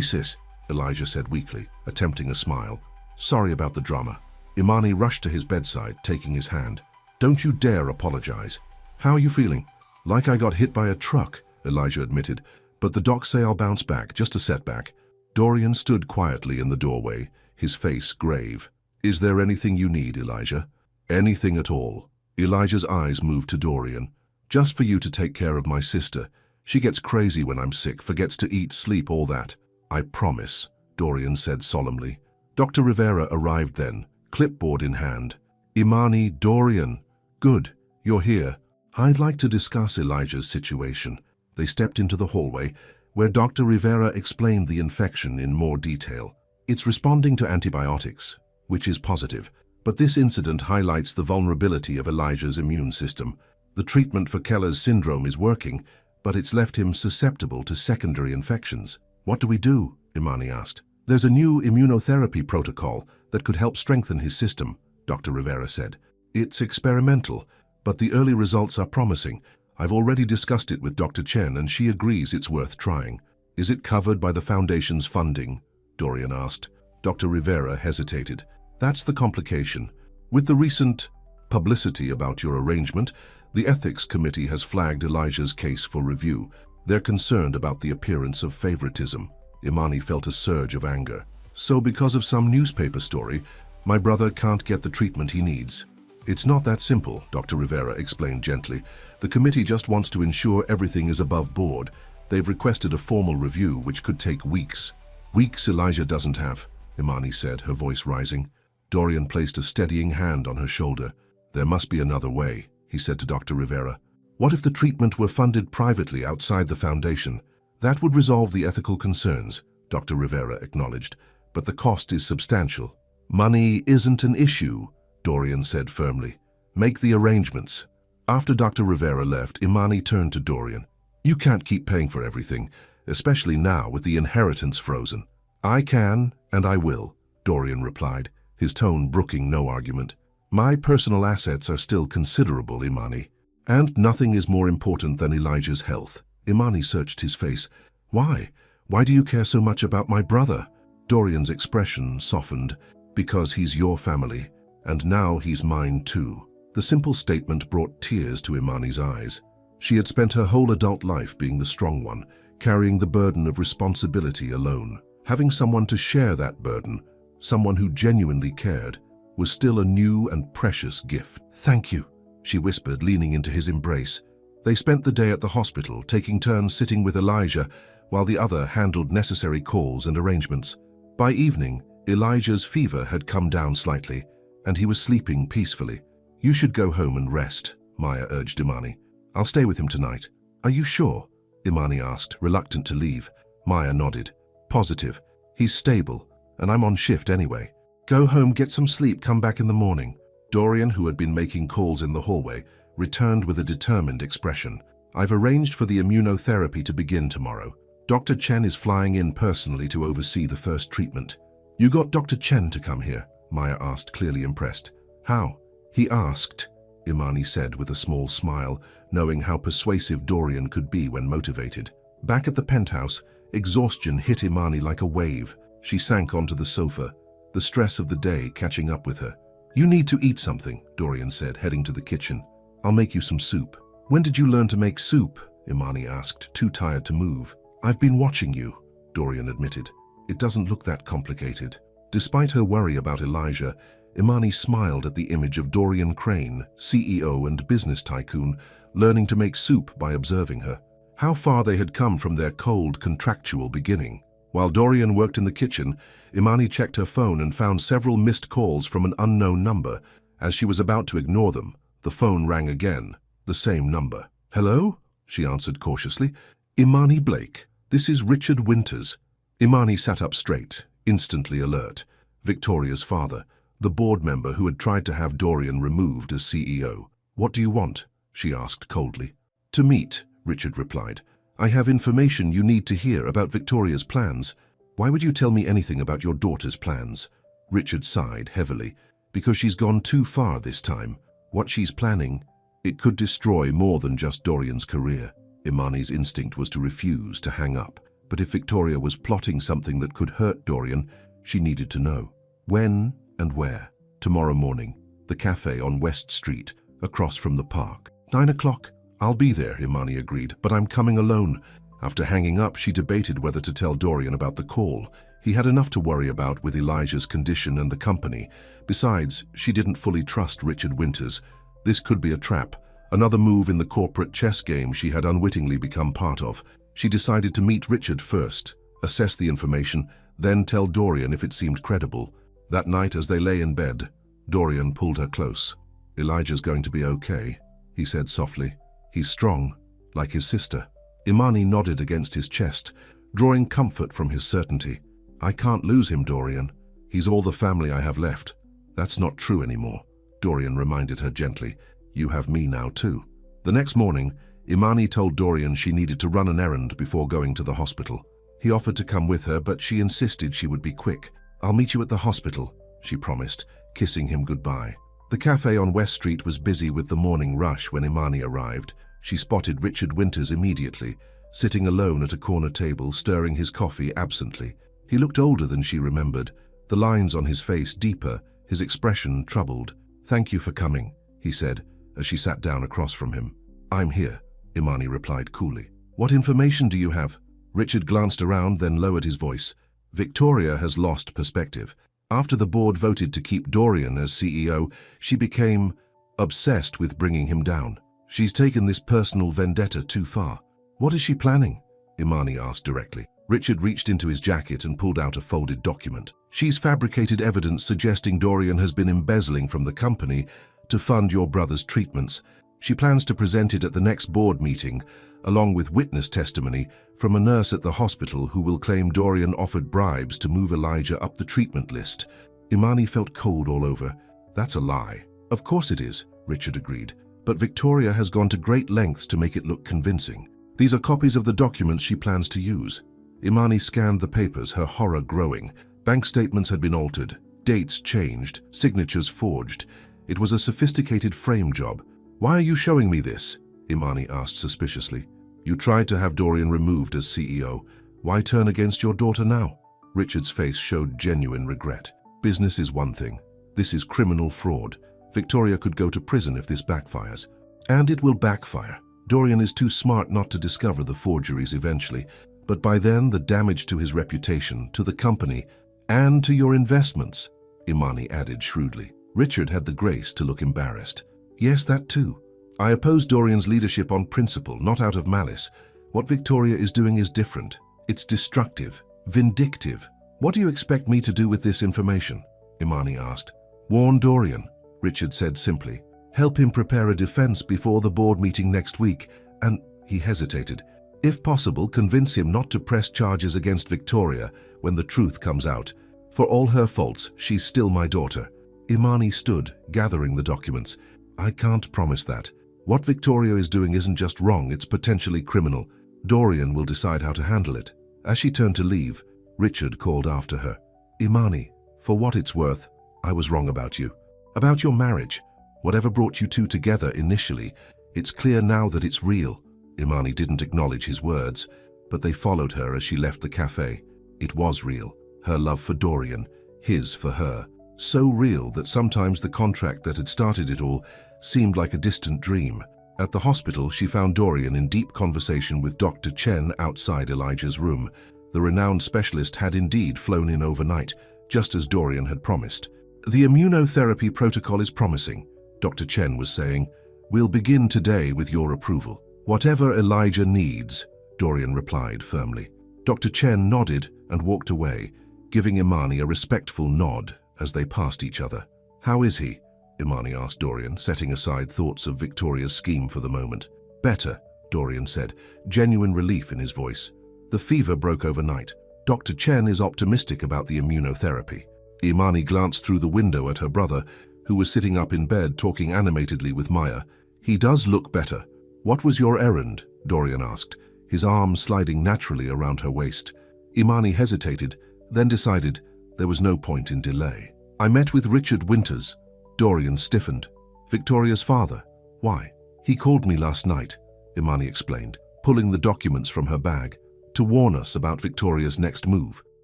Speaker 1: sis," Elijah said weakly, attempting a smile. "Sorry about the drama." Imani rushed to his bedside, taking his hand. "Don't you dare apologize." "How are you feeling?" "Like I got hit by a truck," Elijah admitted, "but the docs say I'll bounce back, just a setback." Dorian stood quietly in the doorway, his face grave. "Is there anything you need, Elijah?" "Anything at all." Elijah's eyes moved to Dorian. "Just for you to take care of my sister. She gets crazy when I'm sick, forgets to eat, sleep, all that." "I promise," Dorian said solemnly. Dr. Rivera arrived then, clipboard in hand. "Imani, Dorian. Good, you're here. I'd like to discuss Elijah's situation." They stepped into the hallway, where Dr. Rivera explained the infection in more detail. "It's responding to antibiotics, which is positive, but this incident highlights the vulnerability of Elijah's immune system. The treatment for Keller's syndrome is working, but it's left him susceptible to secondary infections." "What do we do?" Imani asked. "There's a new immunotherapy protocol that could help strengthen his system," Dr. Rivera said. "It's experimental, but the early results are promising. I've already discussed it with Dr. Chen, and she agrees it's worth trying." "Is it covered by the Foundation's funding?" Dorian asked. Dr. Rivera hesitated. "That's the complication. With the recent publicity about your arrangement, the Ethics Committee has flagged Elijah's case for review. They're concerned about the appearance of favoritism." Imani felt a surge of anger. "So because of some newspaper story, my brother can't get the treatment he needs?" "It's not that simple," Dr. Rivera explained gently. "The committee just wants to ensure everything is above board. They've requested a formal review, which could take weeks." "Weeks Elijah doesn't have," Imani said, her voice rising. Dorian placed a steadying hand on her shoulder. "There must be another way," he said to Dr. Rivera. "What if the treatment were funded privately outside the Foundation?" "That would resolve the ethical concerns," Dr. Rivera acknowledged, "but the cost is substantial." "Money isn't an issue," Dorian said firmly. "Make the arrangements." After Dr. Rivera left, Imani turned to Dorian. "You can't keep paying for everything, especially now with the inheritance frozen." "I can, and I will," Dorian replied, his tone brooking no argument. "My personal assets are still considerable, Imani. And nothing is more important than Elijah's health." Imani searched his face. "Why? Why do you care so much about my brother?" Dorian's expression softened. "Because he's your family, and now he's mine too." The simple statement brought tears to Imani's eyes. She had spent her whole adult life being the strong one, carrying the burden of responsibility alone. Having someone to share that burden, someone who genuinely cared, was still a new and precious gift. "Thank you," she whispered, leaning into his embrace. They spent the day at the hospital, taking turns sitting with Elijah, while the other handled necessary calls and arrangements. By evening, Elijah's fever had come down slightly, and he was sleeping peacefully. "You should go home and rest," Maya urged Imani. "I'll stay with him tonight." "Are you sure?" Imani asked, reluctant to leave. Maya nodded. Positive. He's stable, and I'm on shift anyway. Go home, get some sleep, come back in the morning. Dorian, who had been making calls in the hallway, returned with a determined expression. I've arranged for the immunotherapy to begin tomorrow. Dr. Chen is flying in personally to oversee the first treatment. You got Dr. Chen to come here? Maya asked, clearly impressed. How? He asked, Imani said with a small smile, knowing how persuasive Dorian could be when motivated. Back at the penthouse, exhaustion hit Imani like a wave. She sank onto the sofa, the stress of the day catching up with her. You need to eat something, Dorian said, heading to the kitchen. I'll make you some soup. When did you learn to make soup? Imani asked, too tired to move. I've been watching you, Dorian admitted. It doesn't look that complicated. Despite her worry about Elijah, Imani smiled at the image of Dorian Crane, CEO and business tycoon, learning to make soup by observing her. How far they had come from their cold, contractual beginning. While Dorian worked in the kitchen, Imani checked her phone and found several missed calls from an unknown number. As she was about to ignore them, the phone rang again, the same number. Hello? She answered cautiously. Imani Blake, this is Richard Winters. Imani sat up straight, instantly alert. Victoria's father, the board member who had tried to have Dorian removed as CEO. What do you want? She asked coldly. To meet, Richard replied. I have information you need to hear about Victoria's plans. Why would you tell me anything about your daughter's plans? Richard sighed heavily. Because she's gone too far this time. What she's planning, it could destroy more than just Dorian's career. Imani's instinct was to refuse, to hang up. But if Victoria was plotting something that could hurt Dorian, she needed to know. When and where? Tomorrow morning. The cafe on West Street, across from the park. 9 o'clock. I'll be there, Imani agreed, but I'm coming alone. After hanging up, she debated whether to tell Dorian about the call. He had enough to worry about with Elijah's condition and the company. Besides, she didn't fully trust Richard Winters. This could be a trap, another move in the corporate chess game she had unwittingly become part of. She decided to meet Richard first, assess the information, then tell Dorian if it seemed credible. That night, as they lay in bed, Dorian pulled her close. Elijah's going to be okay, he said softly. He's strong, like his sister. Imani nodded against his chest, drawing comfort from his certainty. I can't lose him, Dorian. He's all the family I have left. That's not true anymore, Dorian reminded her gently. You have me now too. The next morning, Imani told Dorian she needed to run an errand before going to the hospital. He offered to come with her, but she insisted she would be quick. I'll meet you at the hospital, she promised, kissing him goodbye. The cafe on West Street was busy with the morning rush when Imani arrived. She spotted Richard Winters immediately, sitting alone at a corner table, stirring his coffee absently. He looked older than she remembered, the lines on his face deeper, his expression troubled. Thank you for coming, he said, as she sat down across from him. I'm here, Imani replied coolly. What information do you have? Richard glanced around, then lowered his voice. Victoria has lost perspective. After the board voted to keep Dorian as CEO, she became obsessed with bringing him down. She's taken this personal vendetta too far. What is she planning? Imani asked directly. Richard reached into his jacket and pulled out a folded document. She's fabricated evidence suggesting Dorian has been embezzling from the company to fund your brother's treatments. She plans to present it at the next board meeting, along with witness testimony from a nurse at the hospital who will claim Dorian offered bribes to move Elijah up the treatment list. Imani felt cold all over. That's a lie. Of course it is, Richard agreed. But Victoria has gone to great lengths to make it look convincing. These are copies of the documents she plans to use. Imani scanned the papers, her horror growing. Bank statements had been altered, dates changed, signatures forged. It was a sophisticated frame job. Why are you showing me this? Imani asked suspiciously. You tried to have Dorian removed as CEO. Why turn against your daughter now? Richard's face showed genuine regret. Business is one thing. This is criminal fraud. Victoria could go to prison if this backfires. And it will backfire. Dorian is too smart not to discover the forgeries eventually, but by then the damage to his reputation, to the company, and to your investments, Imani added shrewdly. Richard had the grace to look embarrassed. Yes, that too. I oppose Dorian's leadership on principle, not out of malice. What Victoria is doing is different. It's destructive, vindictive. What do you expect me to do with this information? Imani asked. Warn Dorian, Richard said simply. Help him prepare a defense before the board meeting next week. And he hesitated. If possible, convince him not to press charges against Victoria when the truth comes out. For all her faults, she's still my daughter." Imani stood, gathering the documents. "I can't promise that. What Victoria is doing isn't just wrong, it's potentially criminal. Dorian will decide how to handle it." As she turned to leave, Richard called after her. "Imani, for what it's worth, I was wrong about you. About your marriage. Whatever brought you two together initially, it's clear now that it's real." Imani didn't acknowledge his words, but they followed her as she left the cafe. It was real. Her love for Dorian, his for her. So real that sometimes the contract that had started it all seemed like a distant dream. At the hospital, she found Dorian in deep conversation with Dr. Chen outside Elijah's room. The renowned specialist had indeed flown in overnight, just as Dorian had promised. "The immunotherapy protocol is promising," Dr. Chen was saying. "We'll begin today with your approval." "Whatever Elijah needs," Dorian replied firmly. Dr. Chen nodded and walked away, giving Imani a respectful nod as they passed each other. "How is he?" Imani asked Dorian, setting aside thoughts of Victoria's scheme for the moment. "Better," Dorian said, genuine relief in his voice. "The fever broke overnight. Dr. Chen is optimistic about the immunotherapy." Imani glanced through the window at her brother, who was sitting up in bed talking animatedly with Maya. "He does look better." "What was your errand?" Dorian asked, his arm sliding naturally around her waist. Imani hesitated, then decided there was no point in delay. "I met with Richard Winters." Dorian stiffened. "Victoria's father? Why?" "He called me last night," Imani explained, pulling the documents from her bag, "to warn us about Victoria's next move."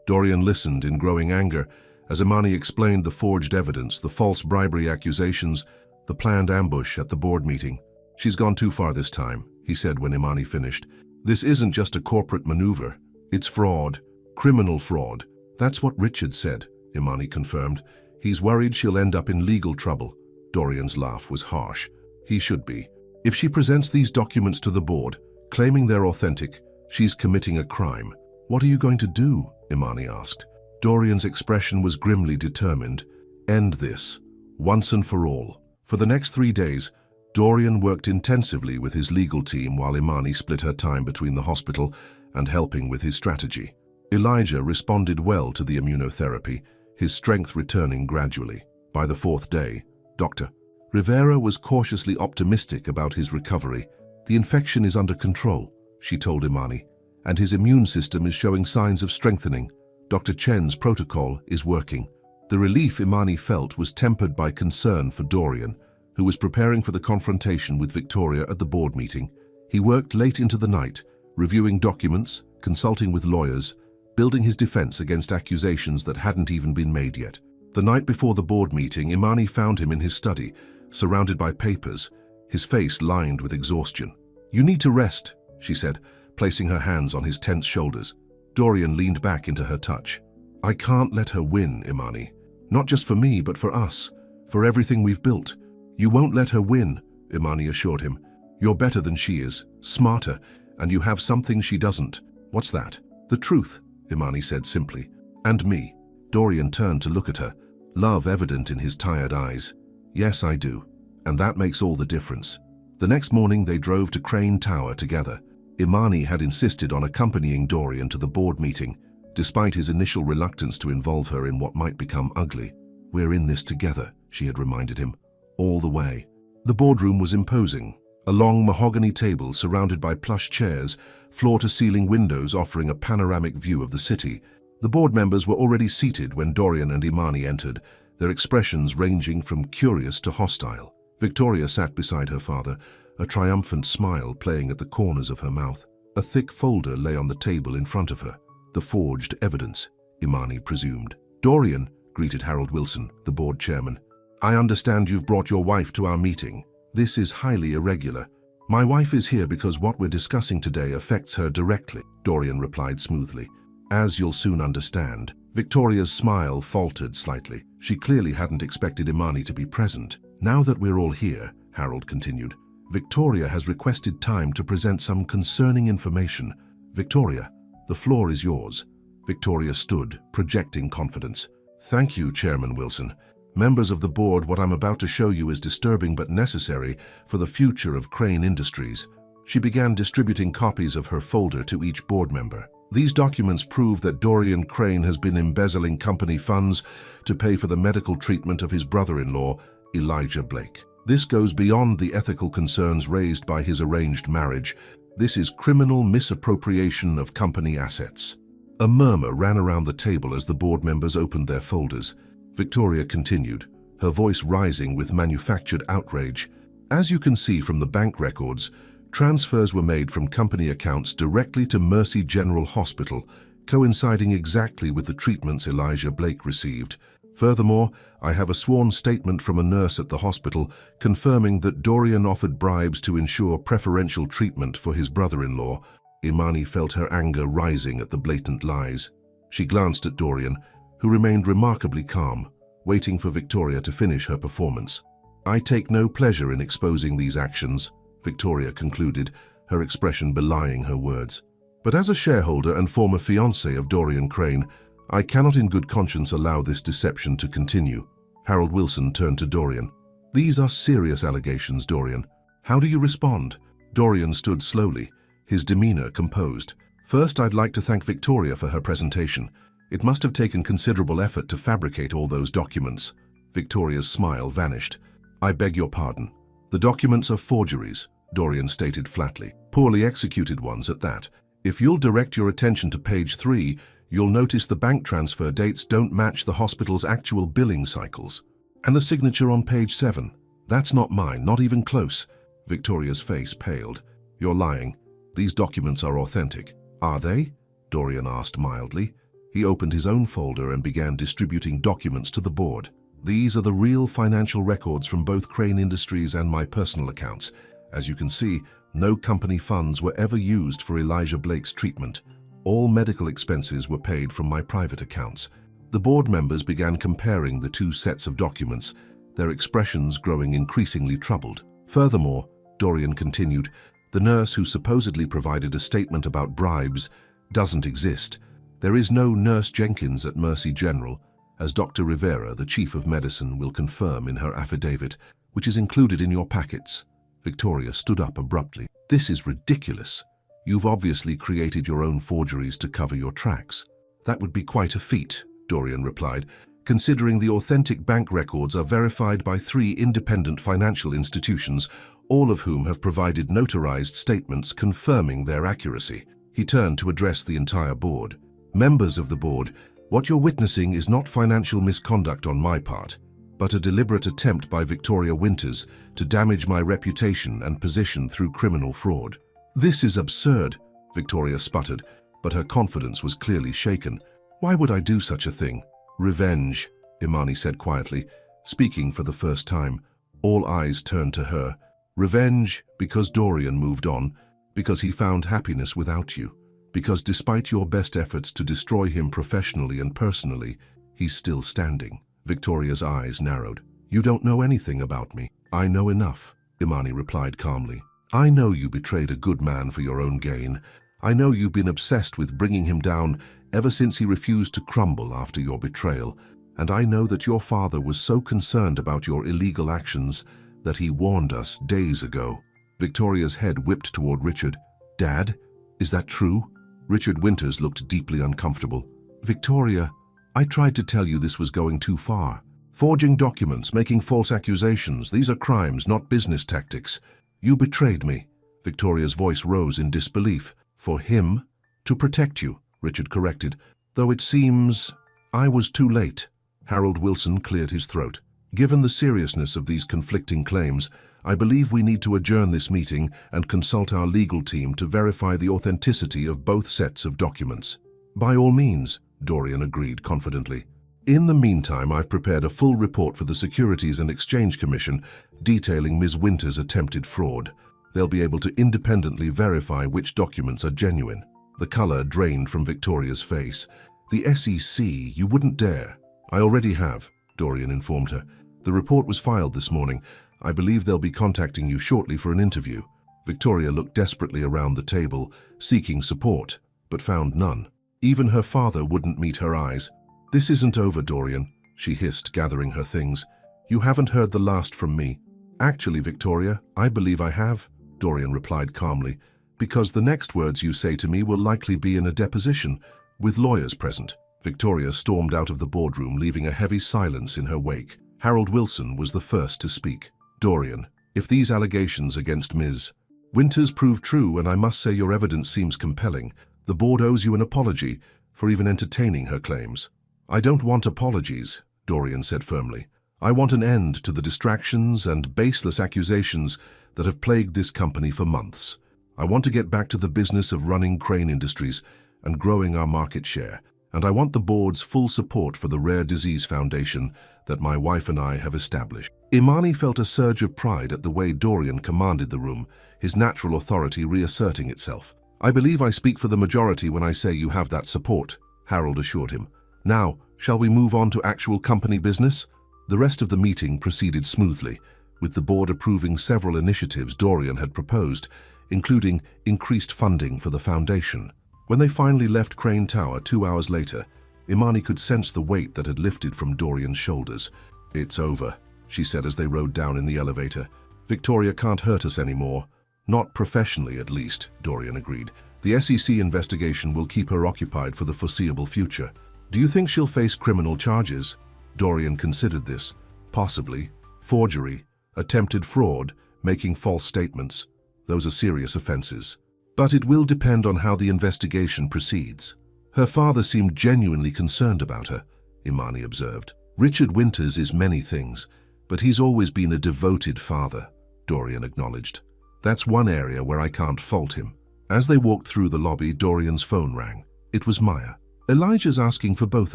Speaker 1: Dorian listened in growing anger as Imani explained the forged evidence, the false bribery accusations, the planned ambush at the board meeting. "She's gone too far this time," he said when Imani finished. "This isn't just a corporate maneuver. It's fraud, criminal fraud." "That's what Richard said," Imani confirmed. "He's worried she'll end up in legal trouble." Dorian's laugh was harsh. "He should be. If she presents these documents to the board, claiming they're authentic, she's committing a crime." "What are you going to do?" Imani asked. Dorian's expression was grimly determined. "End this, once and for all." For the next 3 days, Dorian worked intensively with his legal team while Imani split her time between the hospital and helping with his strategy. Elijah responded well to the immunotherapy, his strength returning gradually. By the 4th day, Dr. Rivera was cautiously optimistic about his recovery. "The infection is under control," she told Imani, "and his immune system is showing signs of strengthening. Dr. Chen's protocol is working." The relief Imani felt was tempered by concern for Dorian, who was preparing for the confrontation with Victoria at the board meeting. He worked late into the night, reviewing documents, consulting with lawyers, building his defense against accusations that hadn't even been made yet. The night before the board meeting, Imani found him in his study, surrounded by papers, his face lined with exhaustion. "You need to rest," she said, placing her hands on his tense shoulders. Dorian leaned back into her touch. "I can't let her win, Imani. Not just for me, but for us, for everything we've built." "You won't let her win," Imani assured him. "You're better than she is, smarter, and you have something she doesn't." "What's that?" "The truth," Imani said simply. "And me." Dorian turned to look at her, love evident in his tired eyes. "Yes, I do. And that makes all the difference." The next morning they drove to Crane Tower together. Imani had insisted on accompanying Dorian to the board meeting, despite his initial reluctance to involve her in what might become ugly. "We're in this together," she had reminded him, "all the way." The boardroom was imposing. A long mahogany table surrounded by plush chairs, floor-to-ceiling windows offering a panoramic view of the city. The board members were already seated when Dorian and Imani entered, their expressions ranging from curious to hostile. Victoria sat beside her father, a triumphant smile playing at the corners of her mouth. A thick folder lay on the table in front of her. The forged evidence, Imani presumed. "Dorian," greeted Harold Wilson, the board chairman. "I understand you've brought your wife to our meeting. This is highly irregular." "My wife is here because what we're discussing today affects her directly," Dorian replied smoothly. "As you'll soon understand." Victoria's smile faltered slightly. She clearly hadn't expected Imani to be present. "Now that we're all here," Harold continued, "Victoria has requested time to present some concerning information. Victoria, the floor is yours." Victoria stood, projecting confidence. "Thank you, Chairman Wilson. Members of the board, what I'm about to show you is disturbing but necessary for the future of Crane Industries." She began distributing copies of her folder to each board member. These documents prove that Dorian Crane has been embezzling company funds to pay for the medical treatment of his brother-in-law, Elijah Blake. This goes beyond the ethical concerns raised by his arranged marriage. This is criminal misappropriation of company assets. A murmur ran around the table as the board members opened their folders. Victoria continued, her voice rising with manufactured outrage. As you can see from the bank records, transfers were made from company accounts directly to Mercy General Hospital, coinciding exactly with the treatments Elijah Blake received. Furthermore, I have a sworn statement from a nurse at the hospital confirming that Dorian offered bribes to ensure preferential treatment for his brother-in-law. Imani felt her anger rising at the blatant lies. She glanced at Dorian, who remained remarkably calm, waiting for Victoria to finish her performance. I take no pleasure in exposing these actions, Victoria concluded, her expression belying her words. But as a shareholder and former fiancé of Dorian Crane, I cannot in good conscience allow this deception to continue. Harold Wilson turned to Dorian. These are serious allegations, Dorian. How do you respond? Dorian stood slowly, his demeanor composed. First, I'd like to thank Victoria for her presentation. It must have taken considerable effort to fabricate all those documents. Victoria's smile vanished. I beg your pardon. The documents are forgeries, Dorian stated flatly. Poorly executed ones at that. If you'll direct your attention to page 3, you'll notice the bank transfer dates don't match the hospital's actual billing cycles. And the signature on page 7. That's not mine, not even close. Victoria's face paled. You're lying. These documents are authentic. Are they? Dorian asked mildly. He opened his own folder and began distributing documents to the board. These are the real financial records from both Crane Industries and my personal accounts. As you can see, no company funds were ever used for Elijah Blake's treatment. All medical expenses were paid from my private accounts. The board members began comparing the two sets of documents, their expressions growing increasingly troubled. Furthermore, Dorian continued, the nurse who supposedly provided a statement about bribes doesn't exist. There is no Nurse Jenkins at Mercy General, as Dr. Rivera, the chief of medicine, will confirm in her affidavit, which is included in your packets. Victoria stood up abruptly. This is ridiculous. You've obviously created your own forgeries to cover your tracks. That would be quite a feat, Dorian replied, considering the authentic bank records are verified by 3 independent financial institutions, all of whom have provided notarized statements confirming their accuracy. He turned to address the entire board. Members of the board, what you're witnessing is not financial misconduct on my part, but a deliberate attempt by Victoria Winters to damage my reputation and position through criminal fraud. This is absurd, Victoria sputtered, but her confidence was clearly shaken. Why would I do such a thing? Revenge, Imani said quietly, speaking for the first time. All eyes turned to her. Revenge because Dorian moved on, because he found happiness without you, because despite your best efforts to destroy him professionally and personally, he's still standing. Victoria's eyes narrowed. You don't know anything about me. I know enough, Imani replied calmly. I know you betrayed a good man for your own gain. I know you've been obsessed with bringing him down ever since he refused to crumble after your betrayal, and I know that your father was so concerned about your illegal actions that he warned us days ago. Victoria's head whipped toward Richard. Dad, is that true? Richard Winters looked deeply uncomfortable. Victoria, I tried to tell you this was going too far. Forging documents, making false accusations, these are crimes, not business tactics. You betrayed me. Victoria's voice rose in disbelief. For him? To protect you, Richard corrected, though it seems I was too late. Harold Wilson cleared his throat. Given the seriousness of these conflicting claims, I believe we need to adjourn this meeting and consult our legal team to verify the authenticity of both sets of documents. By all means, Dorian agreed confidently. In the meantime, I've prepared a full report for the Securities and Exchange Commission detailing Ms. Winters' attempted fraud. They'll be able to independently verify which documents are genuine. The color drained from Victoria's face. The SEC, you wouldn't dare. I already have, Dorian informed her. The report was filed this morning. I believe they'll be contacting you shortly for an interview. Victoria looked desperately around the table, seeking support, but found none. Even her father wouldn't meet her eyes. This isn't over, Dorian, she hissed, gathering her things. You haven't heard the last from me. Actually, Victoria, I believe I have. Dorian replied calmly, because the next words you say to me will likely be in a deposition, with lawyers present. Victoria stormed out of the boardroom, leaving a heavy silence in her wake. Harold Wilson was the first to speak. Dorian, if these allegations against Ms. Winters prove true, and I must say your evidence seems compelling, the board owes you an apology for even entertaining her claims. I don't want apologies, Dorian said firmly. I want an end to the distractions and baseless accusations that have plagued this company for months. I want to get back to the business of running Crane Industries and growing our market share, and I want the board's full support for the Rare Disease Foundation that my wife and I have established. Imani felt a surge of pride at the way Dorian commanded the room, his natural authority reasserting itself. I believe I speak for the majority when I say you have that support, Harold assured him. Now, shall we move on to actual company business? The rest of the meeting proceeded smoothly, with the board approving several initiatives Dorian had proposed, including increased funding for the foundation. When they finally left Crane Tower 2 hours later, Imani could sense the weight that had lifted from Dorian's shoulders. It's over, she said as they rode down in the elevator. Victoria can't hurt us anymore. Not professionally, at least, Dorian agreed. The SEC investigation will keep her occupied for the foreseeable future. Do you think she'll face criminal charges? Dorian considered this. Possibly. Forgery, attempted fraud, making false statements. Those are serious offenses. But it will depend on how the investigation proceeds. Her father seemed genuinely concerned about her, Imani observed. Richard Winters is many things, but he's always been a devoted father, Dorian acknowledged. That's one area where I can't fault him. As they walked through the lobby, Dorian's phone rang. It was Maya. Elijah's asking for both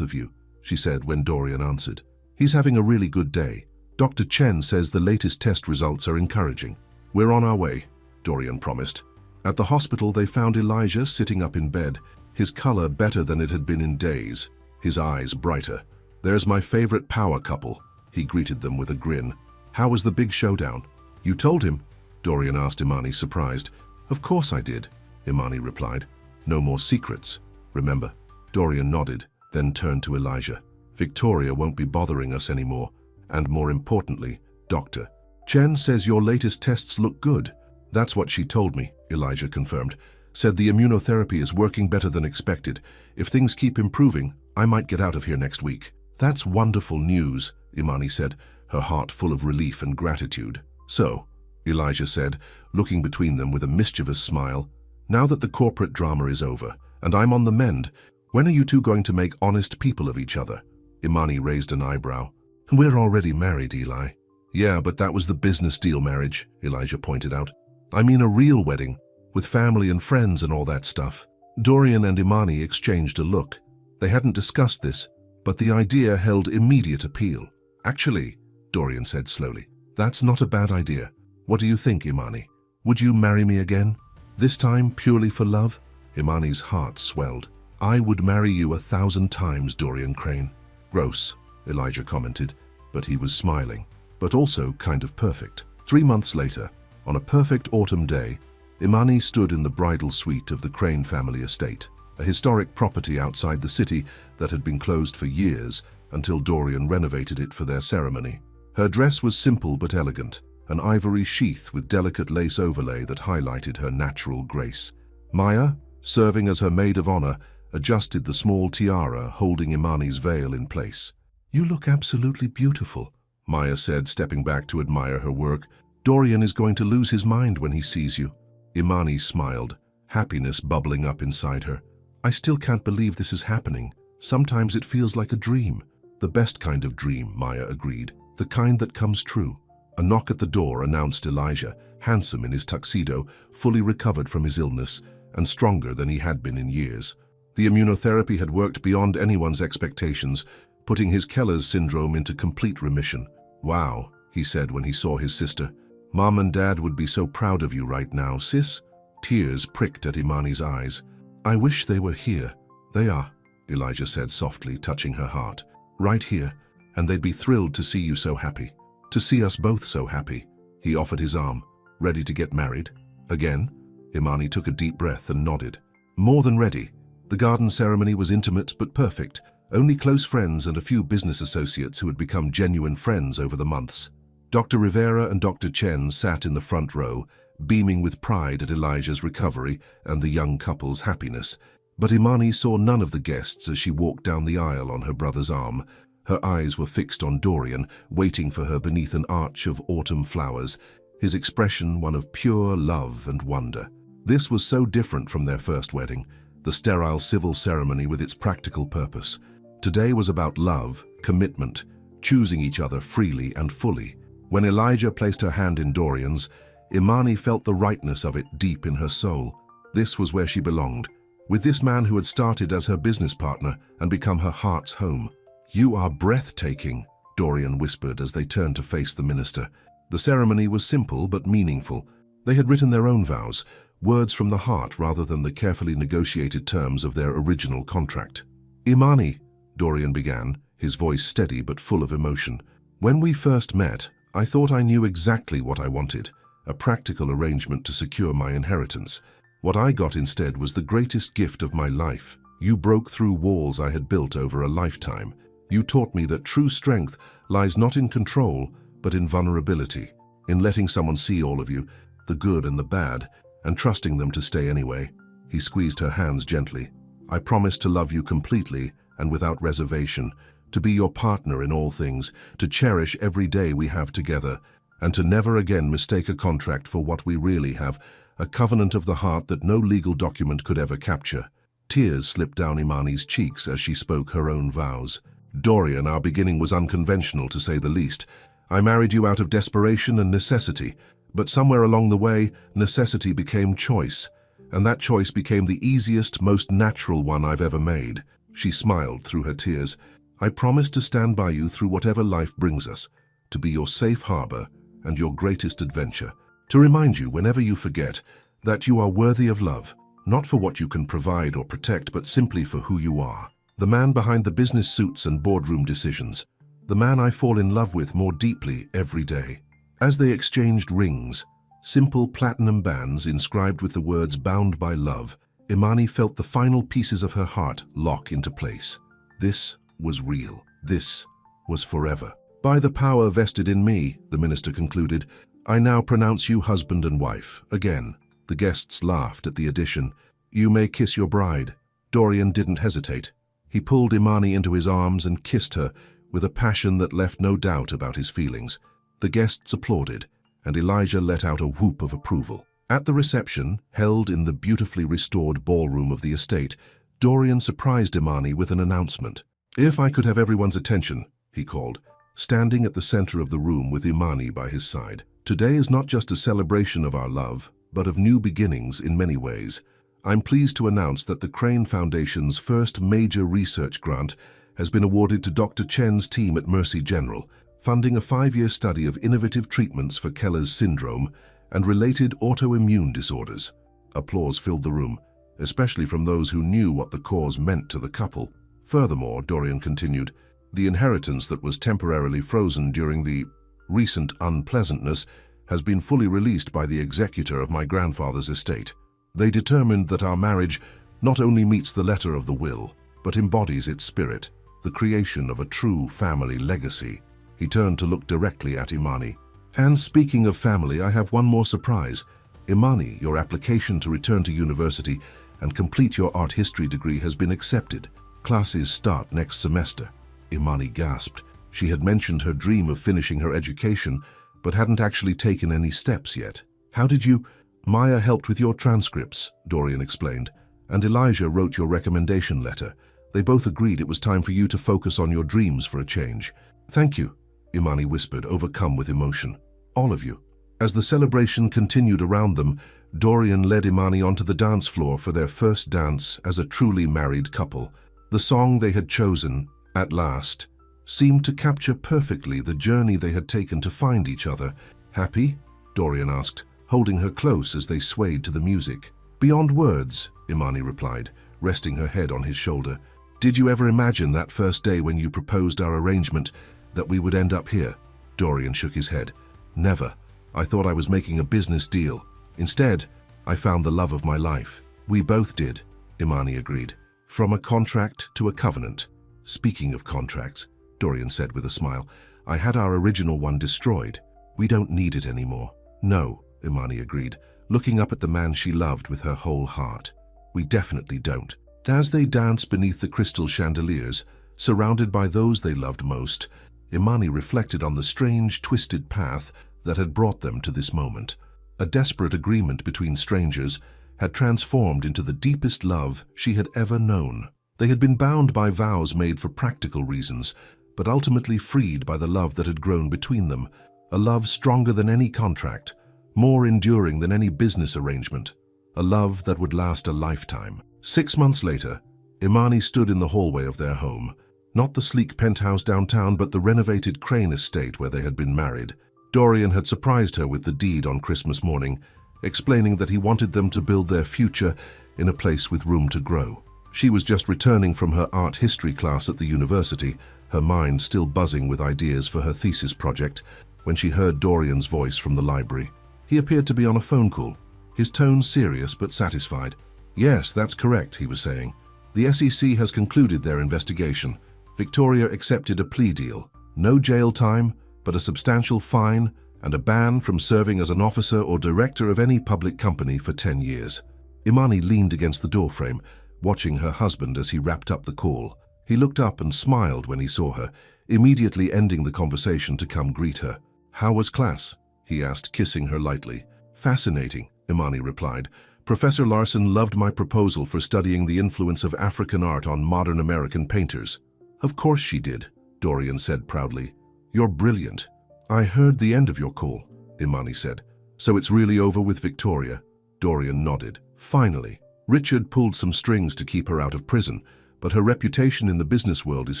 Speaker 1: of you, she said when Dorian answered. He's having a really good day. Dr. Chen says the latest test results are encouraging. We're on our way, Dorian promised. At the hospital, they found Elijah sitting up in bed, his color better than it had been in days, his eyes brighter. There's my favorite power couple, he greeted them with a grin. How was the big showdown? You told him? Dorian asked Imani, surprised. Of course I did, Imani replied. No more secrets, remember? Dorian nodded, then turned to Elijah. Victoria won't be bothering us anymore. And more importantly, Dr. Chen says your latest tests look good. That's what she told me, Elijah confirmed. Said the immunotherapy is working better than expected. If things keep improving, I might get out of here next week. That's wonderful news, Imani said, her heart full of relief and gratitude. So, Elijah said, looking between them with a mischievous smile, now that the corporate drama is over, and I'm on the mend, when are you two going to make honest people of each other? Imani raised an eyebrow. We're already married, Eli. Yeah, but that was the business deal marriage, Elijah pointed out. I mean a real wedding, with family and friends and all that stuff. Dorian and Imani exchanged a look. They hadn't discussed this, but the idea held immediate appeal. Actually, Dorian said slowly, that's not a bad idea. What do you think, Imani? Would you marry me again? This time purely for love? Imani's heart swelled. I would marry you 1,000 times, Dorian Crane. Gross, Elijah commented, but he was smiling, but also kind of perfect. 3 months later, on a perfect autumn day, Imani stood in the bridal suite of the Crane family estate, a historic property outside the city that had been closed for years until Dorian renovated it for their ceremony. Her dress was simple but elegant, an ivory sheath with delicate lace overlay that highlighted her natural grace. Maya, serving as her maid of honor, adjusted the small tiara holding Imani's veil in place. You look absolutely beautiful, Maya said, stepping back to admire her work. Dorian is going to lose his mind when he sees you. Imani smiled, happiness bubbling up inside her. I still can't believe this is happening. Sometimes it feels like a dream. The best kind of dream, Maya agreed. The kind that comes true. A knock at the door announced Elijah, handsome in his tuxedo, fully recovered from his illness, and stronger than he had been in years. The immunotherapy had worked beyond anyone's expectations, putting his Keller's syndrome into complete remission. Wow, he said when he saw his sister. Mom and Dad would be so proud of you right now, sis. Tears pricked at Imani's eyes. I wish they were here. They are, Elijah said softly, touching her heart. Right here, and they'd be thrilled to see you so happy. To see us both so happy. He offered his arm. Ready to get married? Again? Imani took a deep breath and nodded. More than ready. The garden ceremony was intimate but perfect. Only close friends and a few business associates who had become genuine friends over the months. Dr. Rivera and Dr. Chen sat in the front row, beaming with pride at Elijah's recovery and the young couple's happiness. But Imani saw none of the guests as she walked down the aisle on her brother's arm. Her eyes were fixed on Dorian, waiting for her beneath an arch of autumn flowers, his expression one of pure love and wonder. This was so different from their first wedding, the sterile civil ceremony with its practical purpose. Today was about love, commitment, choosing each other freely and fully. When Elijah placed her hand in Dorian's, Imani felt the rightness of it deep in her soul. This was where she belonged, with this man who had started as her business partner and become her heart's home. "You are breathtaking," Dorian whispered as they turned to face the minister. The ceremony was simple but meaningful. They had written their own vows, words from the heart rather than the carefully negotiated terms of their original contract. "Imani," Dorian began, his voice steady but full of emotion. "When we first met, I thought I knew exactly what I wanted, a practical arrangement to secure my inheritance. What I got instead was the greatest gift of my life. You broke through walls I had built over a lifetime. You taught me that true strength lies not in control, but in vulnerability, in letting someone see all of you, the good and the bad, and trusting them to stay anyway." He squeezed her hands gently. "I promise to love you completely and without reservation, to be your partner in all things, to cherish every day we have together, and to never again mistake a contract for what we really have, a covenant of the heart that no legal document could ever capture." Tears slipped down Imani's cheeks as she spoke her own vows. "Dorian, our beginning was unconventional, to say the least. I married you out of desperation and necessity, but somewhere along the way, necessity became choice, and that choice became the easiest, most natural one I've ever made." She smiled through her tears. "I promise to stand by you through whatever life brings us, to be your safe harbor and your greatest adventure, to remind you whenever you forget that you are worthy of love, not for what you can provide or protect, but simply for who you are. The man behind the business suits and boardroom decisions, the man I fall in love with more deeply every day." As they exchanged rings, simple platinum bands inscribed with the words "bound by love," Imani felt the final pieces of her heart lock into place. This was real. This was forever. "By the power vested in me," the minister concluded, "I now pronounce you husband and wife." Again, the guests laughed at the addition. "You may kiss your bride." Dorian didn't hesitate. He pulled Imani into his arms and kissed her with a passion that left no doubt about his feelings. The guests applauded, and Elijah let out a whoop of approval. At the reception, held in the beautifully restored ballroom of the estate, Dorian surprised Imani with an announcement. "If I could have everyone's attention," he called, standing at the center of the room with Imani by his side. "Today is not just a celebration of our love, but of new beginnings in many ways. I'm pleased to announce that the Crane Foundation's first major research grant has been awarded to Dr. Chen's team at Mercy General, funding a 5-year study of innovative treatments for Keller's syndrome and related autoimmune disorders." Applause filled the room, especially from those who knew what the cause meant to the couple. "Furthermore," Dorian continued, "the inheritance that was temporarily frozen during the recent unpleasantness has been fully released by the executor of my grandfather's estate. They determined that our marriage not only meets the letter of the will, but embodies its spirit, the creation of a true family legacy." He turned to look directly at Imani. "And speaking of family, I have one more surprise. Imani, your application to return to university and complete your art history degree has been accepted. Classes start next semester." Imani gasped. She had mentioned her dream of finishing her education, but hadn't actually taken any steps yet. "How did you—" "Maya helped with your transcripts," Dorian explained, "and Elijah wrote your recommendation letter. They both agreed it was time for you to focus on your dreams for a change." "Thank you," Imani whispered, overcome with emotion. "All of you." As the celebration continued around them, Dorian led Imani onto the dance floor for their first dance as a truly married couple. The song they had chosen, "At Last," seemed to capture perfectly the journey they had taken to find each other. "Happy?" Dorian asked, holding her close as they swayed to the music. "Beyond words," Imani replied, resting her head on his shoulder. "Did you ever imagine that first day when you proposed our arrangement that we would end up here?" Dorian shook his head. "Never. I thought I was making a business deal. Instead, I found the love of my life." "We both did," Imani agreed. "From a contract to a covenant." "Speaking of contracts," Dorian said with a smile, "I had our original one destroyed. We don't need it anymore." "No," Imani agreed, looking up at the man she loved with her whole heart. We definitely don't. As they danced beneath the crystal chandeliers, surrounded by those they loved most, Imani reflected on the strange, twisted path that had brought them to this moment. A desperate agreement between strangers had transformed into the deepest love she had ever known. They had been bound by vows made for practical reasons, but ultimately freed by the love that had grown between them, a love stronger than any contract, more enduring than any business arrangement, a love that would last a lifetime. 6 months later, Imani stood in the hallway of their home, not the sleek penthouse downtown, but the renovated Crane estate where they had been married. Dorian had surprised her with the deed on Christmas morning, explaining that he wanted them to build their future in a place with room to grow. She was just returning from her art history class at the university, her mind still buzzing with ideas for her thesis project, when she heard Dorian's voice from the library. He appeared to be on a phone call, his tone serious but satisfied. "Yes, that's correct," he was saying. "The SEC has concluded their investigation. Victoria accepted a plea deal. No jail time, but a substantial fine and a ban from serving as an officer or director of any public company for 10 years. Imani leaned against the doorframe, watching her husband as he wrapped up the call. He looked up and smiled when he saw her, immediately ending the conversation to come greet her. "How was class?" he asked, kissing her lightly. "Fascinating," Imani replied. "Professor Larson loved my proposal for studying the influence of African art on modern American painters." "Of course she did," Dorian said proudly. "You're brilliant." "I heard the end of your call," Imani said. "So it's really over with Victoria?" Dorian nodded. "Finally. Richard pulled some strings to keep her out of prison, but her reputation in the business world is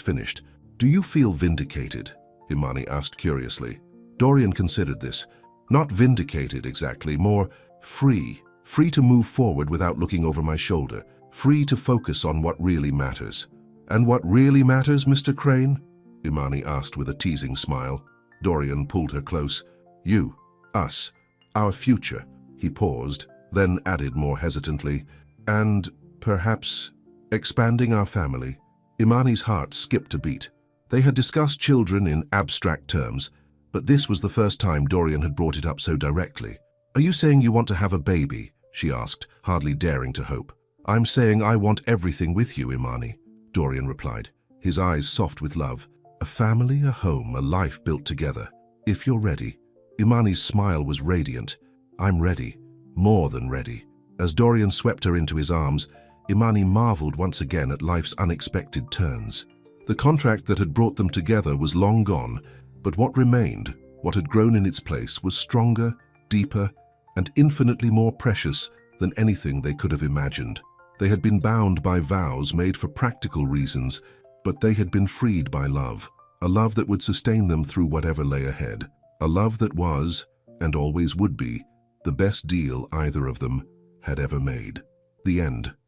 Speaker 1: finished. Do you feel vindicated?" Imani asked curiously. Dorian considered this. Not vindicated exactly, more free. Free to move forward without looking over my shoulder. Free to focus on what really matters. "And what really matters, Mr. Crane?" Imani asked with a teasing smile. Dorian pulled her close. "You, us, our future." He paused, then added more hesitantly, "and perhaps expanding our family." Imani's heart skipped a beat. They had discussed children in abstract terms, but this was the first time Dorian had brought it up so directly. "Are you saying you want to have a baby?" she asked, hardly daring to hope. "I'm saying I want everything with you, Imani," Dorian replied, his eyes soft with love. "A family, a home, a life built together. If you're ready." Imani's smile was radiant. "I'm ready, more than ready." As Dorian swept her into his arms, Imani marveled once again at life's unexpected turns. The contract that had brought them together was long gone, but what remained, what had grown in its place, was stronger, deeper, and infinitely more precious than anything they could have imagined. They had been bound by vows made for practical reasons, but they had been freed by love, a love that would sustain them through whatever lay ahead, a love that was, and always would be, the best deal either of them had ever made. The end.